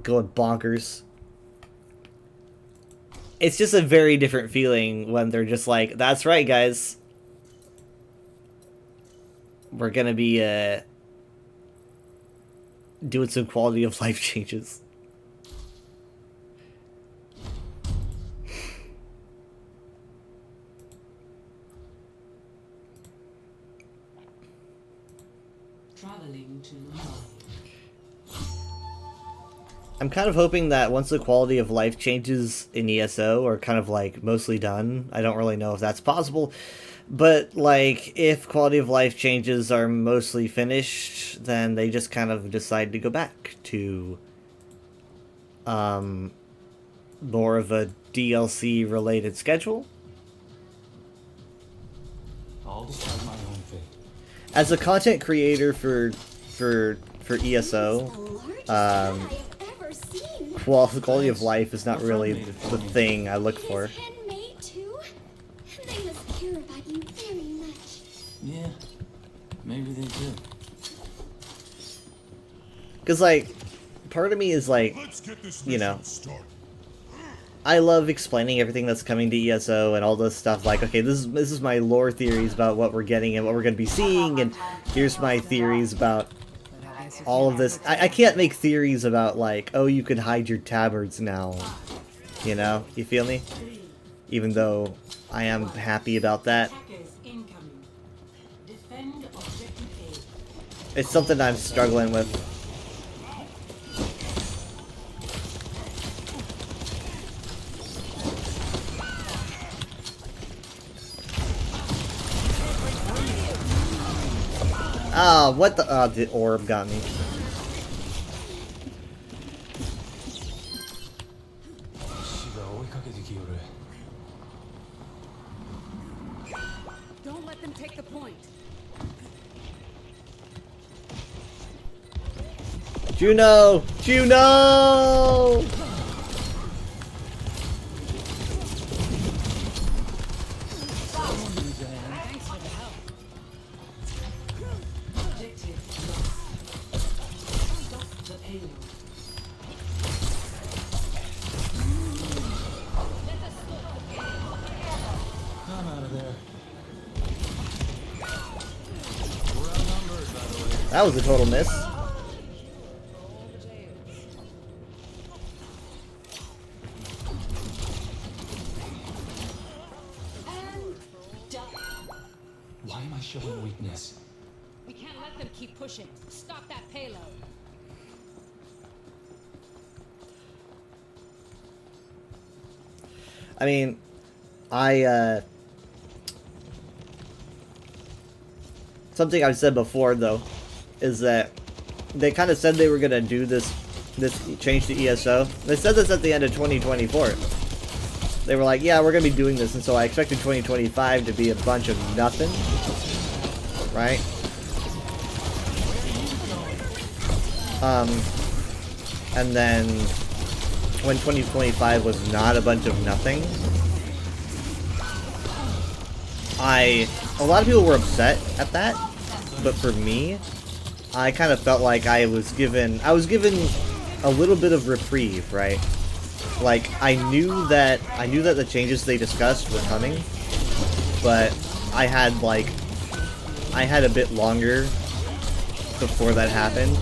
going bonkers. It's just a very different feeling when they're just like, that's right, guys. We're gonna be doing some quality of life changes. Traveling to I'm kind of hoping that once the quality of life changes in ESO are kind of like mostly done, I don't really know if that's possible, but like if quality of life changes are mostly finished, then they just kind of decide to go back to more of a DLC related schedule. I'll decide my own fate. As a content creator for ESO, quality of life is not really the thing I look for. Handmade too? They must care about you very much. Yeah, maybe they do. Because, like, part of me is like, you know, I love explaining everything that's coming to ESO and all this stuff. Like, okay, this is my lore theories about what we're getting and what we're going to be seeing, and here's my theories about all of this. I can't make theories about, like, oh, you can hide your tabards now. You know? You feel me? Even though I am happy about that. It's something I'm struggling with. Ah, what the? Oh, the orb got me. Don't let them take the point. Juno! Juno! That was a total miss. Why am I showing weakness? We can't let them keep pushing. Stop that payload. I mean, something I've said before, though, is that they kind of said they were going to do this change to ESO. They said this at the end of 2024. they were like, yeah, we're gonna be doing this, and so I expected 2025 to be a bunch of nothing, right? And then when 2025 was not a bunch of nothing, a lot of people were upset at that, but for me, I kind of felt like I was given a little bit of reprieve, right? Like I knew that the changes they discussed were coming, but I had a bit longer before that happened.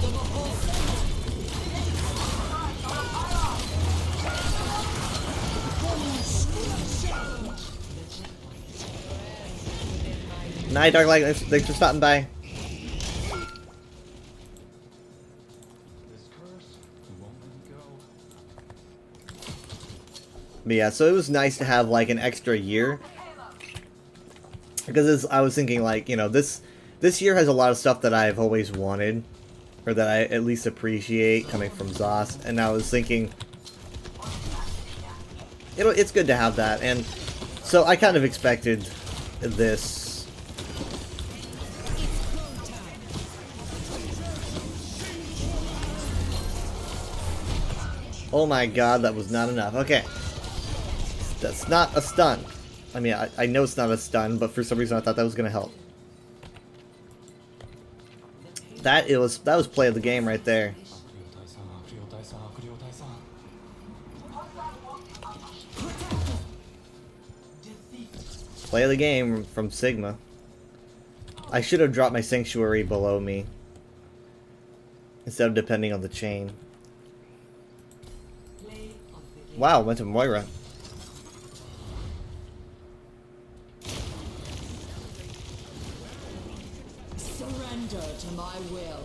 Night, Dark Light. Thanks for stopping by. But yeah, so it was nice to have like an extra year, because I was thinking like, you know, this year has a lot of stuff that I've always wanted, or that I at least appreciate coming from ZOS, and I was thinking it's good to have that, and so I kind of expected this. Oh my god, that was not enough. Okay. That's not a stun. I mean, I know it's not a stun, but for some reason I thought that was gonna help. That was play of the game right there. Play of the game from Sigma. I should have dropped my Sanctuary below me instead of depending on the chain. Wow, went to Moira. Surrender to my will.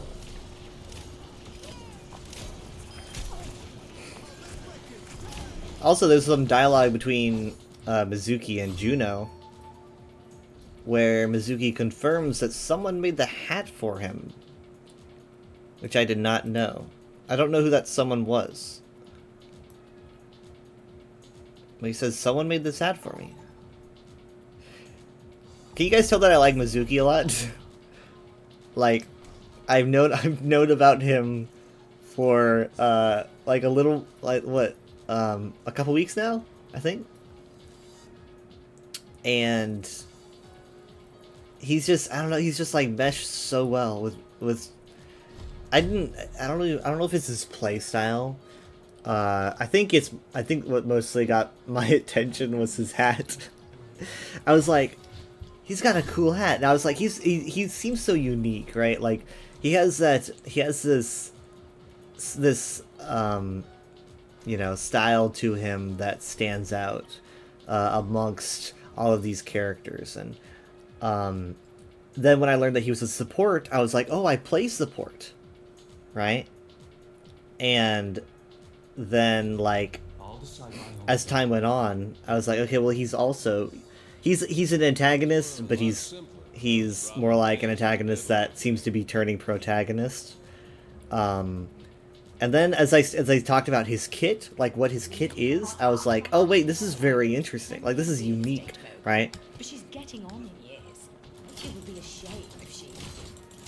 Also, there's some dialogue between Mizuki and Juno, where Mizuki confirms that someone made the hat for him, which I did not know. I don't know who that someone was. But he says, someone made this hat for me. Can you guys tell that I like Mizuki a lot? Like, I've known about him for, like a little, like, what, a couple weeks now, I think? And he's just, I don't know, he's just, like, meshed so well with I don't know if it's his play style. I think what mostly got my attention was his hat. I was like, he's got a cool hat, and I was like, he seems so unique, right? Like he has this you know, style to him that stands out amongst all of these characters. And then when I learned that he was a support, I was like, oh, I play support, right? And then, like, as time went on, I was like, okay, well, he's an antagonist, but he's more like an antagonist that seems to be turning protagonist. And then as I talked about his kit, like what his kit is, I was like, oh wait, this is very interesting. Like, this is unique, right? But she's getting on in years. It would be a shame if she...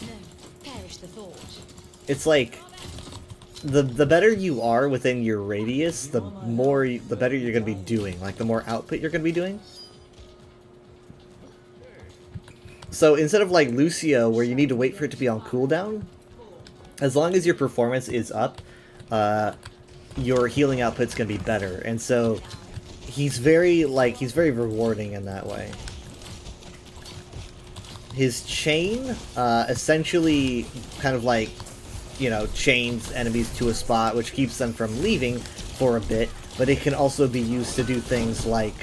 No, perish the thought. It's like, the better you are within your radius, the better you're going to be doing. Like, the more output you're going to be doing. So instead of like Lucio, where you need to wait for it to be on cooldown, as long as your performance is up, your healing output's going to be better. And so he's very rewarding in that way. His chain essentially kind of like, you know, chains enemies to a spot, which keeps them from leaving for a bit, but it can also be used to do things like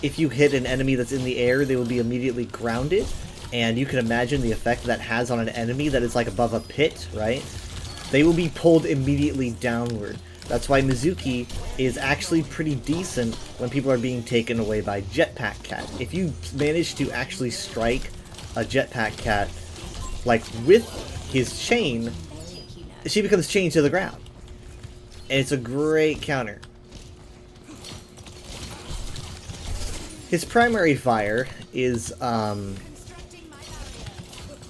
if you hit an enemy that's in the air, they will be immediately grounded, and you can imagine the effect that has on an enemy that is like above a pit, right? They will be pulled immediately downward. That's why Mizuki is actually pretty decent when people are being taken away by Jetpack Cat. If you manage to actually strike a Jetpack Cat, like with his chain, she becomes chained to the ground. And it's a great counter. His primary fire is,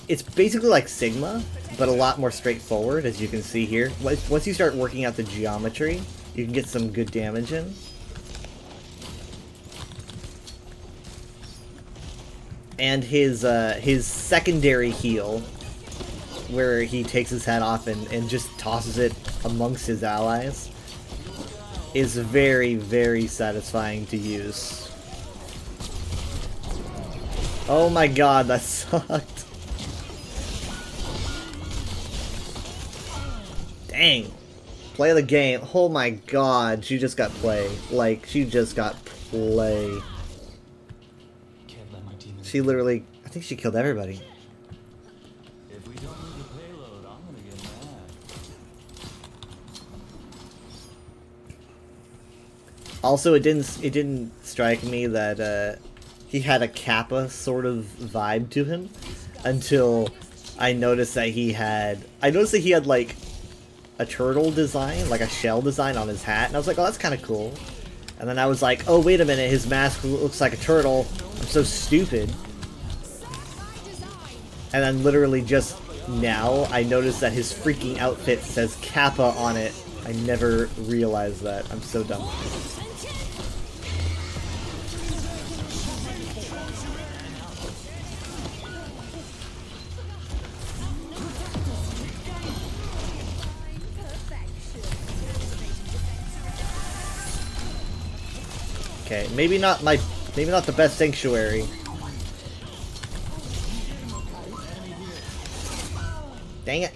it's basically like Sigma, but a lot more straightforward, as you can see here. Once you start working out the geometry, you can get some good damage in. And his secondary heal, where he takes his head off and just tosses it amongst his allies, is very, very satisfying to use. Oh my god, that sucked. Dang. Play the game. Oh my god, she just got play. Like, she just got play. Can't let my demons. She literally, I think she killed everybody. If we don't move the payload, I'm gonna get mad. Also, it didn't strike me that he had a Kappa sort of vibe to him until I noticed that he had like a turtle design, like a shell design on his hat, and I was like, oh, that's kind of cool. And then I was like, oh, wait a minute, his mask looks like a turtle. I'm so stupid. And then literally just now, I noticed that his freaking outfit says Kappa on it. I never realized that. I'm so dumb. Okay, maybe not the best sanctuary. Dang it.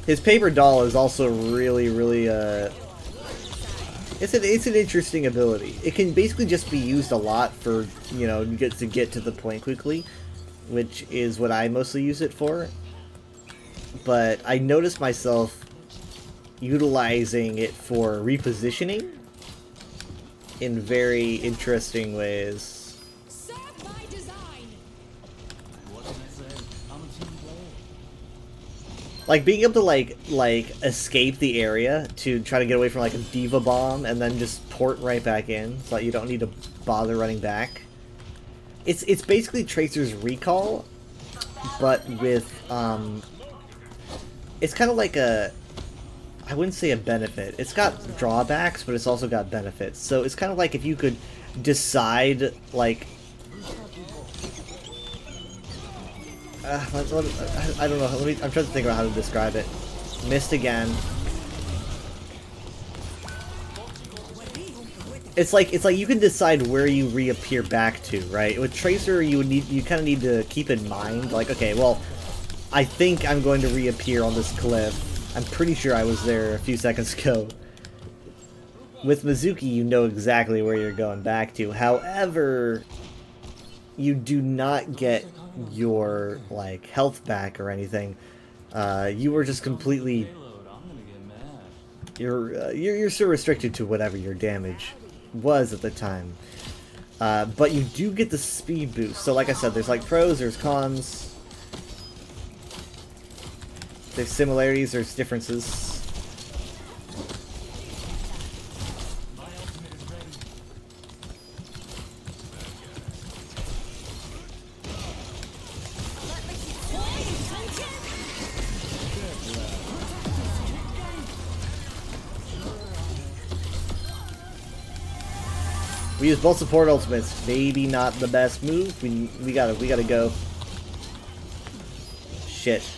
His paper doll is also really, really, it's an interesting ability. It can basically just be used a lot for, you know, to get to the point quickly, which is what I mostly use it for. But I noticed myself utilizing it for repositioning in very interesting ways. Like being able to like escape the area to try to get away from like a diva bomb and then just port right back in so that you don't need to bother running back. It's basically Tracer's Recall, but with it's kind of like a, I wouldn't say a benefit. It's got drawbacks, but it's also got benefits. So it's kind of like if you could decide like I don't know. I'm trying to think about how to describe it. Missed again. It's like you can decide where you reappear back to, right? With Tracer, you kind of need to keep in mind, like, okay, well, I think I'm going to reappear on this cliff. I'm pretty sure I was there a few seconds ago. With Mizuki, you know exactly where you're going back to. However, you do not get your like health back or anything. You were just completely, you're so restricted to whatever your damage was at the time. But you do get the speed boost. So like I said, there's like pros, there's cons, there's similarities, there's differences. We use both support ultimates. Maybe not the best move. We gotta go. Shit.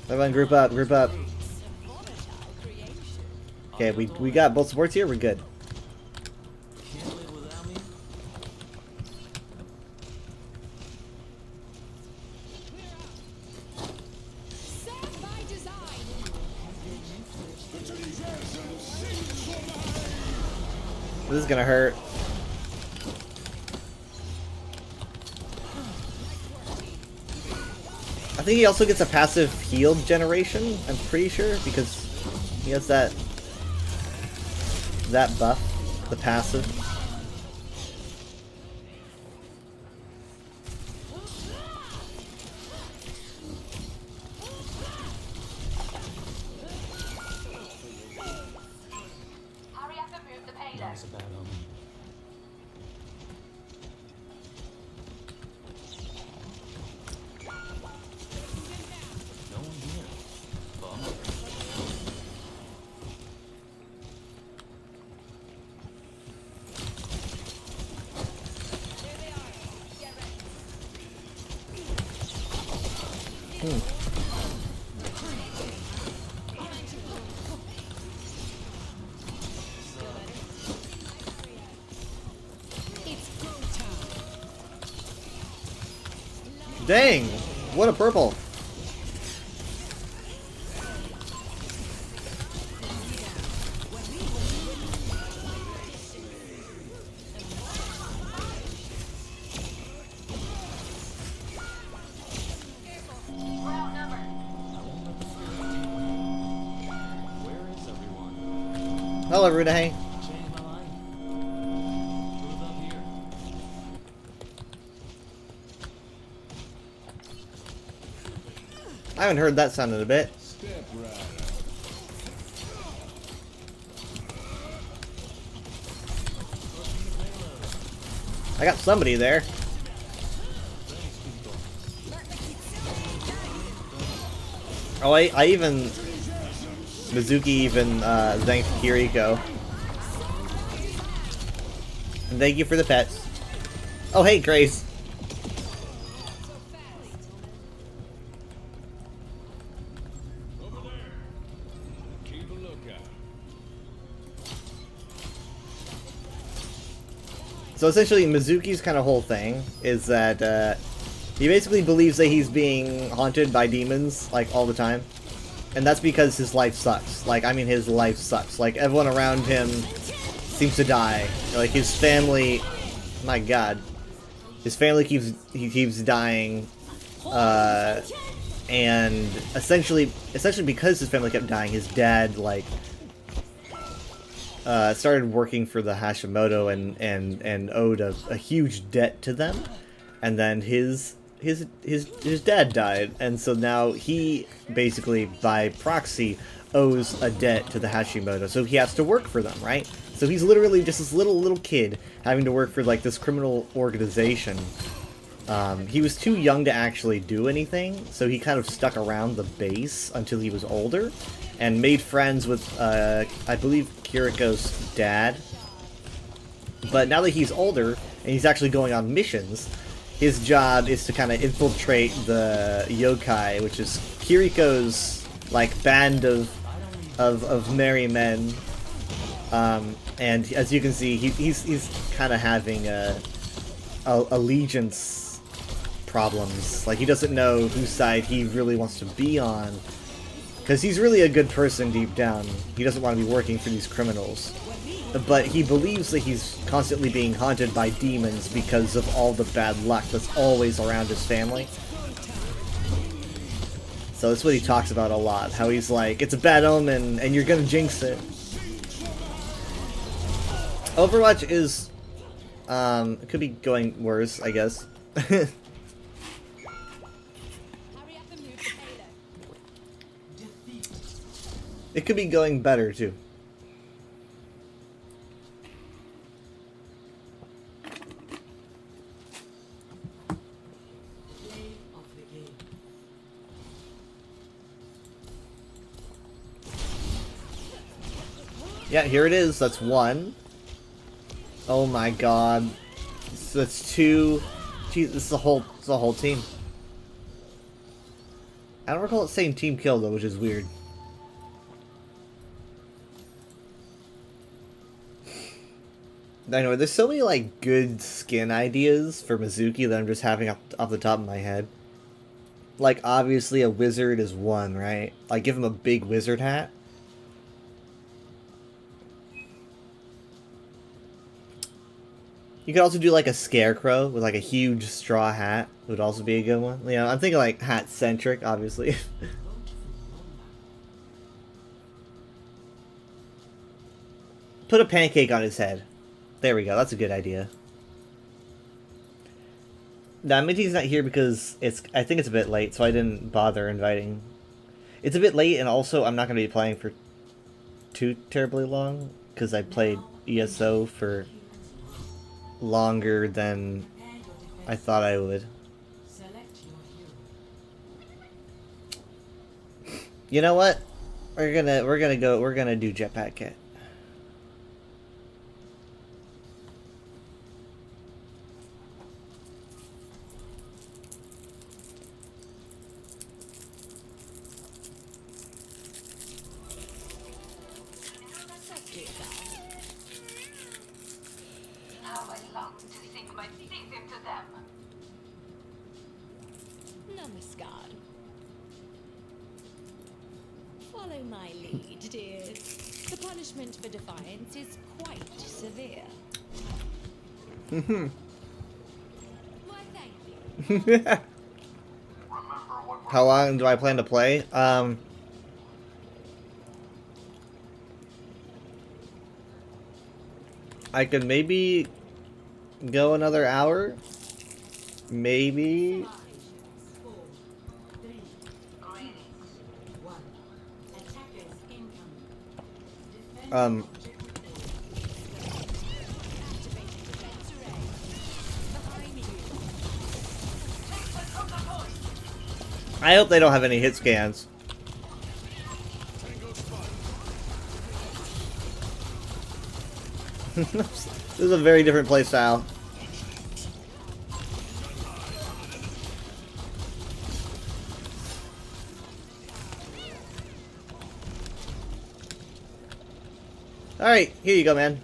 Everyone, group up, group up. Okay, we got both supports here. We're good. This is gonna hurt. I think he also gets a passive heal generation, I'm pretty sure, because he has that buff, the passive. Hurry up and move the payload. That's a bad omen. No one here. Bummer. Dang! What a purple! We're outnumbered. Where is everyone? Hello, Rudahay. Change my mind. Who's up here? I haven't heard that sound in a bit. Step right up. I got somebody there. Oh, I even... Mizuki even thanked Kiriko. And thank you for the pets. Oh, hey, Grace. Over there. Keep a lookout. So essentially, Mizuki's kind of whole thing is that he basically believes that he's being haunted by demons, like, all the time. And that's because his life sucks. Like, I mean, his life sucks. Like, everyone around him seems to die. Like, his family... My god. His family keeps dying. And essentially because his family kept dying, his dad, like... started working for the Hashimoto and owed a huge debt to them. And then his dad died, and so now he basically, by proxy, owes a debt to the Hashimoto, so he has to work for them, right? So he's literally just this little kid having to work for, like, this criminal organization. He was too young to actually do anything, so he kind of stuck around the base until he was older, and made friends with, I believe, Kiriko's dad. But now that he's older, and he's actually going on missions, his job is to kind of infiltrate the yokai, which is Kiriko's, like, band of merry men. And as you can see, he's kind of having allegiance problems. Like, he doesn't know whose side he really wants to be on, because he's really a good person deep down. He doesn't want to be working for these criminals. But he believes that he's constantly being haunted by demons because of all the bad luck that's always around his family. So that's what he talks about a lot. How he's like, it's a bad omen and you're gonna jinx it. Overwatch is... it could be going worse, I guess. Hurry up and move the payload. It could be going better, too. Yeah, here it is. That's one. Oh my god. So that's two. Geez, this is the whole team. I don't recall it saying team kill though, which is weird. Anyway, there's so many like good skin ideas for Mizuki that I'm just having off the top of my head. Like, obviously a wizard is one, right? Like, give him a big wizard hat. You could also do like a scarecrow with like a huge straw hat. Would also be a good one. You know, I'm thinking like hat centric, obviously. Put a pancake on his head. There we go. That's a good idea. Now, Minty's not here because I think it's a bit late, so I didn't bother inviting. It's a bit late, and also I'm not going to be playing for too terribly long, because I played ESO for longer than I thought I would. You know what? We're gonna do Jetpack Kit. How I long to sink my teeth into them. Namaskar. Follow my lead, dears. The punishment for defiance is quite severe. Why, thank you. How long do I plan to play? I could maybe go another hour. Maybe. I hope they don't have any hit scans. This is a very different playstyle. Alright, here you go, man.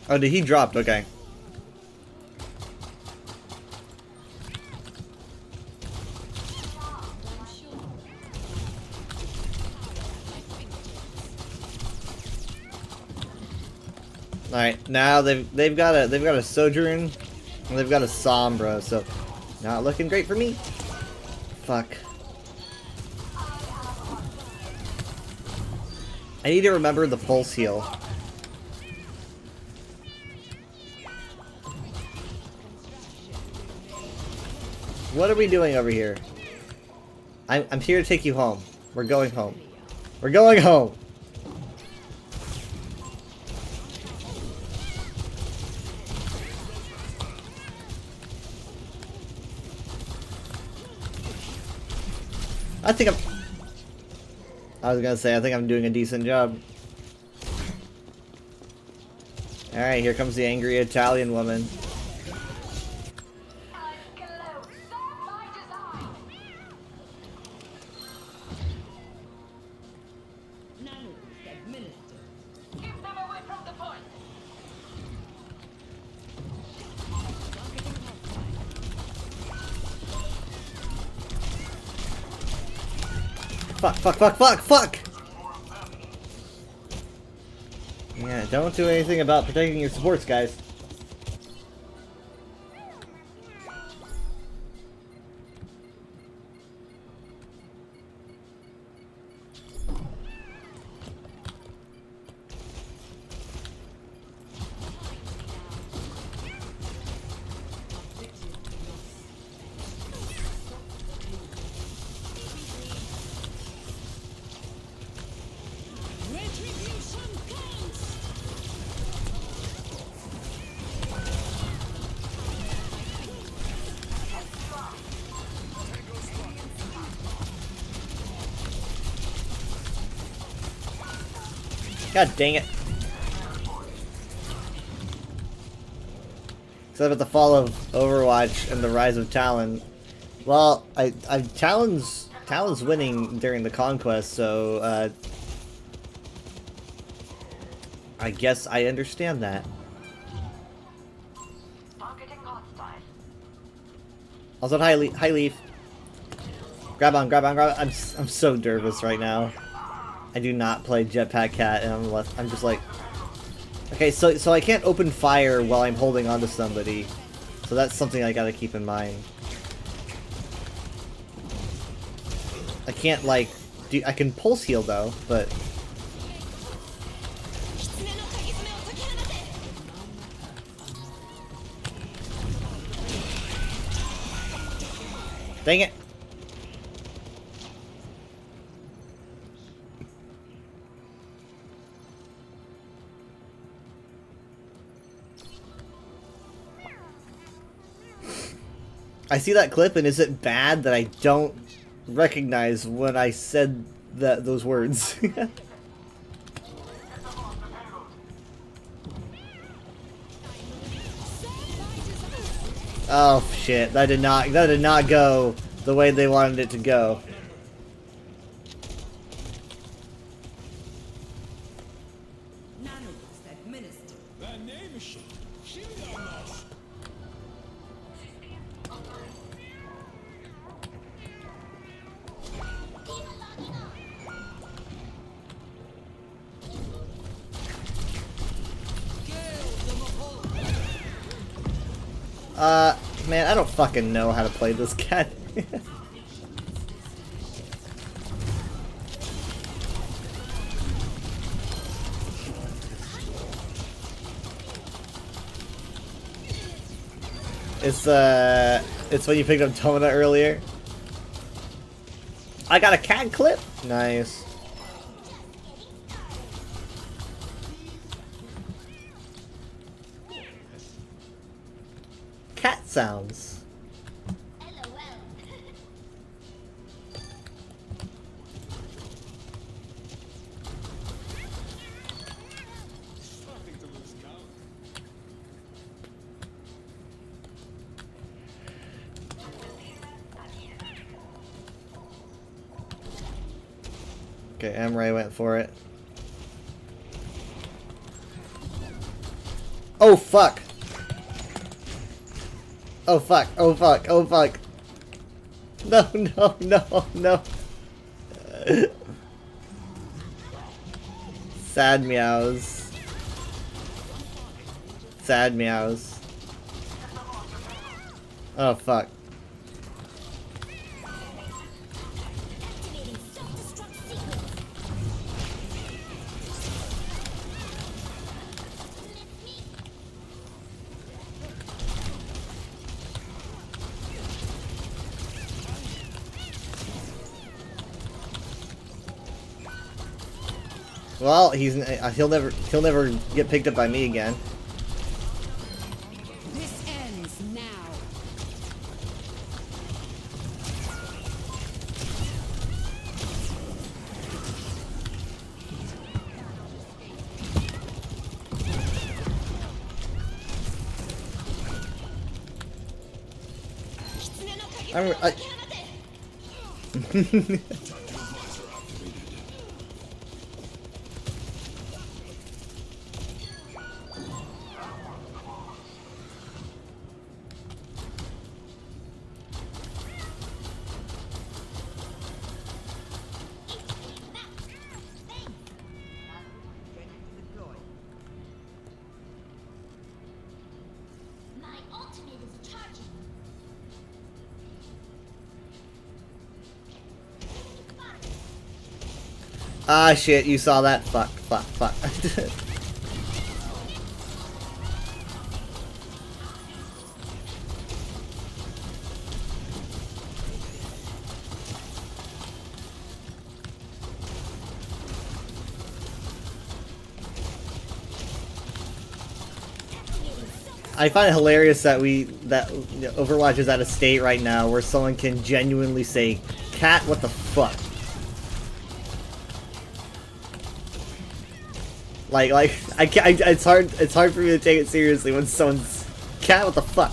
Oh, did he drop? Okay. Alright, now they've got a Sojourn and they've got a Sombra, so not looking great for me. Fuck. I need to remember the pulse heal. What are we doing over here? I'm here to take you home. We're going home. We're going home. I was gonna say, I think I'm doing a decent job. Alright, here comes the angry Italian woman. Fuck! Yeah, don't do anything about protecting your supports, guys. God dang it. Except at the fall of Overwatch and the rise of Talon. Well, Talon's winning during the conquest, so I guess I understand that. Also, hi Leaf. Grab on, grab on, grab on. I'm so nervous right now. I do not play Jetpack Cat, and I'm just like, okay, so I can't open fire while I'm holding onto somebody, so that's something I gotta keep in mind. I can't like I can pulse heal though, but dang it. I see that clip, and is it bad that I don't recognize when I said those words? Oh shit! That did not go the way they wanted it to go. Man, I don't fucking know how to play this cat. It's when you picked up Tomina earlier. I got a cat clip? Nice. Cat sounds. Okay, Emre went for it. Oh fuck! Oh fuck, oh fuck, oh fuck. No, no, no, no. Sad meows. Sad meows. Oh fuck. Well, he'll never get picked up by me again. This ends now. Ah shit, you saw that? Fuck, fuck, fuck. I find it hilarious that Overwatch is at a state right now where someone can genuinely say, "Cat, what the fuck?" Like it's hard for me to take it seriously when someone's, "Cat, what the fuck?"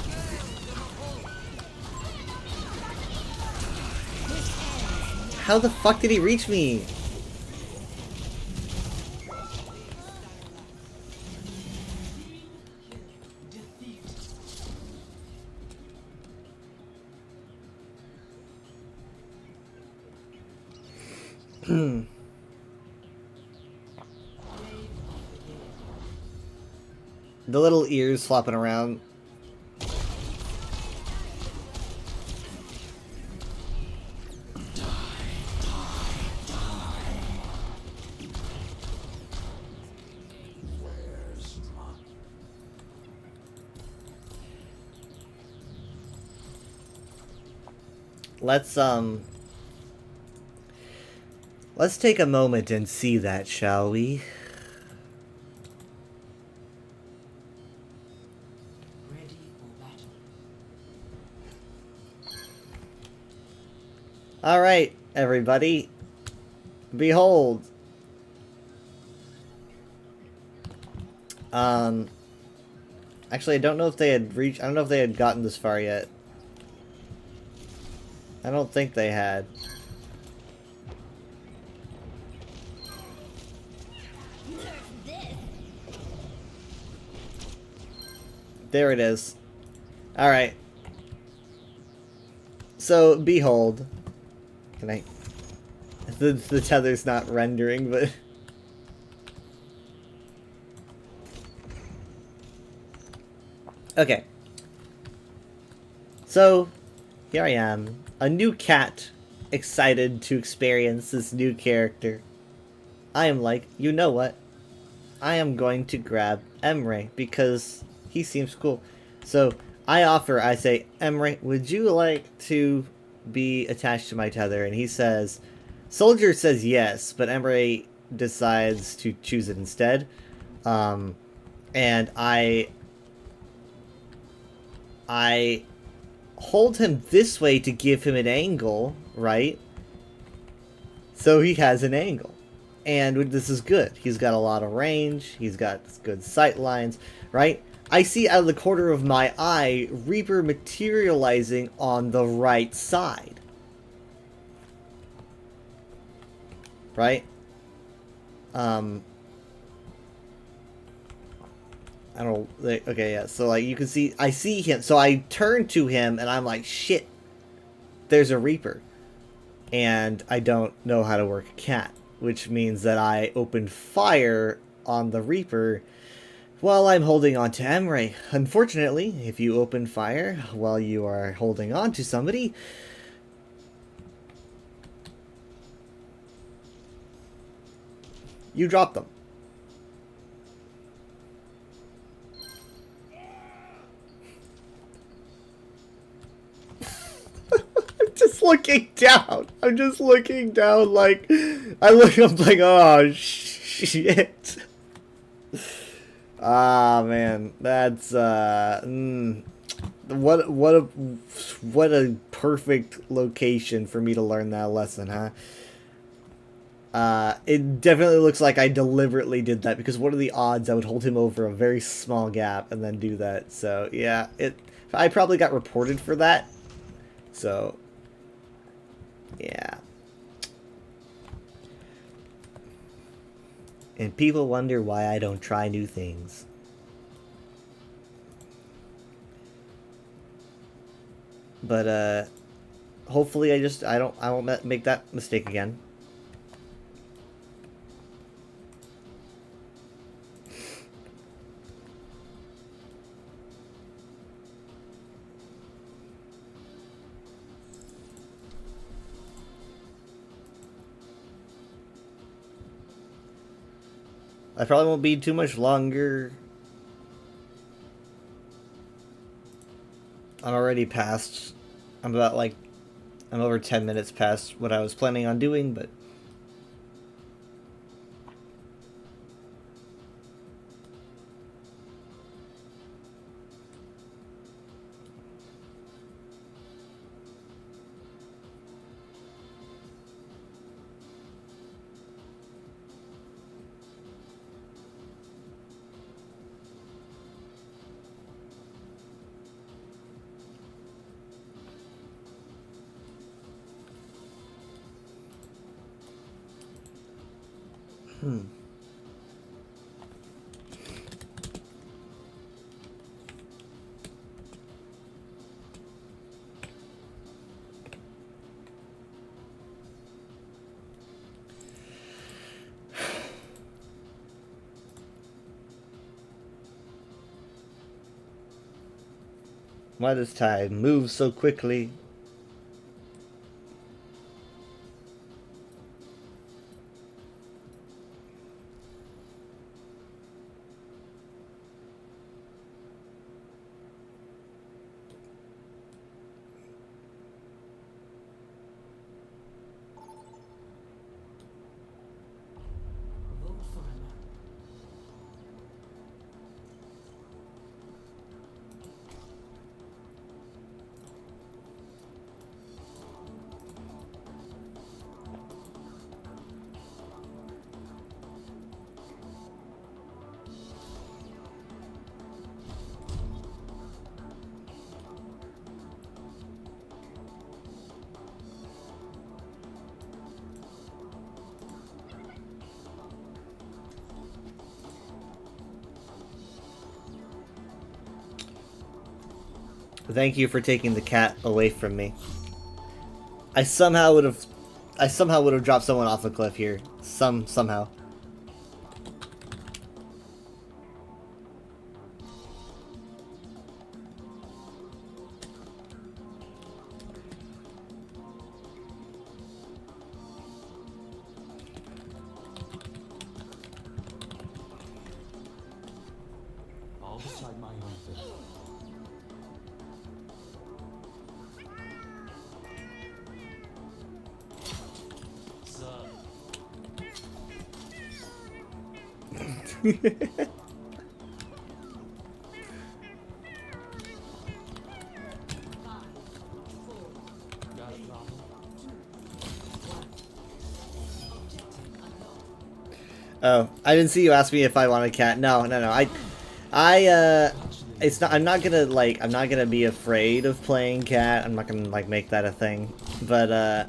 How the fuck did he reach me? The little ears flopping around. Let's take a moment and see that, shall we? Ready for battle. All right, everybody. Behold. Actually, I don't know if they had reached. I don't know if they had gotten this far yet. I don't think they had. There it is. Alright. So, behold. Can I... The tether's not rendering, but... Okay. So, here I am. A new cat. Excited to experience this new character. I am like, you know what? I am going to grab Emre because he seems cool. So I say, Emre, would you like to be attached to my tether? And he says, Soldier says yes, but Emre decides to choose it instead. And I hold him this way to give him an angle, right? So he has an angle. And this is good. He's got a lot of range. He's got good sight lines, right? I see out of the corner of my eye Reaper materializing on the right side. Right? I don't... Okay, yeah. So, like, you can see... I see him. So I turn to him, and I'm like, shit. There's a Reaper. And I don't know how to work a cat. Which means that I open fire on the Reaper while I'm holding on to Emre. Unfortunately, if you open fire while you are holding on to somebody, you drop them. Looking down. I'm just looking down like I look up like, oh shit. Ah man, that's what a perfect location for me to learn that lesson, huh? It definitely looks like I deliberately did that because what are the odds I would hold him over a very small gap and then do that? So yeah, I probably got reported for that. So yeah. And people wonder why I don't try new things. But hopefully I won't make that mistake again. I probably won't be too much longer. I'm already past. I'm over 10 minutes past what I was planning on doing, but Why does time move so quickly? Vote for a map. Thank you for taking the cat away from me. I somehow would have dropped someone off a cliff here. Somehow. I'll decide my own fate. So, got a problem? Oh, I didn't see you ask me if I want a cat. No. It's not. I'm not gonna be afraid of playing cat. I'm not gonna like make that a thing. But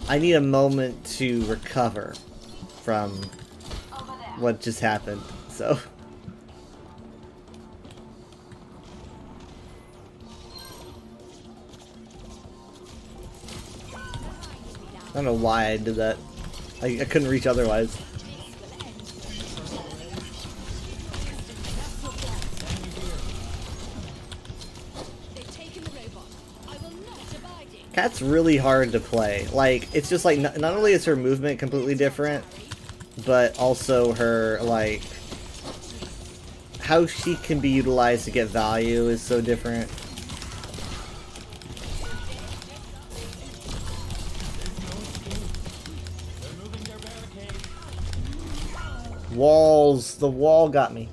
I need a moment to recover from what just happened. So. I don't know why I did that. I couldn't reach otherwise. Cat's really hard to play. Like, it's just like, not only is her movement completely different, but also her, like, how she can be utilized to get value is so different. Walls! The wall got me.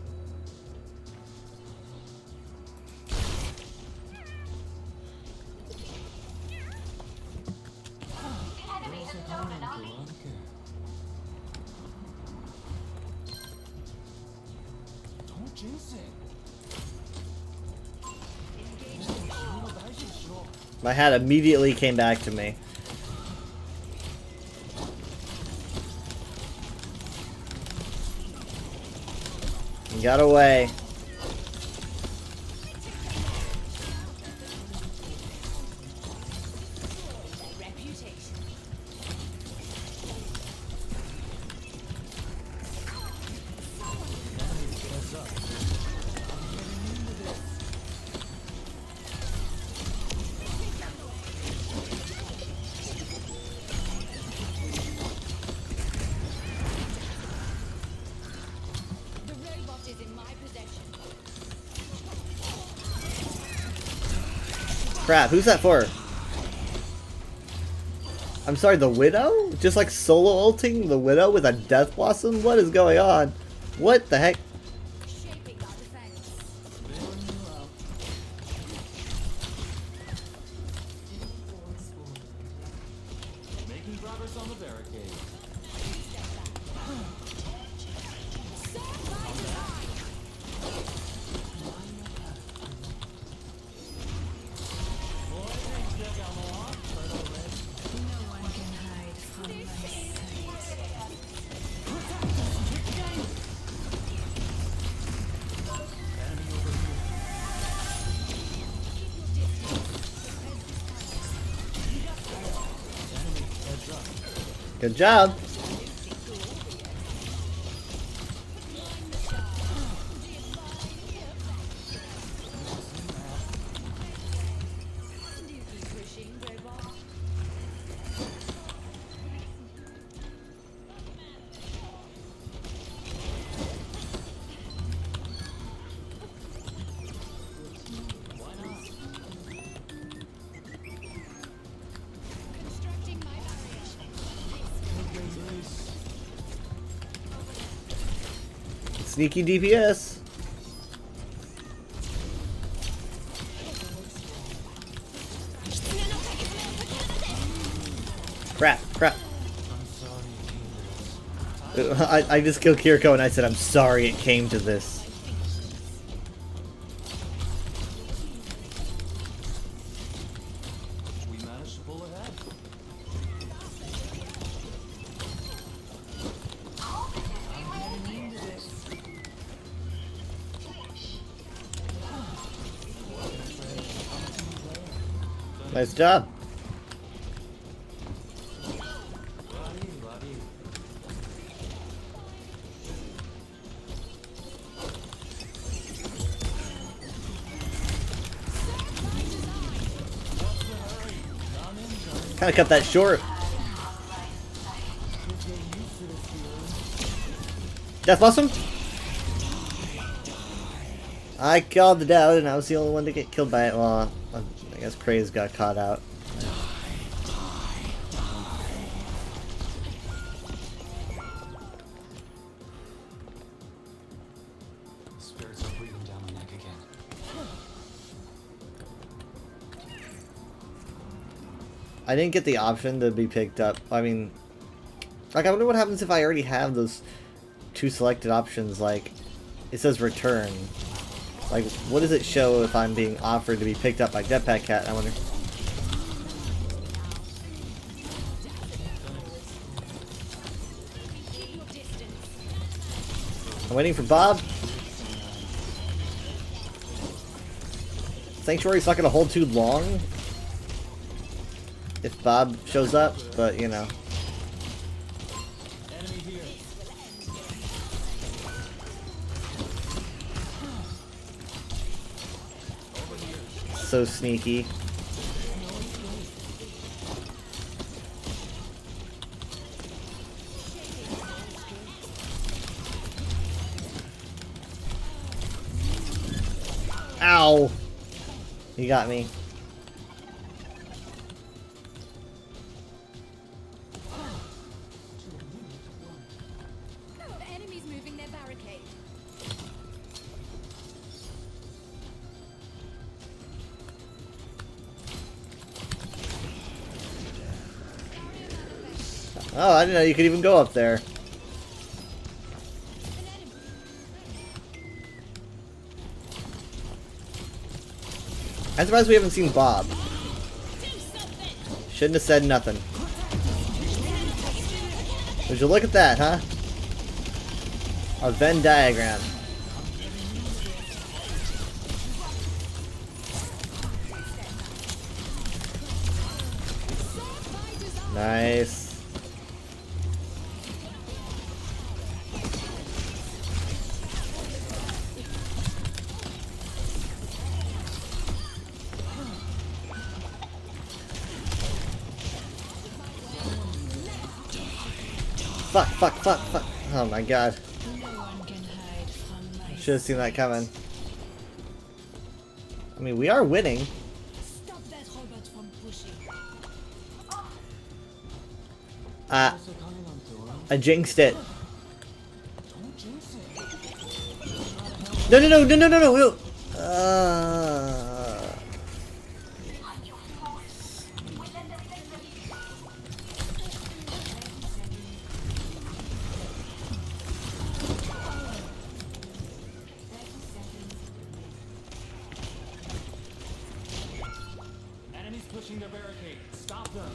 Don't jinx it. My hat immediately came back to me. He got away. Crap, who's that for? I'm sorry, the Widow? Just like solo ulting the Widow with a Death Blossom? What is going on? What the heck? Making progress on the barricade. Good job. Sneaky DPS. Crap, crap. I just killed Kiriko and I said I'm sorry it came to this. We managed to pull ahead. Nice job. Kind of cut that short. Death Blossom? I called it out and I was the only one to get killed by it. Well, I guess Kraze got caught out. Spirits are breathing down my neck again. I didn't get the option to be picked up. I mean, like, I wonder what happens if I already have those two selected options. Like, it says return. Like, what does it show if I'm being offered to be picked up by Jetpack Cat? I wonder. I'm waiting for Bob. Sanctuary's not gonna hold too long if Bob shows up, but you know. Enemy here. So sneaky. Ow! You got me. The enemy's moving their barricade. Oh, I didn't know you could even go up there. I'm surprised we haven't seen Bob. Shouldn't have said nothing. Would you look at that, huh? A Venn diagram. Nice. Fuck, fuck, fuck, fuck. Oh my god. Should have seen that coming. I mean, we are winning. Stop that robot from pushing. I jinxed it. No, no, no, no, no, no, no. Enemies pushing their barricade. Stop them.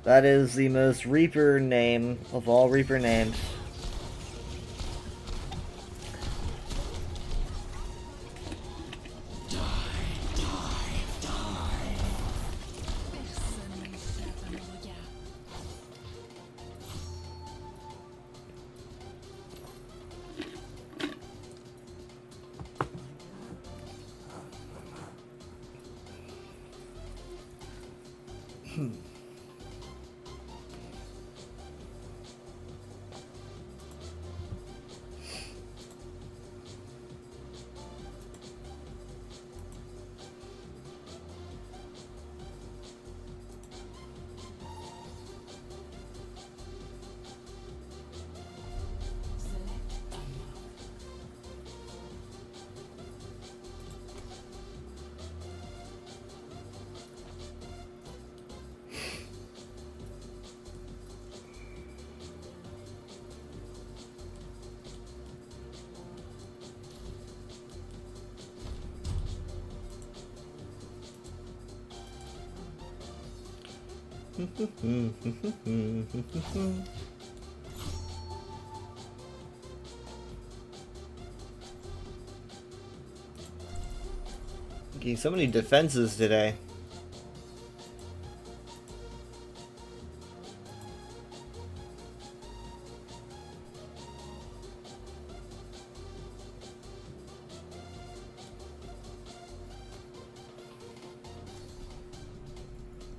That is the most Reaper name of all Reaper names. Getting so many defenses today.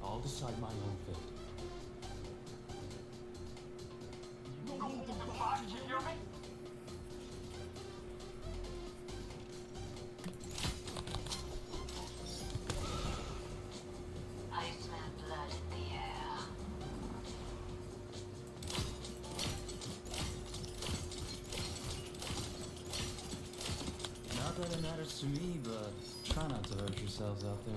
I'll decide my own fate. I smell blood in the air. Not that it matters to me, but try not to hurt yourselves out there.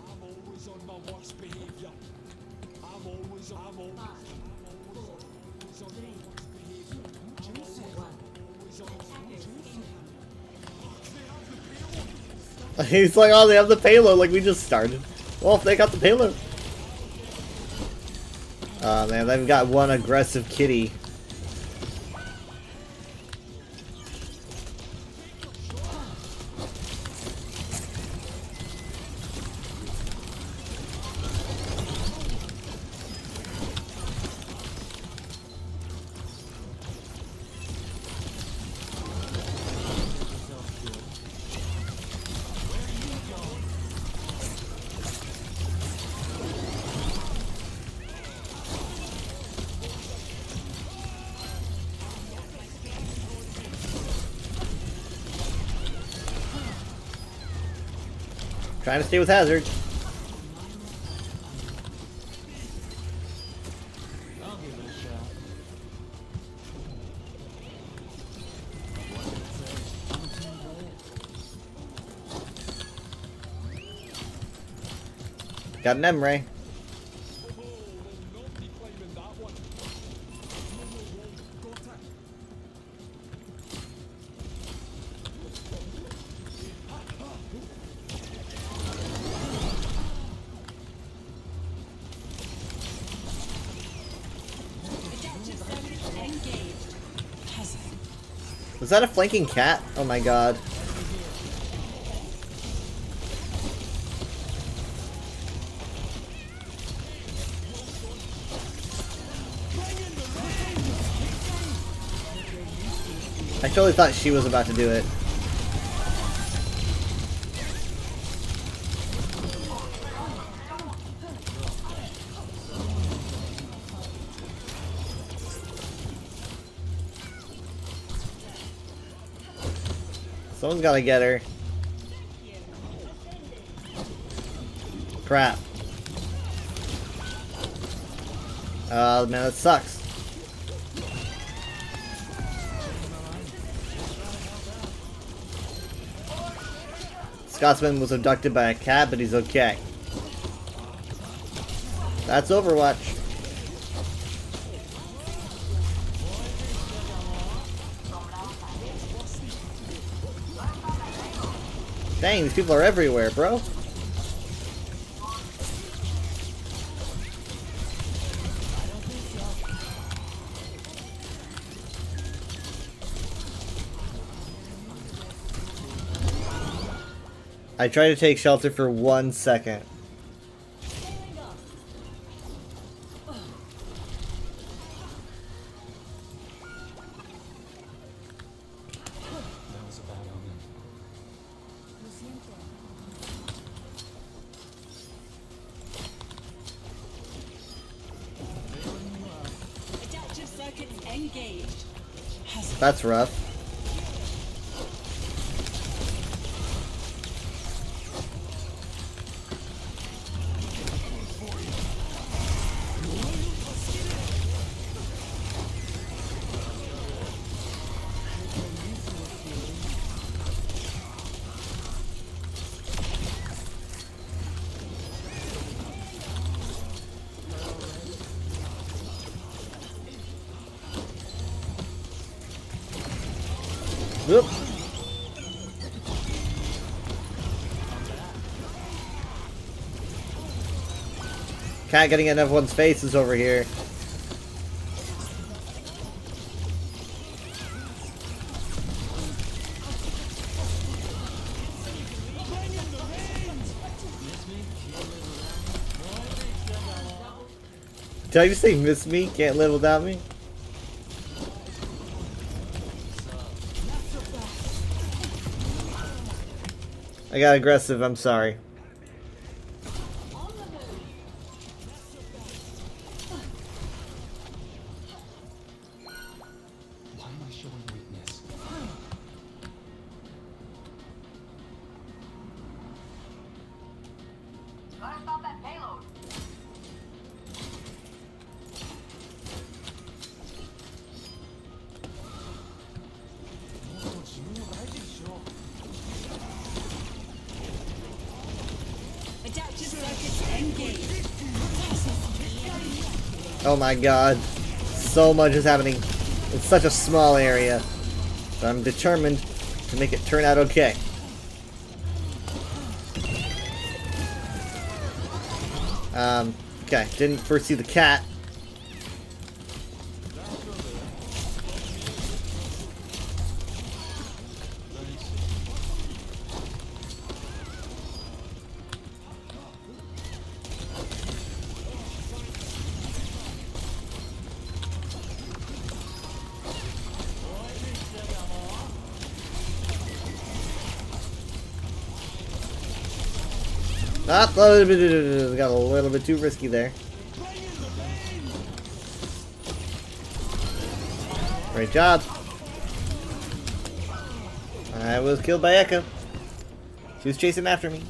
I'm always on my worst behavior. I'm always on my worst behavior. He's like, oh, they have the payload, like we just started. Well, if they got the payload. Man, they've got one aggressive kitty. Trying to stay with Hazard. I'll give it a shot. I'm a team player. Got an M-Ray. Was that a flanking cat? Oh my god. I totally thought she was about to do it. Someone's gotta get her. Crap. Man, that sucks. Scotsman was abducted by a cat, but he's okay. That's Overwatch. Dang, these people are everywhere, bro. I tried to take shelter for 1 second. That was a bad omen. Adaptive circuits engaged. That's rough. Whoop. Cat getting in everyone's faces over here. Did I just say miss me? Can't live without me? I got aggressive, I'm sorry. Why am I showing weakness? Gotta stop that payload. Adaptive circuits engaged. Oh my god. So much is happening in such a small area. But I'm determined to make it turn out okay. Okay, didn't foresee the cat. Ah, got a little bit too risky there. Great job. I was killed by Echo. She was chasing after me.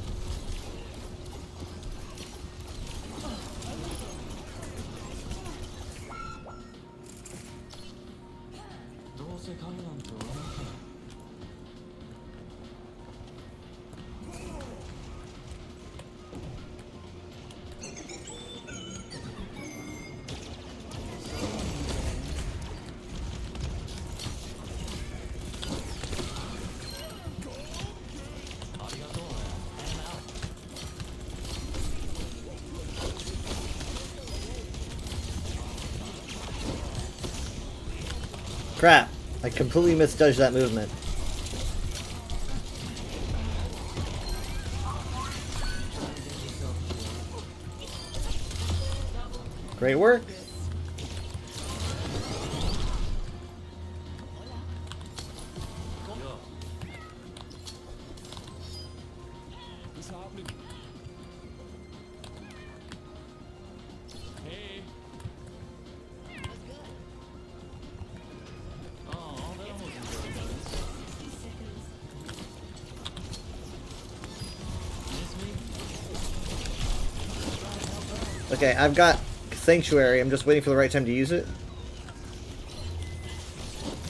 Crap. I completely misjudged that movement. Great work. What's happening? Hey. Okay, I've got Sanctuary. I'm just waiting for the right time to use it.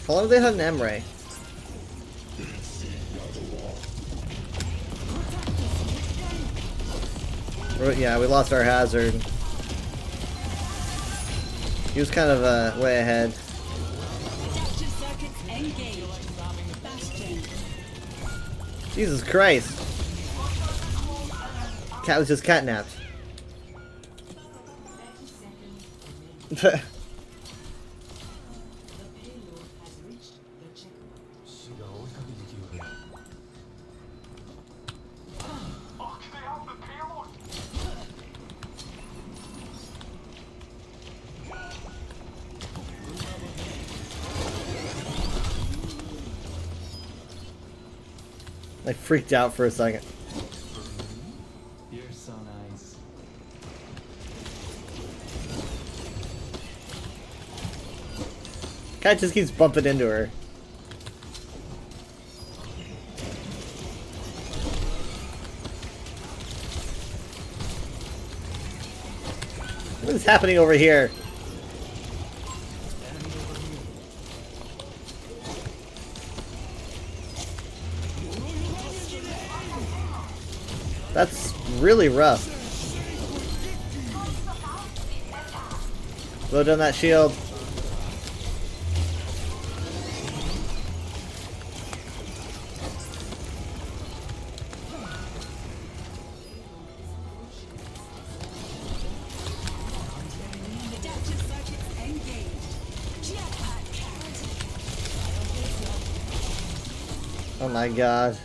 How long do they have an M-Ray? Yeah, we lost our hazard. He was kind of way ahead. Adaptive circuits engaged. Bastion. Jesus Christ. Cat was just catnapped. 30 seconds remaining. The payload has reached the checkpoint. 死が追いかけてきよる。I freaked out for a second. You're so nice. Cat just keeps bumping into her. What is happening over here? That's really rough. Blow down that shield. Adaptive circuits engaged. Jetpack cat. Oh my god.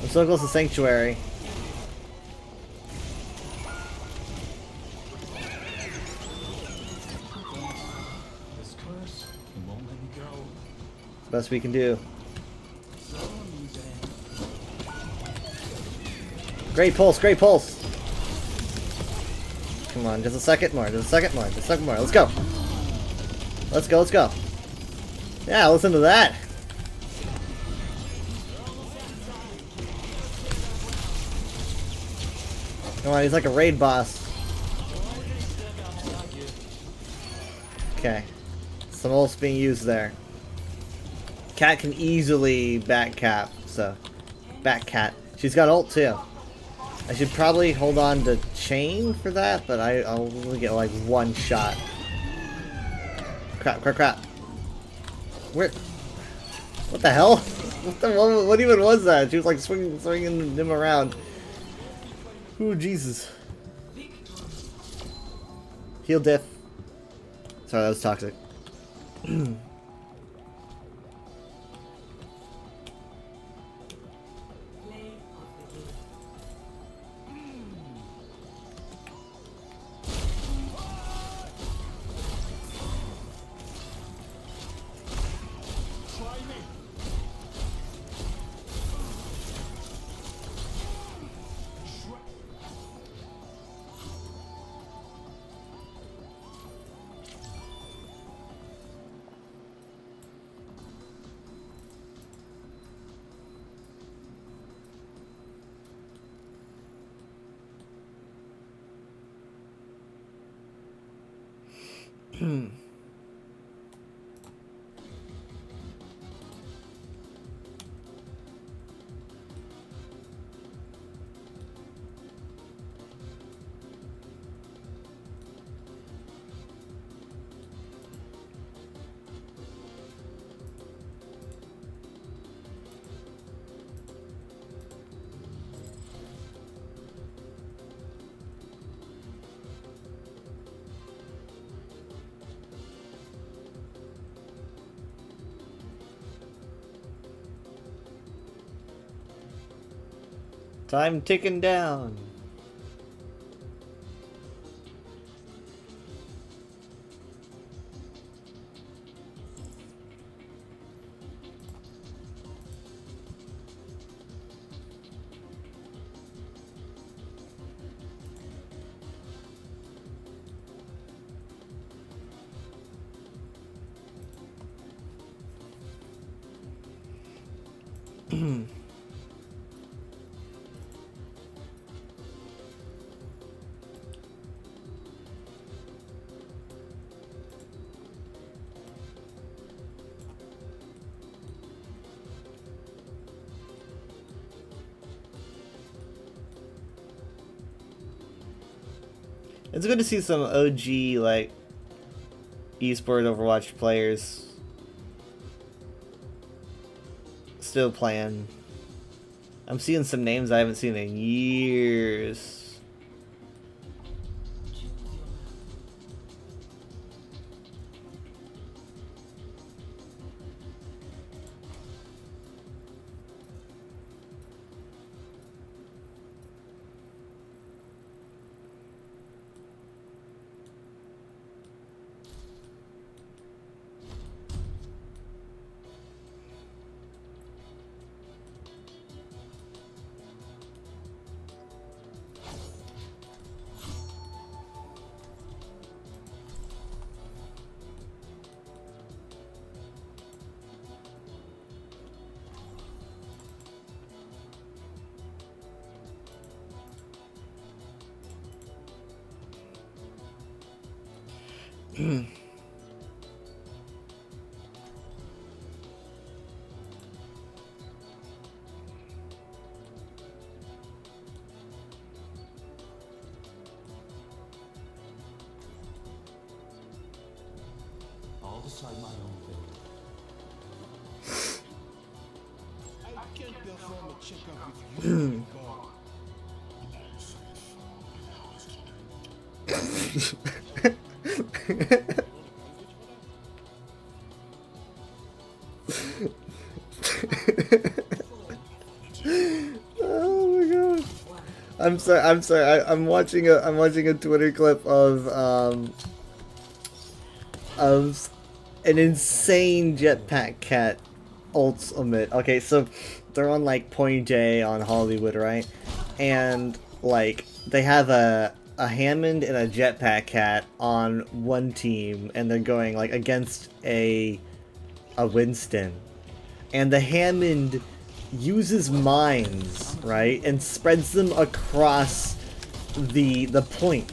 I'm so close to Sanctuary. This curse, it won't let me go. Best we can do. Great pulse, great pulse. Come on, just a second more, just a second more, just a second more. Let's go. Let's go, let's go. Yeah, listen to that. Come on, he's like a raid boss. Okay. Some ult's being used there. Cat can easily back cap, so. Back cat. She's got ult too. I should probably hold on to chain for that, but I'll only get like one shot. Crap, crap, crap. Where? What the hell? What even was that? She was like swinging him around. Ooh, Jesus. Heal diff. Sorry, that was toxic. Time ticking down. It's good to see some OG, like, esport Overwatch players still playing. I'm seeing some names I haven't seen in years. I'll decide my own fate. I can't perform a checkup with you, God. Oh my god! I'm sorry. I'm watching a Twitter clip of an insane jetpack cat ultimate. Okay, so they're on like Point J on Hollywood, right? And like they have a Hammond and a jetpack cat on one team, and they're going like against a Winston, and the Hammond uses mines, right, and spreads them across the point,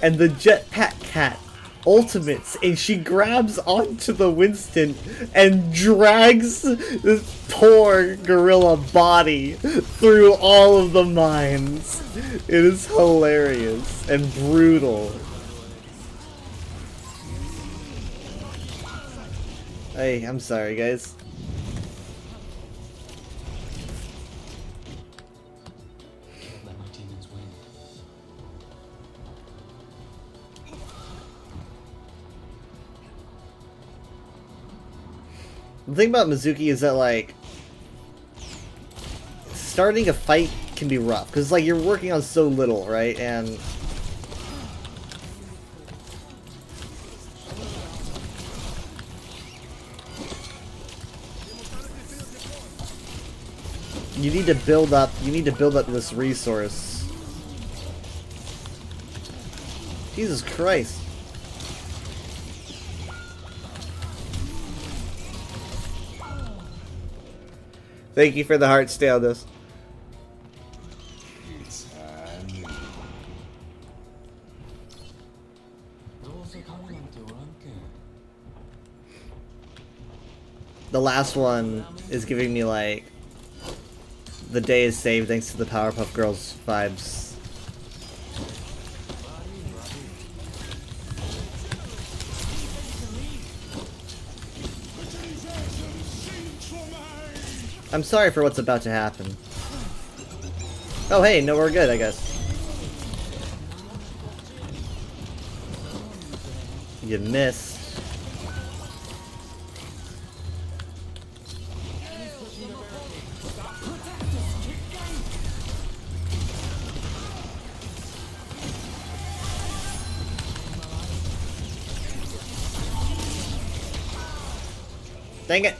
and the jetpack cat ultimates, and she grabs onto the Winston and drags this poor gorilla body through all of the mines. It is hilarious and brutal. Hey, I'm sorry, guys. Let my demons win. The thing about Mizuki is that, like, starting a fight can be rough, because, like, you're working on so little, right? And you need to build up this resource. Jesus Christ. Thank you for the heart, Staleness. The last one is giving me like the day is saved thanks to the Powerpuff Girls vibes. I'm sorry for what's about to happen. Oh hey, no, we're good, I guess. You missed. Dang it.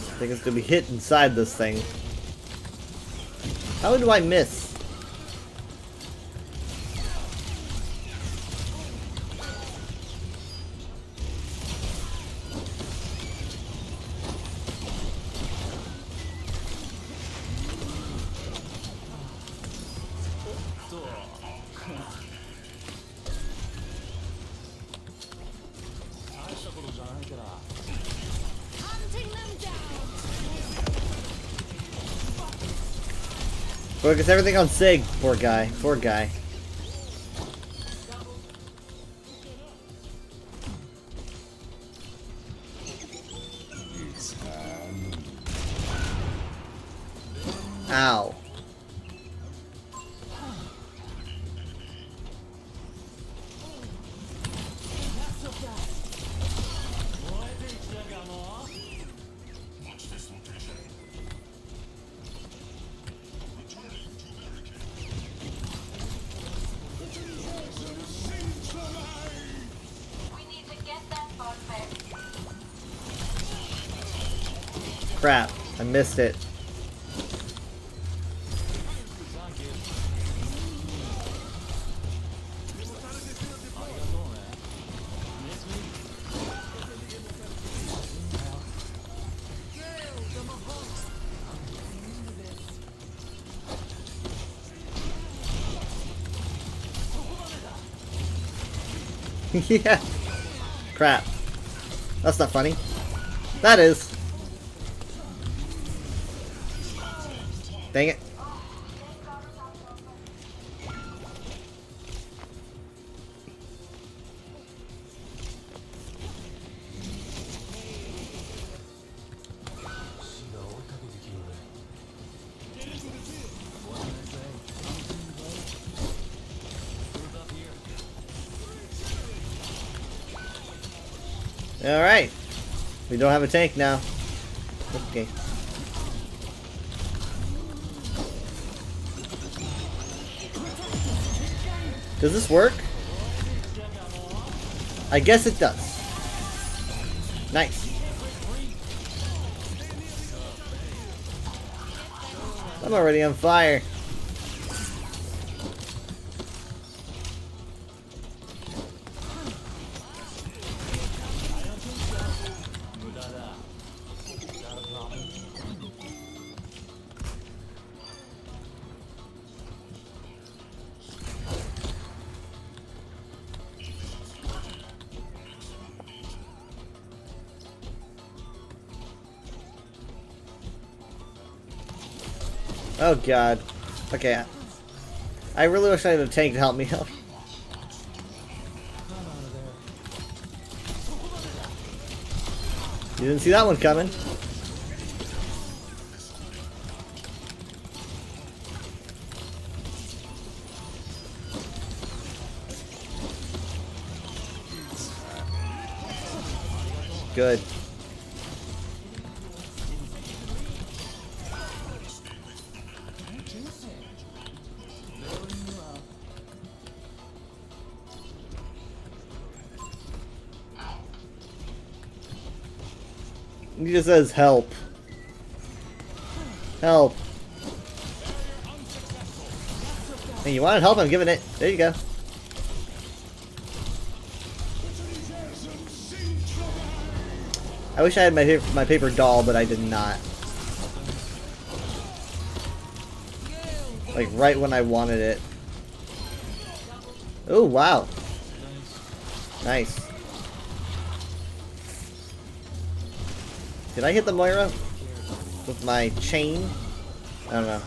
I think it's gonna be hit inside this thing. How do I miss? Hunting them down. Focus everything on Sig. Poor guy. Poor guy. Ow. Crap, I missed it. Yeah. Crap. That's not funny. That is. Dang it. Alright. We don't have a tank now. Okay. Does this work? I guess it does. Nice. I'm already on fire. Oh god. Okay. I really wish I had a tank to help me out. You didn't see that one coming. Good. He just says help. Help. Hey, you wanted help? I'm giving it. There you go. I wish I had my paper doll, but I did not. Like right when I wanted it. Oh wow. Nice. Did I hit the Moira with my chain? I don't know.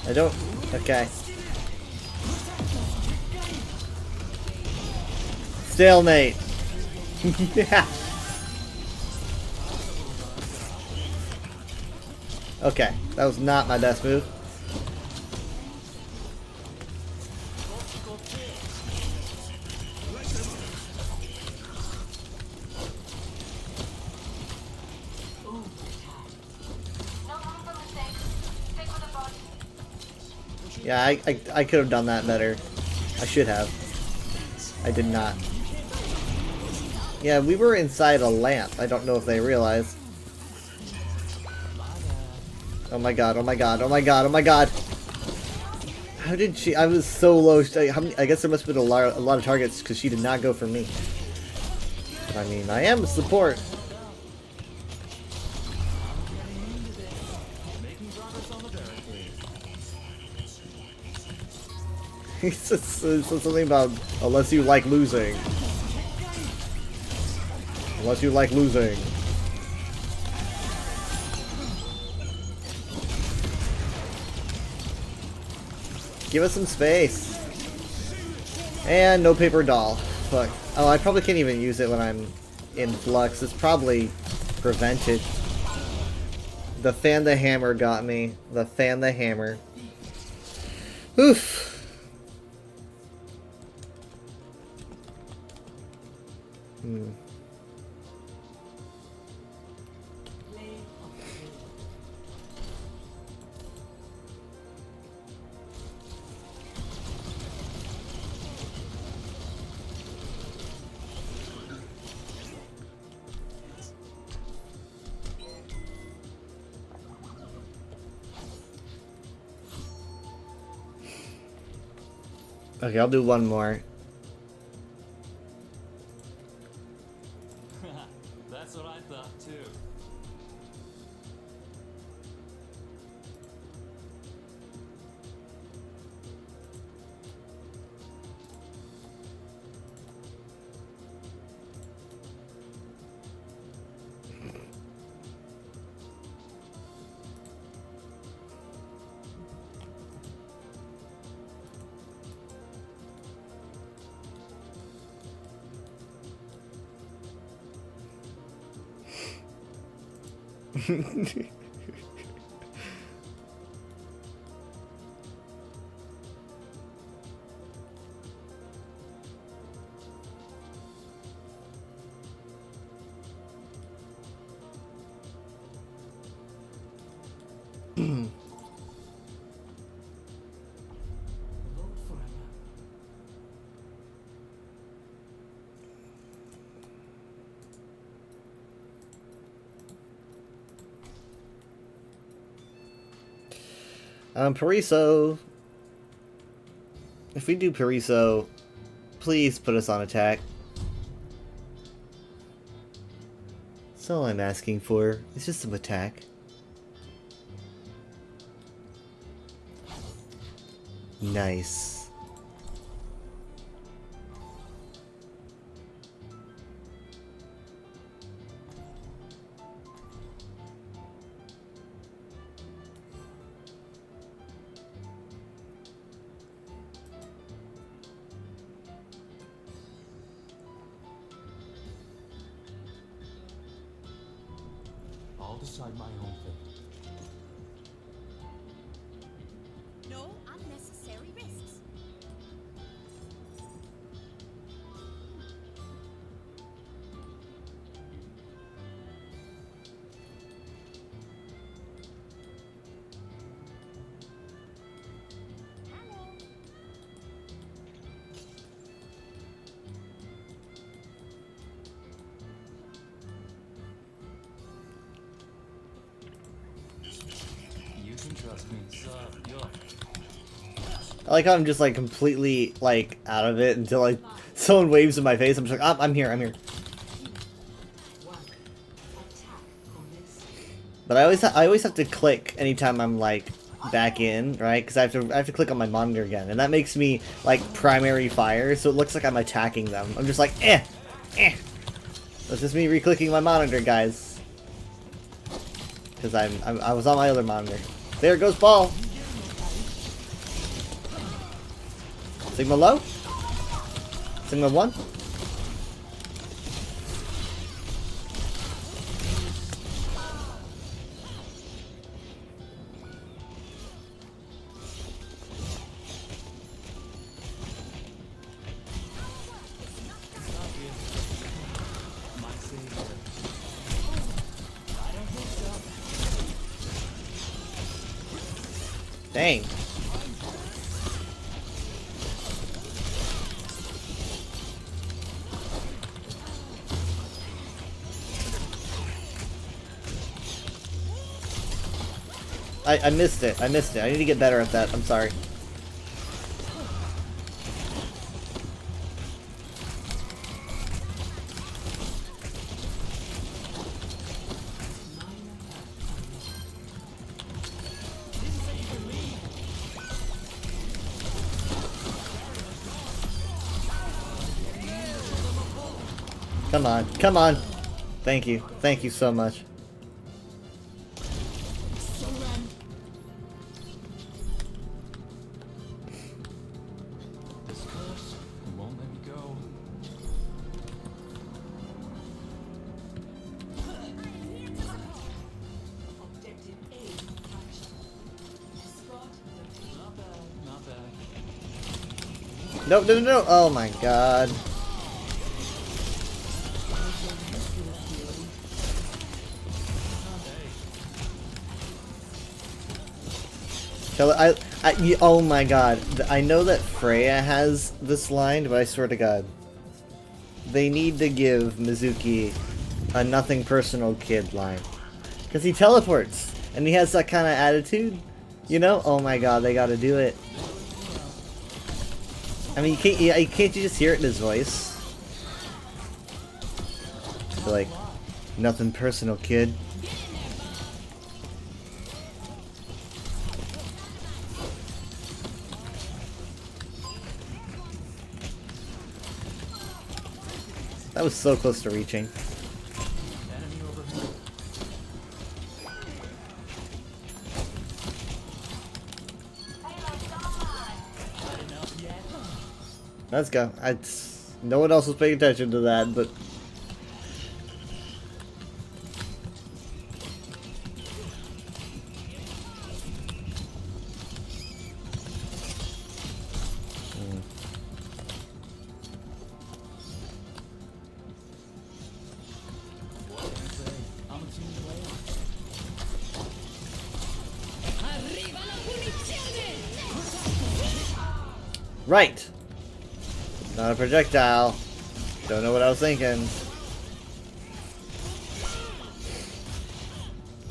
I don't. Okay. Stalemate. Yeah. Okay, that was not my best move. Yeah, I could have done that better. I should have. I did not. Yeah, we were inside a lamp. I don't know if they realized. Oh my god, oh my god, oh my god, oh my god! How did she... I was so low. I guess there must have been a lot of targets because she did not go for me. I mean, I am a support. He said something about unless you like losing. Unless you like losing. Give us some space. And no paper doll. Fuck. Oh, I probably can't even use it when I'm in flux. It's probably prevented. The fan the hammer got me. The fan the hammer. Oof. Okay, I'll do one more. That's what I thought too. Pariso. If we do Pariso, please put us on attack. That's all I'm asking for. It's just some attack. Nice. I'll decide my own fate. No unnecessary risks. You can trust me. Yo. I like how I'm just like completely like out of it until like someone waves in my face. I'm just like, oh, I'm here, I'm here. But I always have to click anytime I'm like back in, right? Because I have to click on my monitor again, and that makes me like primary fire, so it looks like I'm attacking them. I'm just like, eh. That's just me re-clicking my monitor, guys. Because I was on my other monitor. There goes ball. Sigma low. Sigma 1. Dang. I missed it. I missed it. I need to get better at that. I'm sorry. Come on. Come on. Thank you. Thank you so much. This curse won't let me go. Objective A captured. Escort the Not bad, not bad. No, no, no, no. Oh my god. Oh my god. I know that Freya has this line, but I swear to god. They need to give Mizuki a nothing personal kid line. Because he teleports, and he has that kind of attitude. You know? Oh my god, they gotta do it. I mean, can't you just hear it in his voice? They're like, nothing personal, kid. That was so close to reaching. Enemy over here. Let's go. No one else was paying attention to that, but... What can I say? I'm a team player. Arriva la punizione! Right! Not a projectile. Don't know what I was thinking.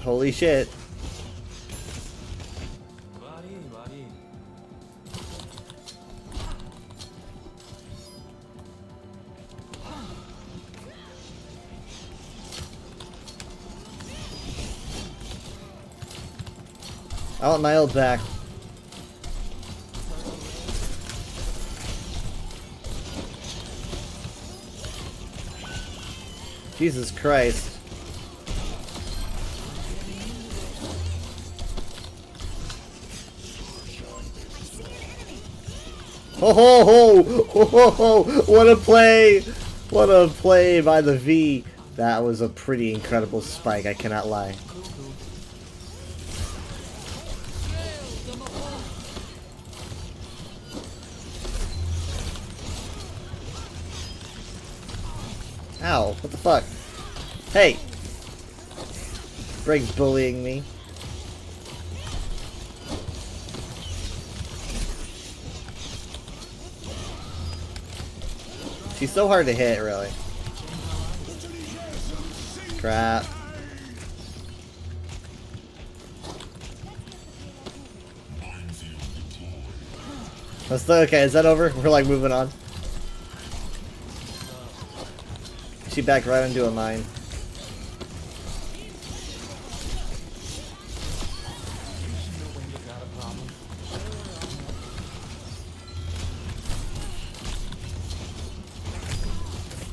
Holy shit. Buddy, buddy. I want my ult back. Jesus Christ. Ho ho ho! Ho ho ho! What a play! What a play by the V! That was a pretty incredible spike, I cannot lie. Ow, what the fuck? Hey! Break bullying me. She's so hard to hit, really. Crap. Okay, is that over? We're like moving on. She backed right into a mine.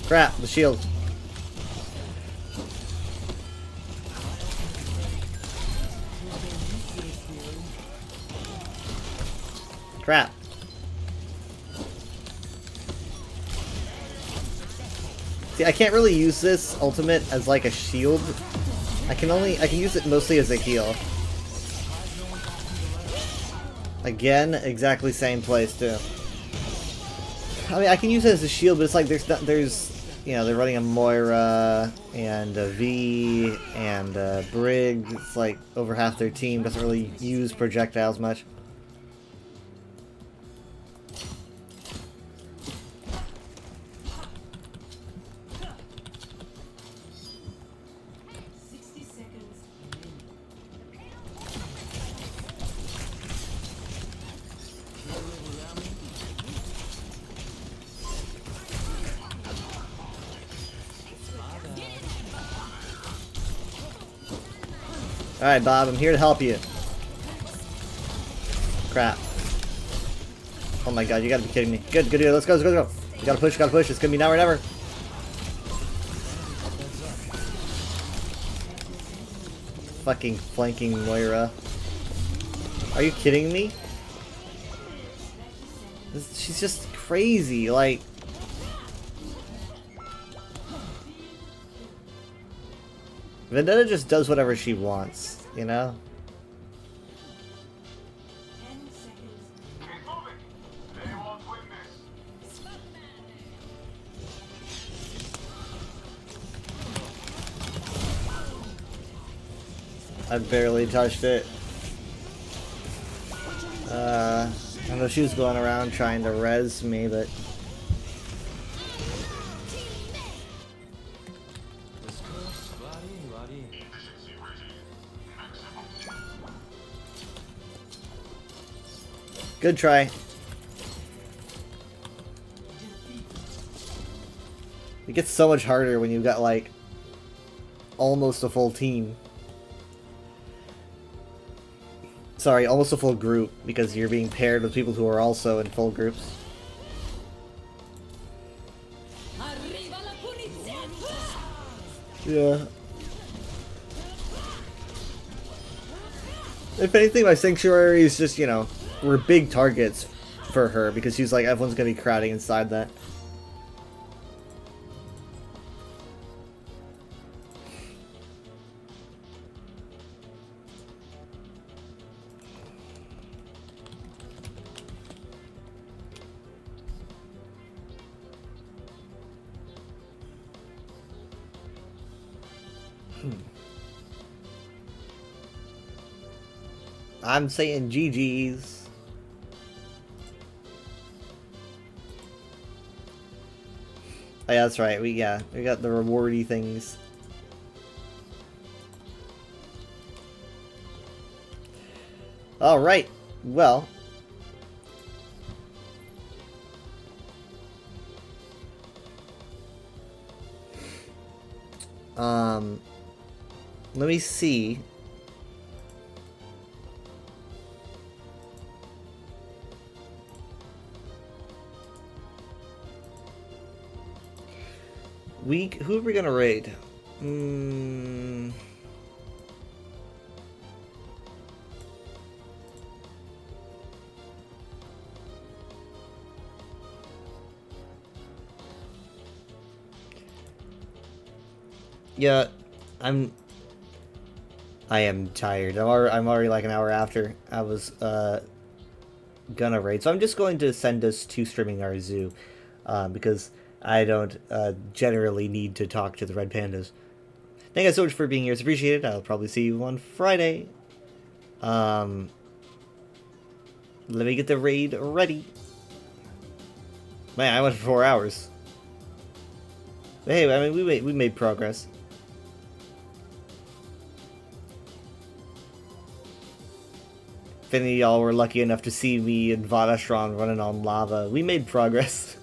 Crap, the shield. Crap. See, I can't really use this ultimate as like a shield. I can use it mostly as a heal. Again, exactly same place too. I mean, I can use it as a shield, but it's like you know, they're running a Moira and a V and a Brig. It's like over half their team doesn't really use projectiles much. Alright, Bob, I'm here to help you. Crap. Oh my god, you gotta be kidding me. Good, good, good. Let's go, let's go, let's go. You gotta push, it's gonna be now or never. fucking flanking Moira. Are you kidding me? She's just crazy, like... Vendetta just does whatever she wants, you know? I barely touched it. I know she was going around trying to res me, but... Good try. It gets so much harder when you've got, like, almost a full team. Sorry, almost a full group, because you're being paired with people who are also in full groups. Yeah. If anything, my Sanctuary is just, you know, we're big targets for her, because she's like, everyone's gonna be crowding inside that. I'm saying GG's. Oh, yeah, that's right. We got the rewardy things. All right. Well, let me see. Who are we gonna raid? Yeah, I am tired. I'm already like an hour after I was gonna raid, so I'm just going to send us to streaming our zoo, because I don't generally need to talk to the Red Pandas. Thank you guys so much for being here. It's appreciated. I'll probably see you on Friday. Let me get the raid ready. Man, I went for 4 hours. But hey, I mean, we made progress. If any of y'all were lucky enough to see me and Vadastron running on lava, we made progress.